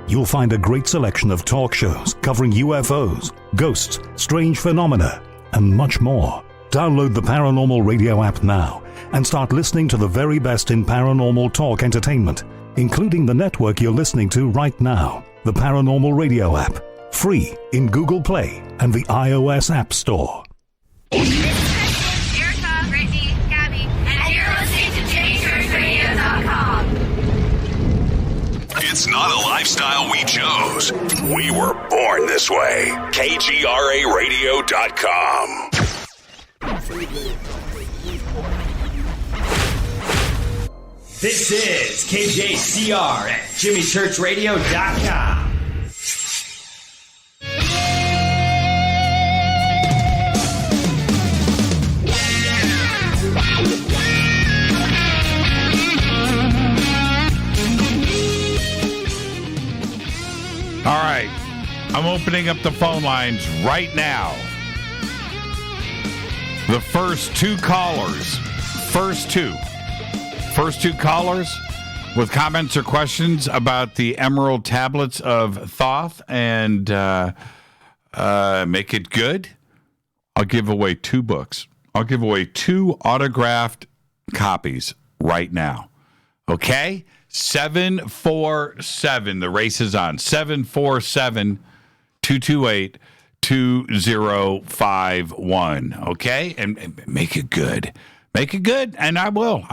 You'll find a great selection of talk shows covering UFOs, ghosts, strange phenomena, and much more. Download the Paranormal Radio app now and start listening to the very best in paranormal talk entertainment, including the network you're listening to right now, the Paranormal Radio app, free in Google Play and the iOS App Store. Erica, Brittany, Gabby, and you're listening to JimmyChurchRadio.com. It's not a lifestyle we chose. We were born this way. KGRARadio.com. This is KJCR at JimmyChurchRadio.com. All right. I'm opening up the phone lines right now. The first two callers. First two callers with comments or questions about the Emerald Tablets of Thoth and make it good. I'll give away 2 books. I'll give away 2 autographed copies right now. Okay? 747. The race is on. 747-228-2051. Okay? And make it good. Make it good, and I will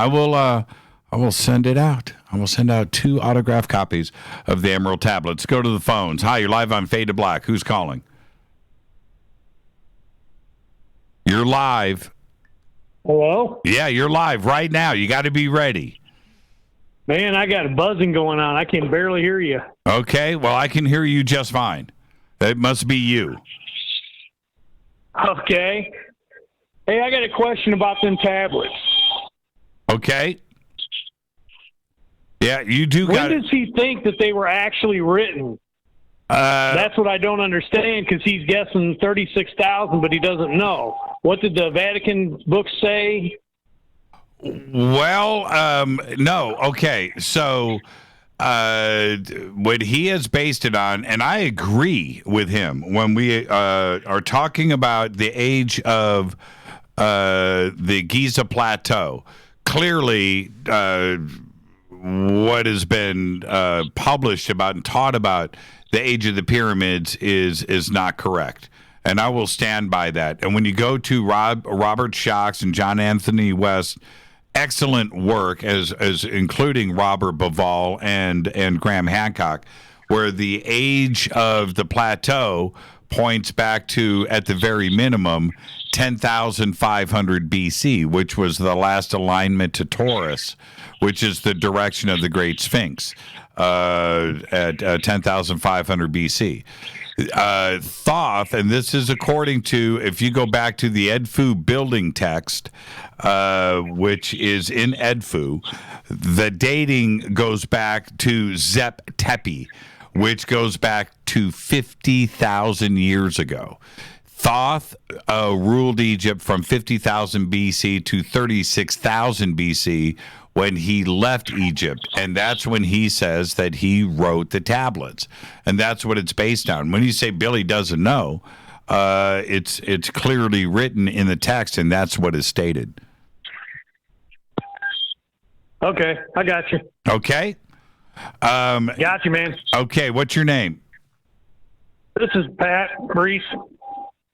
send it out. I will send out 2 autographed copies of the Emerald Tablets. Go to the phones. Hi, you're live on Fade to Black. Who's calling? You're live. Hello? Yeah, you're live right now. You got to be ready. Man, I got a buzzing going on. I can barely hear you. Okay, well, I can hear you just fine. It must be you. Okay. Hey, I got a question about them tablets. Okay. Yeah, you do When got does he think that they were actually written? That's what I don't understand, because he's guessing 36,000, but he doesn't know. What did the Vatican books say? Well, no. Okay, so what he has based it on, and I agree with him, when we are talking about the age of the Giza Plateau, clearly what has been published about and taught about the age of the pyramids is not correct. And I will stand by that. And when you go to Robert Shocks and John Anthony West, excellent work, as including Robert Bauval and Graham Hancock, where the age of the plateau points back to, at the very minimum, 10,500 BC, which was the last alignment to Taurus, which is the direction of the Great Sphinx, at 10,500 BC. Thoth, and this is according to, if you go back to the Edfu building text, which is in Edfu, the dating goes back to Zep Tepi, which goes back to 50,000 years ago. Thoth ruled Egypt from 50,000 BC to 36,000 BC when he left Egypt, and that's when he says that he wrote the tablets, and that's what it's based on. When you say Billy doesn't know, it's clearly written in the text, and that's what is stated. Okay, I got you. Okay? Got you, man. Okay, what's your name? This is Pat Reese.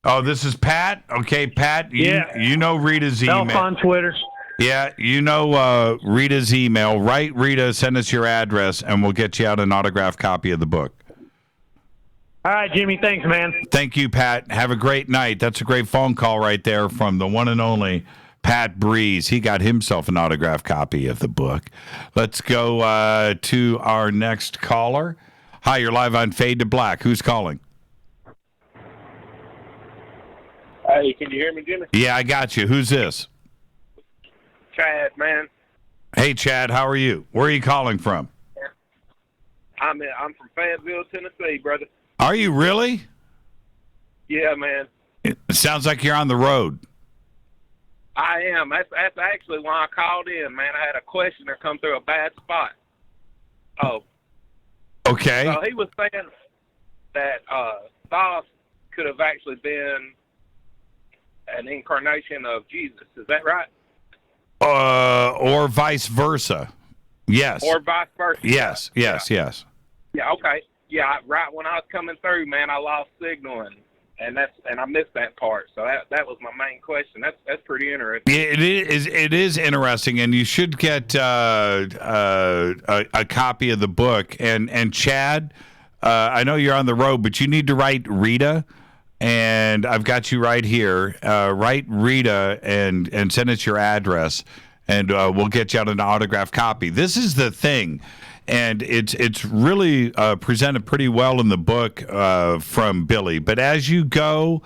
Oh, this is Pat? Okay, Pat, you know Rita's email. Elf on Twitter. Yeah, you know Rita's email. Write Rita, send us your address, and we'll get you out an autographed copy of the book. All right, Jimmy, thanks, man. Thank you, Pat. Have a great night. That's a great phone call right there from the one and only Pat Breeze. He got himself an autographed copy of the book. Let's go to our next caller. Hi, you're live on Fade to Black. Who's calling? Hey, can you hear me, Jimmy? Yeah, I got you. Who's this? Chad, man. Hey, Chad, how are you? Where are you calling from? I'm from Fayetteville, Tennessee, brother. Are you really? Yeah, man. It sounds like you're on the road. I am. That's actually why I called in, man. I had a questioner come through a bad spot. Oh. Okay. So he was saying that Thoth could have actually been an incarnation of Jesus. Is that right? Or vice versa. Yes. Or vice versa. Yes. Yeah, okay. Yeah, right when I was coming through, man, I lost signal and I missed that part. So that was my main question. That's pretty interesting. Yeah, it is interesting, and you should get a copy of the book. And Chad, I know you're on the road, but you need to write Rita. And I've got you right here. Write Rita and send us your address, and we'll get you out an autographed copy. This is the thing, and it's really presented pretty well in the book from Billy. But as you go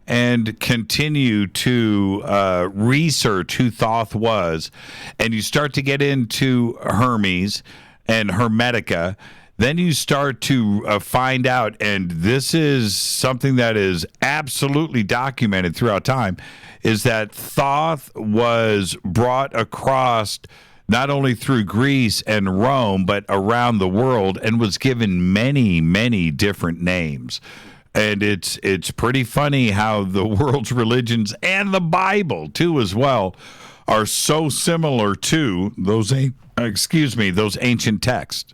and continue to research who Thoth was, and you start to get into Hermes and Hermetica, then you start to find out, and this is something that is absolutely documented throughout time, is that Thoth was brought across not only through Greece and Rome, but around the world, and was given many, many different names. And it's pretty funny how the world's religions and the Bible, too, as well, are so similar to those ancient texts.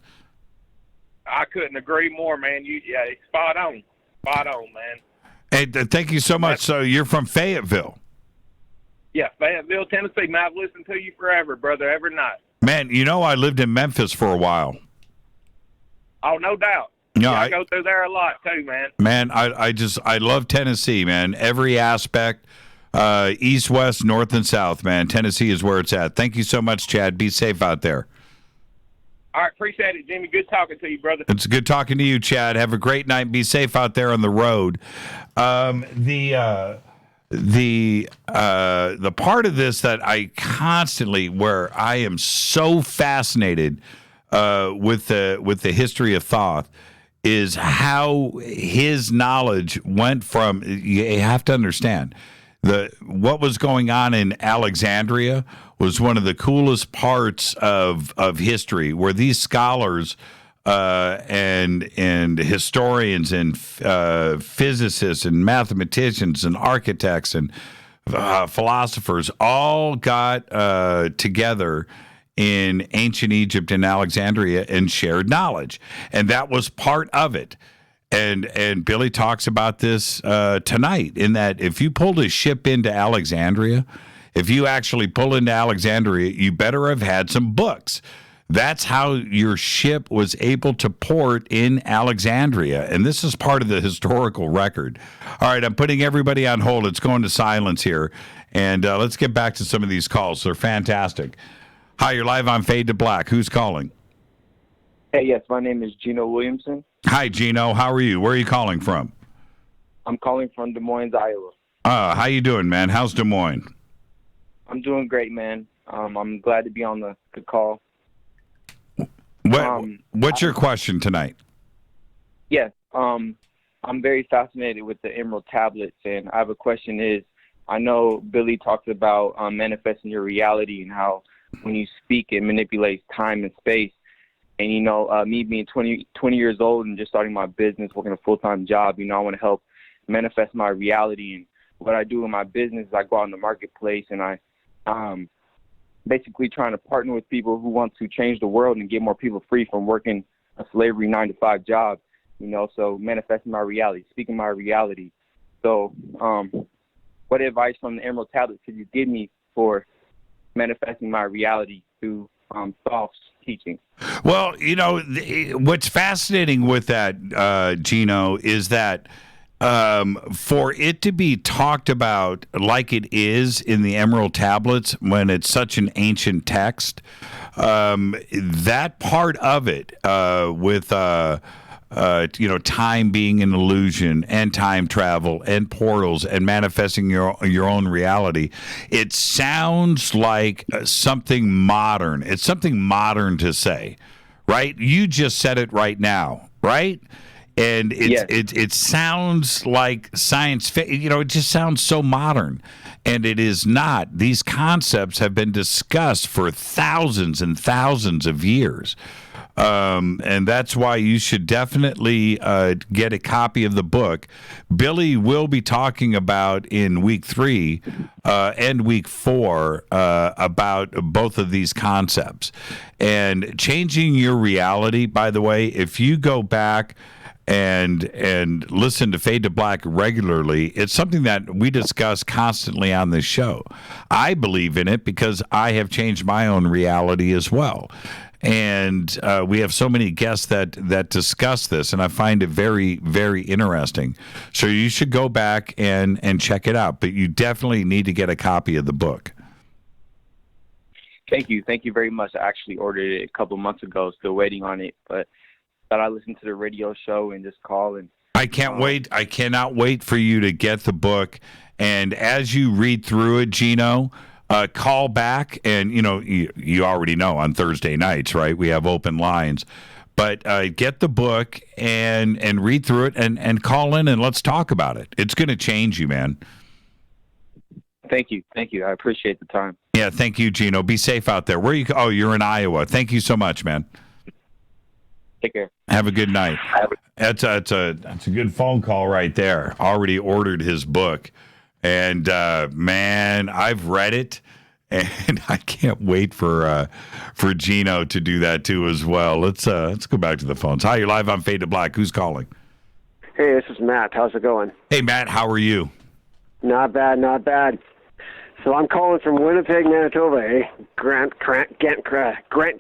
I couldn't agree more, man. Spot on, man. Hey, thank you so much. So you're from Fayetteville? Yeah, Fayetteville, Tennessee. Man, I've listened to you forever, brother, every night. Man, you know I lived in Memphis for a while. Oh, no doubt. No, I go through there a lot too, man. Man, I love Tennessee, man. Every aspect, east, west, north, and south, man. Tennessee is where it's at. Thank you so much, Chad. Be safe out there. All right, appreciate it, Jimmy. Good talking to you, brother. It's good talking to you, Chad. Have a great night. Be safe out there on the road. The part of this that I constantly, where I am so fascinated with the history of Thoth, is how his knowledge went from. You have to understand what was going on in Alexandria was one of the coolest parts of history, where these scholars and historians and physicists and mathematicians and architects and philosophers all got together in ancient Egypt and Alexandria and shared knowledge, and that was part of it. And Billy talks about this tonight, in that if you pulled a ship into Alexandria, if you actually pull into Alexandria, you better have had some books. That's how your ship was able to port in Alexandria. And this is part of the historical record. All right, I'm putting everybody on hold. It's going to silence here. And let's get back to some of these calls. They're fantastic. Hi, you're live on Fade to Black. Who's calling? Hey, yes, my name is Gino Williamson. Hi, Gino. How are you? Where are you calling from? I'm calling from Des Moines, Iowa. How you doing, man? How's Des Moines? I'm doing great, man. I'm glad to be on the call. What's your question tonight? Yes, I'm very fascinated with the Emerald Tablets, and I have a question is, I know Billy talks about manifesting your reality and how when you speak, it manipulates time and space. And, me being 20 years old and just starting my business, working a full-time job, I want to help manifest my reality. And what I do in my business is I go out in the marketplace and I basically trying to partner with people who want to change the world and get more people free from working a slavery 9-to-5 job, so manifesting my reality, speaking my reality. So what advice from the Emerald Tablets could you give me for manifesting my reality through Thoth's teaching? Well, what's fascinating with that, Gino, is that for it to be talked about like it is in the Emerald Tablets, when it's such an ancient text, that part of it, with time being an illusion and time travel and portals and manifesting your own reality, it sounds like something modern. It's something modern to say, right? You just said it right now, right? And it sounds like science fiction. It just sounds so modern, and it is not. These concepts have been discussed for thousands and thousands of years. And that's why you should definitely get a copy of the book. Billy will be talking about in week 3 and week 4 about both of these concepts. And changing your reality, by the way, if you go back and listen to Fade to Black regularly, it's something that we discuss constantly on this show. I believe in it because I have changed my own reality as well. And we have so many guests that discuss this, and I find it very, very interesting. So you should go back and check it out, but you definitely need to get a copy of the book. Thank you. Thank you very much. I actually ordered it a couple months ago, still waiting on it, but thought I listened to the radio show and just call. And I can't wait. I cannot wait for you to get the book. And as you read through it, Gino, call back. And, you already know on Thursday nights, right? We have open lines. But get the book and read through it and call in and let's talk about it. It's going to change you, man. Thank you. Thank you. I appreciate the time. Yeah, thank you, Gino. Be safe out there. Where are you? Oh, you're in Iowa. Thank you so much, man. Take care. Have a good night. That's a good phone call right there. Already ordered his book, and man, I've read it, and I can't wait for Gino to do that too as well. Let's go back to the phones. Hi, you're live on Fade to Black. Who's calling? Hey, this is Matt. How's it going? Hey, Matt. How are you? Not bad, not bad. So I'm calling from Winnipeg, Manitoba, Grant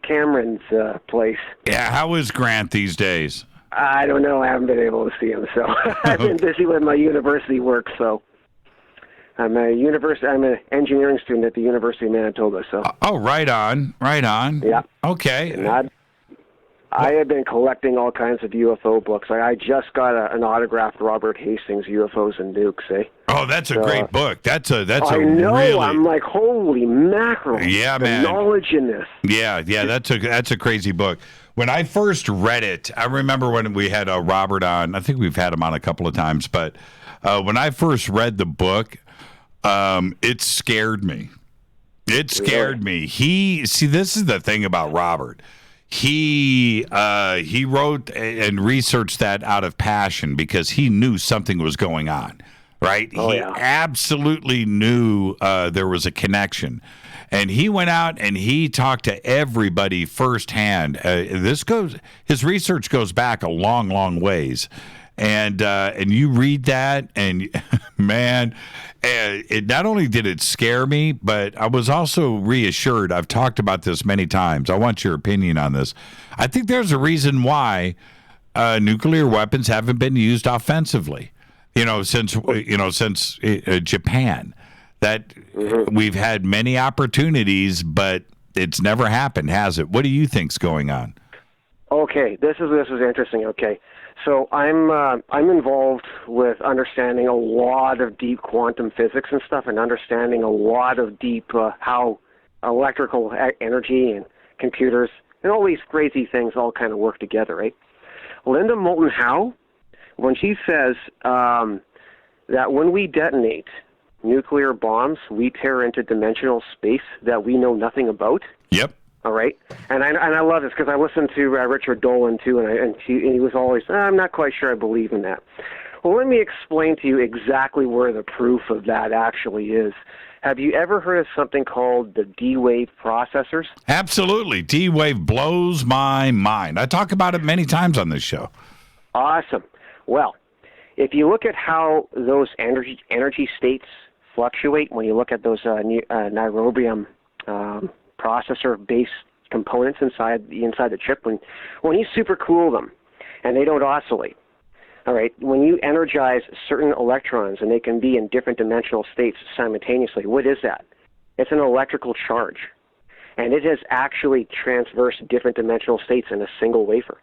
Cameron's place. Yeah, how is Grant these days? I don't know. I haven't been able to see him, so I've been busy with my university work. So I'm an engineering student at the University of Manitoba. So right on. Yeah. Okay. I have been collecting all kinds of UFO books. I just got an autographed Robert Hastings UFOs and Nukes. Oh, that's a great book. That's a I know. really. I'm like, holy mackerel! Yeah, the man. knowledge in this. Yeah, that's a crazy book. When I first read it, I remember when we had Robert on. I think we've had him on a couple of times, but when I first read the book, it scared me. It scared me. This is the thing about Robert. He wrote and researched that out of passion because he knew something was going on, right? He absolutely knew there was a connection. And he went out and he talked to everybody firsthand. His research goes back a long, long ways. And you read that, and man, it not only did it scare me, but I was also reassured. I've talked about this many times. I want your opinion on this. I think there's a reason why nuclear weapons haven't been used offensively. Since Japan, that we've had many opportunities, but it's never happened, has it? What do you think's going on? Okay, this is interesting. Okay. So I'm involved with understanding a lot of deep quantum physics and stuff, and understanding a lot of deep how electrical energy and computers and all these crazy things all kind of work together, right? Linda Moulton Howe, when she says that when we detonate nuclear bombs, we tear into dimensional space that we know nothing about. Yep. All right, and I love this because I listened to Richard Dolan too, and he was always, I'm not quite sure I believe in that. Well, let me explain to you exactly where the proof of that actually is. Have you ever heard of something called the D-Wave processors? Absolutely. D-Wave blows my mind. I talk about it many times on this show. Awesome. Well, if you look at how those energy states fluctuate, when you look at those niobium processor-based components inside the chip, when you supercool them and they don't oscillate, all right, when you energize certain electrons and they can be in different dimensional states simultaneously, what is that? It's an electrical charge, and it has actually traversed different dimensional states in a single wafer.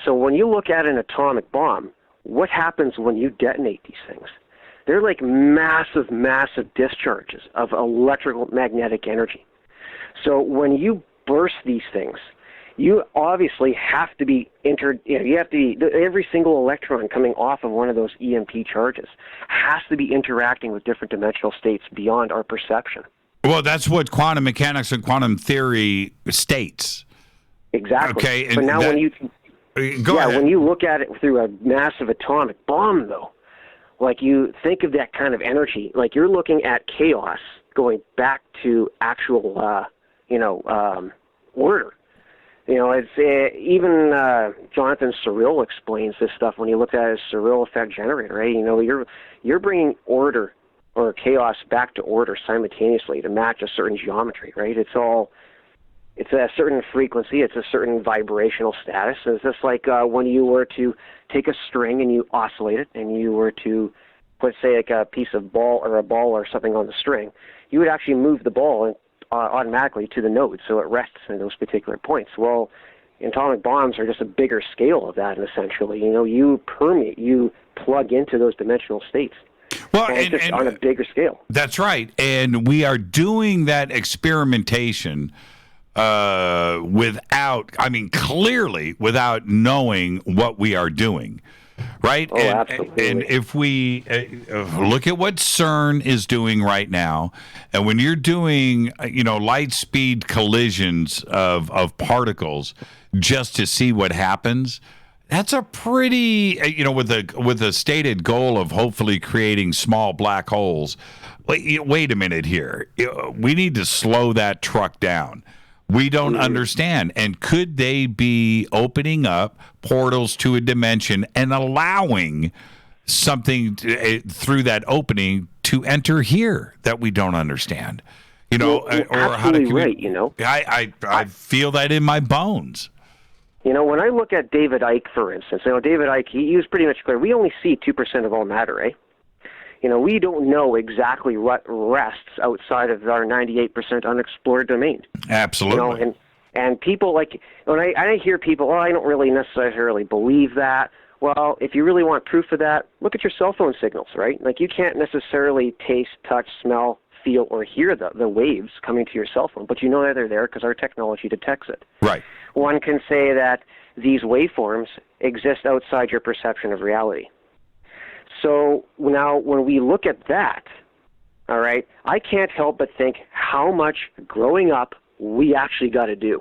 So when you look at an atomic bomb, what happens when you detonate these things? They're like massive, massive discharges of electrical magnetic energy. So when you burst these things, you obviously have to be every single electron coming off of one of those EMP charges has to be interacting with different dimensional states beyond our perception. Well, that's what quantum mechanics and quantum theory states. Exactly. Okay. But now when you ahead. When you look at it through a massive atomic bomb, though, like you think of that kind of energy, like you're looking at chaos going back to actual order. It's even Jonathan Cyril explains this stuff when you look at his Cyril effect generator, right? You're bringing order or chaos back to order simultaneously to match a certain geometry, right? It's a certain frequency, it's a certain vibrational status. It's just like when you were to take a string and you oscillate it, and you were to put, say, like a piece of ball or something on the string, you would actually move the ball automatically to the node, so it rests in those particular points. Well, atomic bombs are just a bigger scale of that, essentially. You permeate, you plug into those dimensional states. Well, and just on a bigger scale. That's right. And we are doing that experimentation clearly without knowing what we are doing. Right? Oh, absolutely. And if we look at what CERN is doing right now, and when you're doing, light speed collisions of particles just to see what happens, that's a pretty, with a stated goal of hopefully creating small black holes. Wait a minute here. We need to slow that truck down. We don't understand. And could they be opening up portals to a dimension and allowing something through that opening to enter here that we don't understand? You're absolutely right, I feel that in my bones. When I look at David Icke, for instance, David Icke, he was pretty much clear. We only see 2% of all matter, eh? We don't know exactly what rests outside of our 98% unexplored domain. Absolutely. And people when I hear people, I don't really necessarily believe that. Well, if you really want proof of that, look at your cell phone signals, right? Like, you can't necessarily taste, touch, smell, feel, or hear the waves coming to your cell phone, but you know that they're there because our technology detects it. Right. One can say that these waveforms exist outside your perception of reality. So now when we look at that, all right, I can't help but think how much growing up we actually got to do.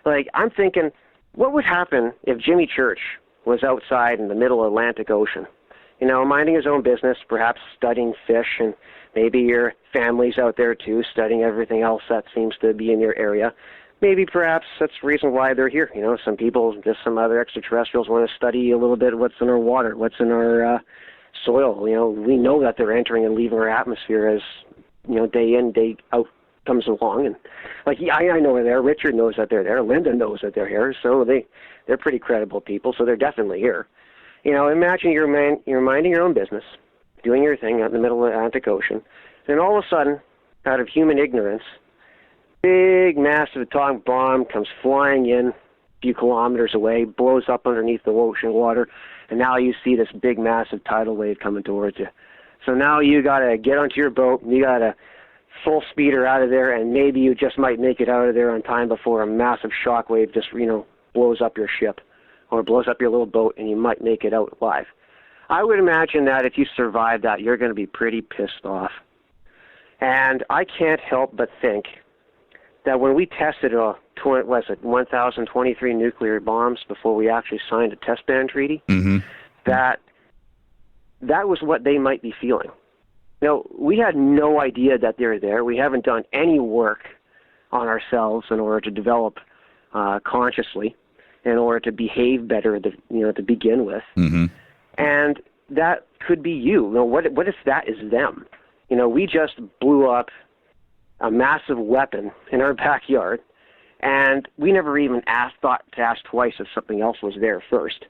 Like, I'm thinking, what would happen if Jimmy Church was outside in the middle Atlantic Ocean, minding his own business, perhaps studying fish, and maybe your family's out there too, studying everything else that seems to be in your area. Maybe perhaps that's the reason why they're here. Some people, just some other extraterrestrials, want to study a little bit what's in our water, what's in our soil. We know that they're entering and leaving our atmosphere as, day in, day out comes along. And I know they're there. Richard knows that they're there. Linda knows that they're here. So they're pretty credible people. So they're definitely here. Imagine you're minding your own business, doing your thing out in the middle of the Atlantic Ocean. Then all of a sudden, out of human ignorance, big, massive atomic bomb comes flying in a few kilometers away, blows up underneath the ocean water, and now you see this big, massive tidal wave coming towards you. So now you got to get onto your boat, and you got to full speed her out of there, and maybe you just might make it out of there on time before a massive shock wave just, blows up your ship or blows up your little boat, and you might make it out alive. I would imagine that if you survive that, you're going to be pretty pissed off. And I can't help but think that when we tested 1,023 nuclear bombs before we actually signed a test ban treaty, that was what they might be feeling. We had no idea that they were there. We haven't done any work on ourselves in order to develop consciously, in order to behave better, to begin with. And that could be you. What if that is them? We just blew up a massive weapon in our backyard, and we never even thought to ask twice if something else was there first.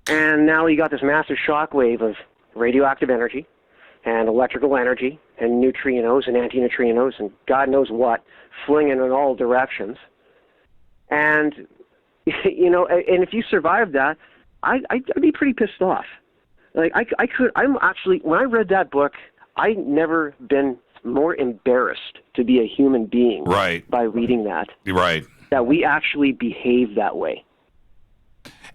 And now you got this massive shock wave of radioactive energy and electrical energy and neutrinos and antineutrinos and God knows what, flinging in all directions. And, and if you survived that, I'd be pretty pissed off. When I read that book, I'd never been more embarrassed to be a human being by reading that. Right. That we actually behave that way.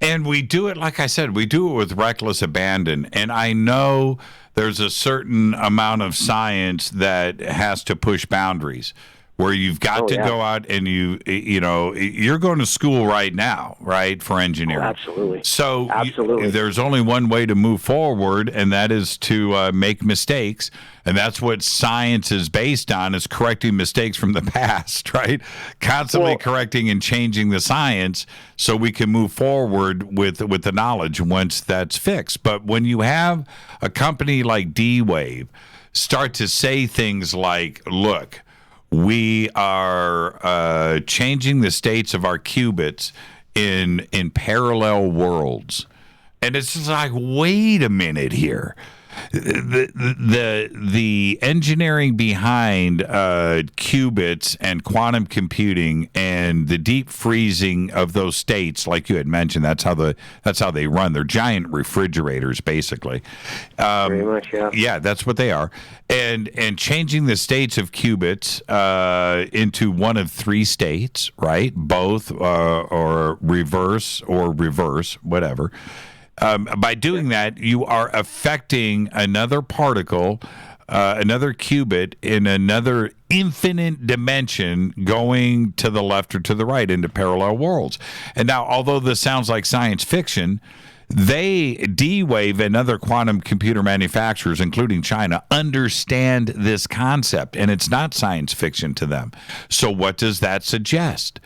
And we do it, like I said, we do it with reckless abandon. And I know there's a certain amount of science that has to push boundaries, where you've got to go out and you're going to school right now, right, for engineering. Absolutely. So there's only one way to move forward, and that is to make mistakes. And that's what science is based on, is correcting mistakes from the past, right? Constantly correcting and changing the science so we can move forward with the knowledge once that's fixed. But when you have a company like D-Wave start to say things like, look, we are changing the states of our qubits in parallel worlds. And it's just like, wait a minute here. The engineering behind qubits and quantum computing and the deep freezing of those states, like you had mentioned, that's how they run. They're giant refrigerators, basically. Very much, yeah. Yeah, that's what they are. And changing the states of qubits into one of three states, right? Both or reverse, whatever. By doing that, you are affecting another particle, another qubit in another infinite dimension going to the left or to the right into parallel worlds. And now, although this sounds like science fiction, D-Wave and other quantum computer manufacturers, including China, understand this concept, and it's not science fiction to them. So what does that suggest?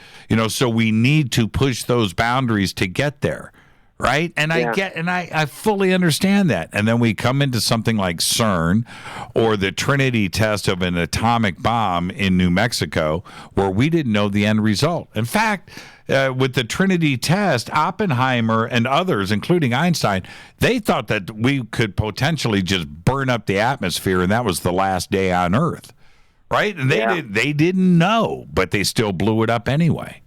So we need to push those boundaries to get there. Right? And I fully understand that. And then we come into something like CERN or the Trinity test of an atomic bomb in New Mexico, where we didn't know the end result. In fact, with the Trinity test, Oppenheimer and others, including Einstein, they thought that we could potentially just burn up the atmosphere, and that was the last day on Earth. right? And they didn't know, but they still blew it up anyway.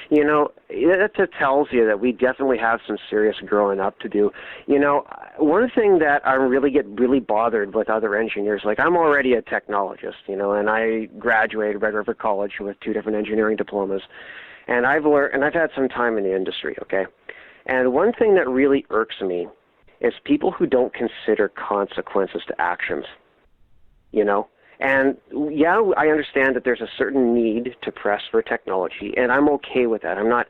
You know, that tells you that we definitely have some serious growing up to do. You know, one thing that I get really bothered with other engineers, like I'm already a technologist, you know, and I graduated Red River College with 2 different engineering diplomas, and I've learned, and I've had some time in the industry, okay? And one thing that really irks me is people who don't consider consequences to actions, you know? And yeah, I understand that there's a certain need to press for technology, and I'm okay with that. I'm not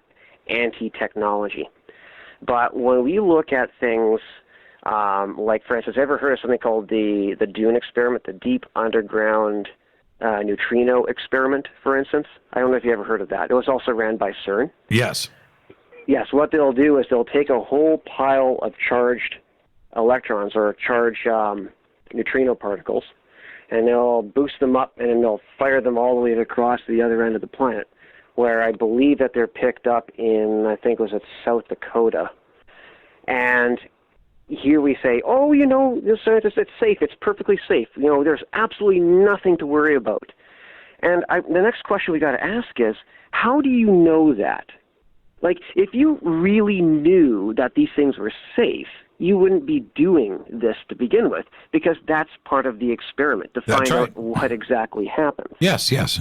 anti-technology. But when we look at things like, for instance, ever heard of something called the Dune experiment, the deep underground neutrino experiment, for instance? I don't know if you ever heard of that. It was also ran by CERN. Yes. Yes, what they'll do is they'll take a whole pile of charged electrons or charged neutrino particles, and they'll boost them up, and then they'll fire them all the way across the other end of the planet, where I believe that they're picked up in, I think it was at South Dakota. And here we say, oh, you know, it's safe, it's perfectly safe. You know, there's absolutely nothing to worry about. And the next question we got to ask is, how do you know that? Like, if you really knew that these things were safe, you wouldn't be doing this to begin with, because that's part of the experiment, to find out what exactly happens. Yes, yes.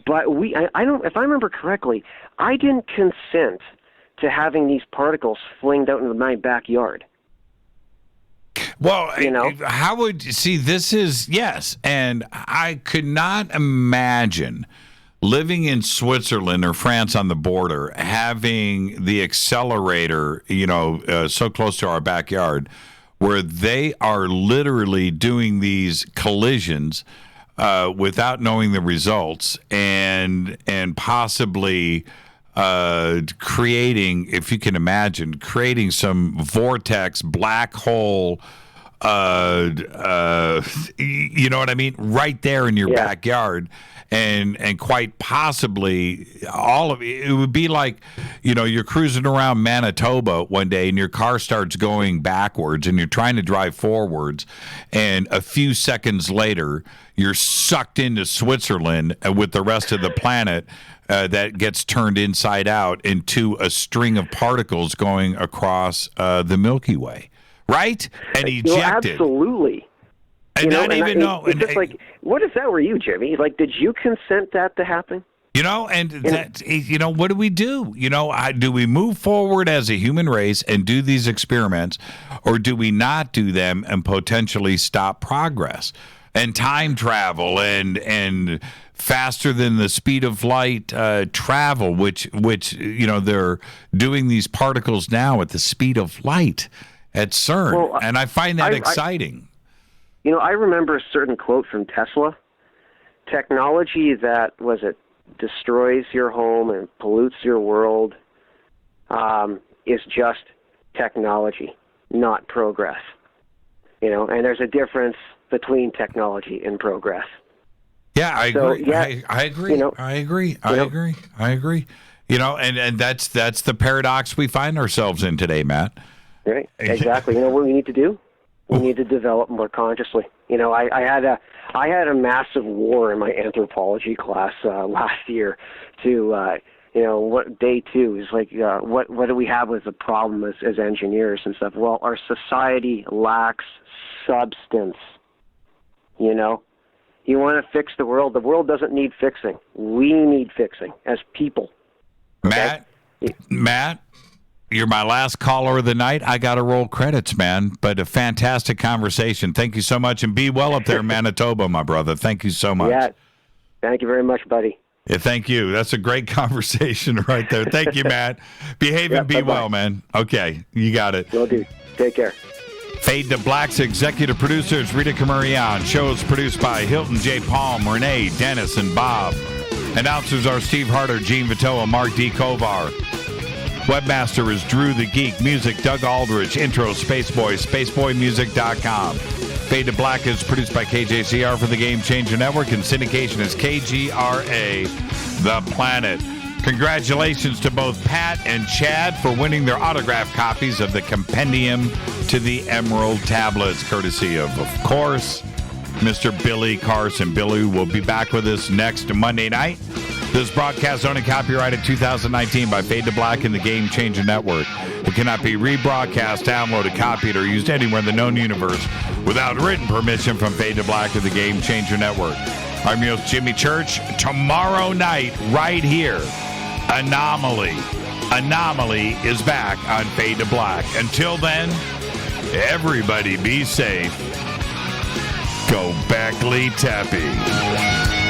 But I don't, if I remember correctly, I didn't consent to having these particles flinged out into my backyard. Well, you know, how would you see? This is yes, and I could not imagine living in Switzerland or France on the border, having the accelerator, you know, so close to our backyard, where they are literally doing these collisions without knowing the results, and possibly creating, if you can imagine, creating some vortex, black hole. You know what I mean? Right there in your backyard. And quite possibly all of it would be like, you know, you're cruising around Manitoba one day and your car starts going backwards and you're trying to drive forwards, and a few seconds later you're sucked into Switzerland with the rest of the planet that gets turned inside out into a string of particles going across the Milky Way, right? And ejected. Absolutely. And not even know. It's just like, what if that were you, Jimmy? Like, did you consent that to happen? You know, and that, you know, what do we do? You know, do we move forward as a human race and do these experiments, or do we not do them and potentially stop progress and time travel and faster than the speed of light travel, which you know, they're doing these particles now at the speed of light at CERN, and I find that exciting. You know, I remember a certain quote from Tesla. Technology that, destroys your home and pollutes your world is just technology, not progress. You know, and there's a difference between technology and progress. Yeah, I agree. Yeah, I agree. You know, I agree. I agree. You know, and that's the paradox we find ourselves in today, Matt. Right. Exactly. You know what we need to do? We need to develop more consciously. You know, I had a massive war in my anthropology class last year to, you know, what day 2 is like, what do we have as a problem as engineers and stuff? Well, our society lacks substance. You know, you want to fix the world doesn't need fixing. We need fixing as people. Okay? Matt, you're my last caller of the night. I got to roll credits, man, but a fantastic conversation. Thank you so much, and be well up there in Manitoba, my brother. Thank you so much. Yeah, thank you very much, buddy. Yeah, thank you. That's a great conversation right there. Thank you, Matt. Behave and be well, man. Okay, you got it. Will do. Take care. Fade to Black's executive producers, Rita Camarion. Shows produced by Hilton J. Palm, Renee, Dennis, and Bob. Announcers are Steve Harder, Gene Vitoa, Mark D. Kovar. Webmaster is Drew the Geek. Music, Doug Aldrich. Intro, Spaceboy, spaceboymusic.com. Fade to Black is produced by KJCR for the Game Changer Network, and syndication is KGRA, The Planet. Congratulations to both Pat and Chad for winning their autographed copies of the Compendium to the Emerald Tablets, courtesy of course, Mr. Billy Carson. Billy will be back with us next Monday night. This broadcast owned and copyrighted 2019 by Fade to Black and the Game Changer Network. It cannot be rebroadcast, downloaded, copied, or used anywhere in the known universe without written permission from Fade to Black and the Game Changer Network. I'm your host, Jimmy Church. Tomorrow night, right here, Anomaly is back on Fade to Black. Until then, everybody be safe. Go Beckley Tappy.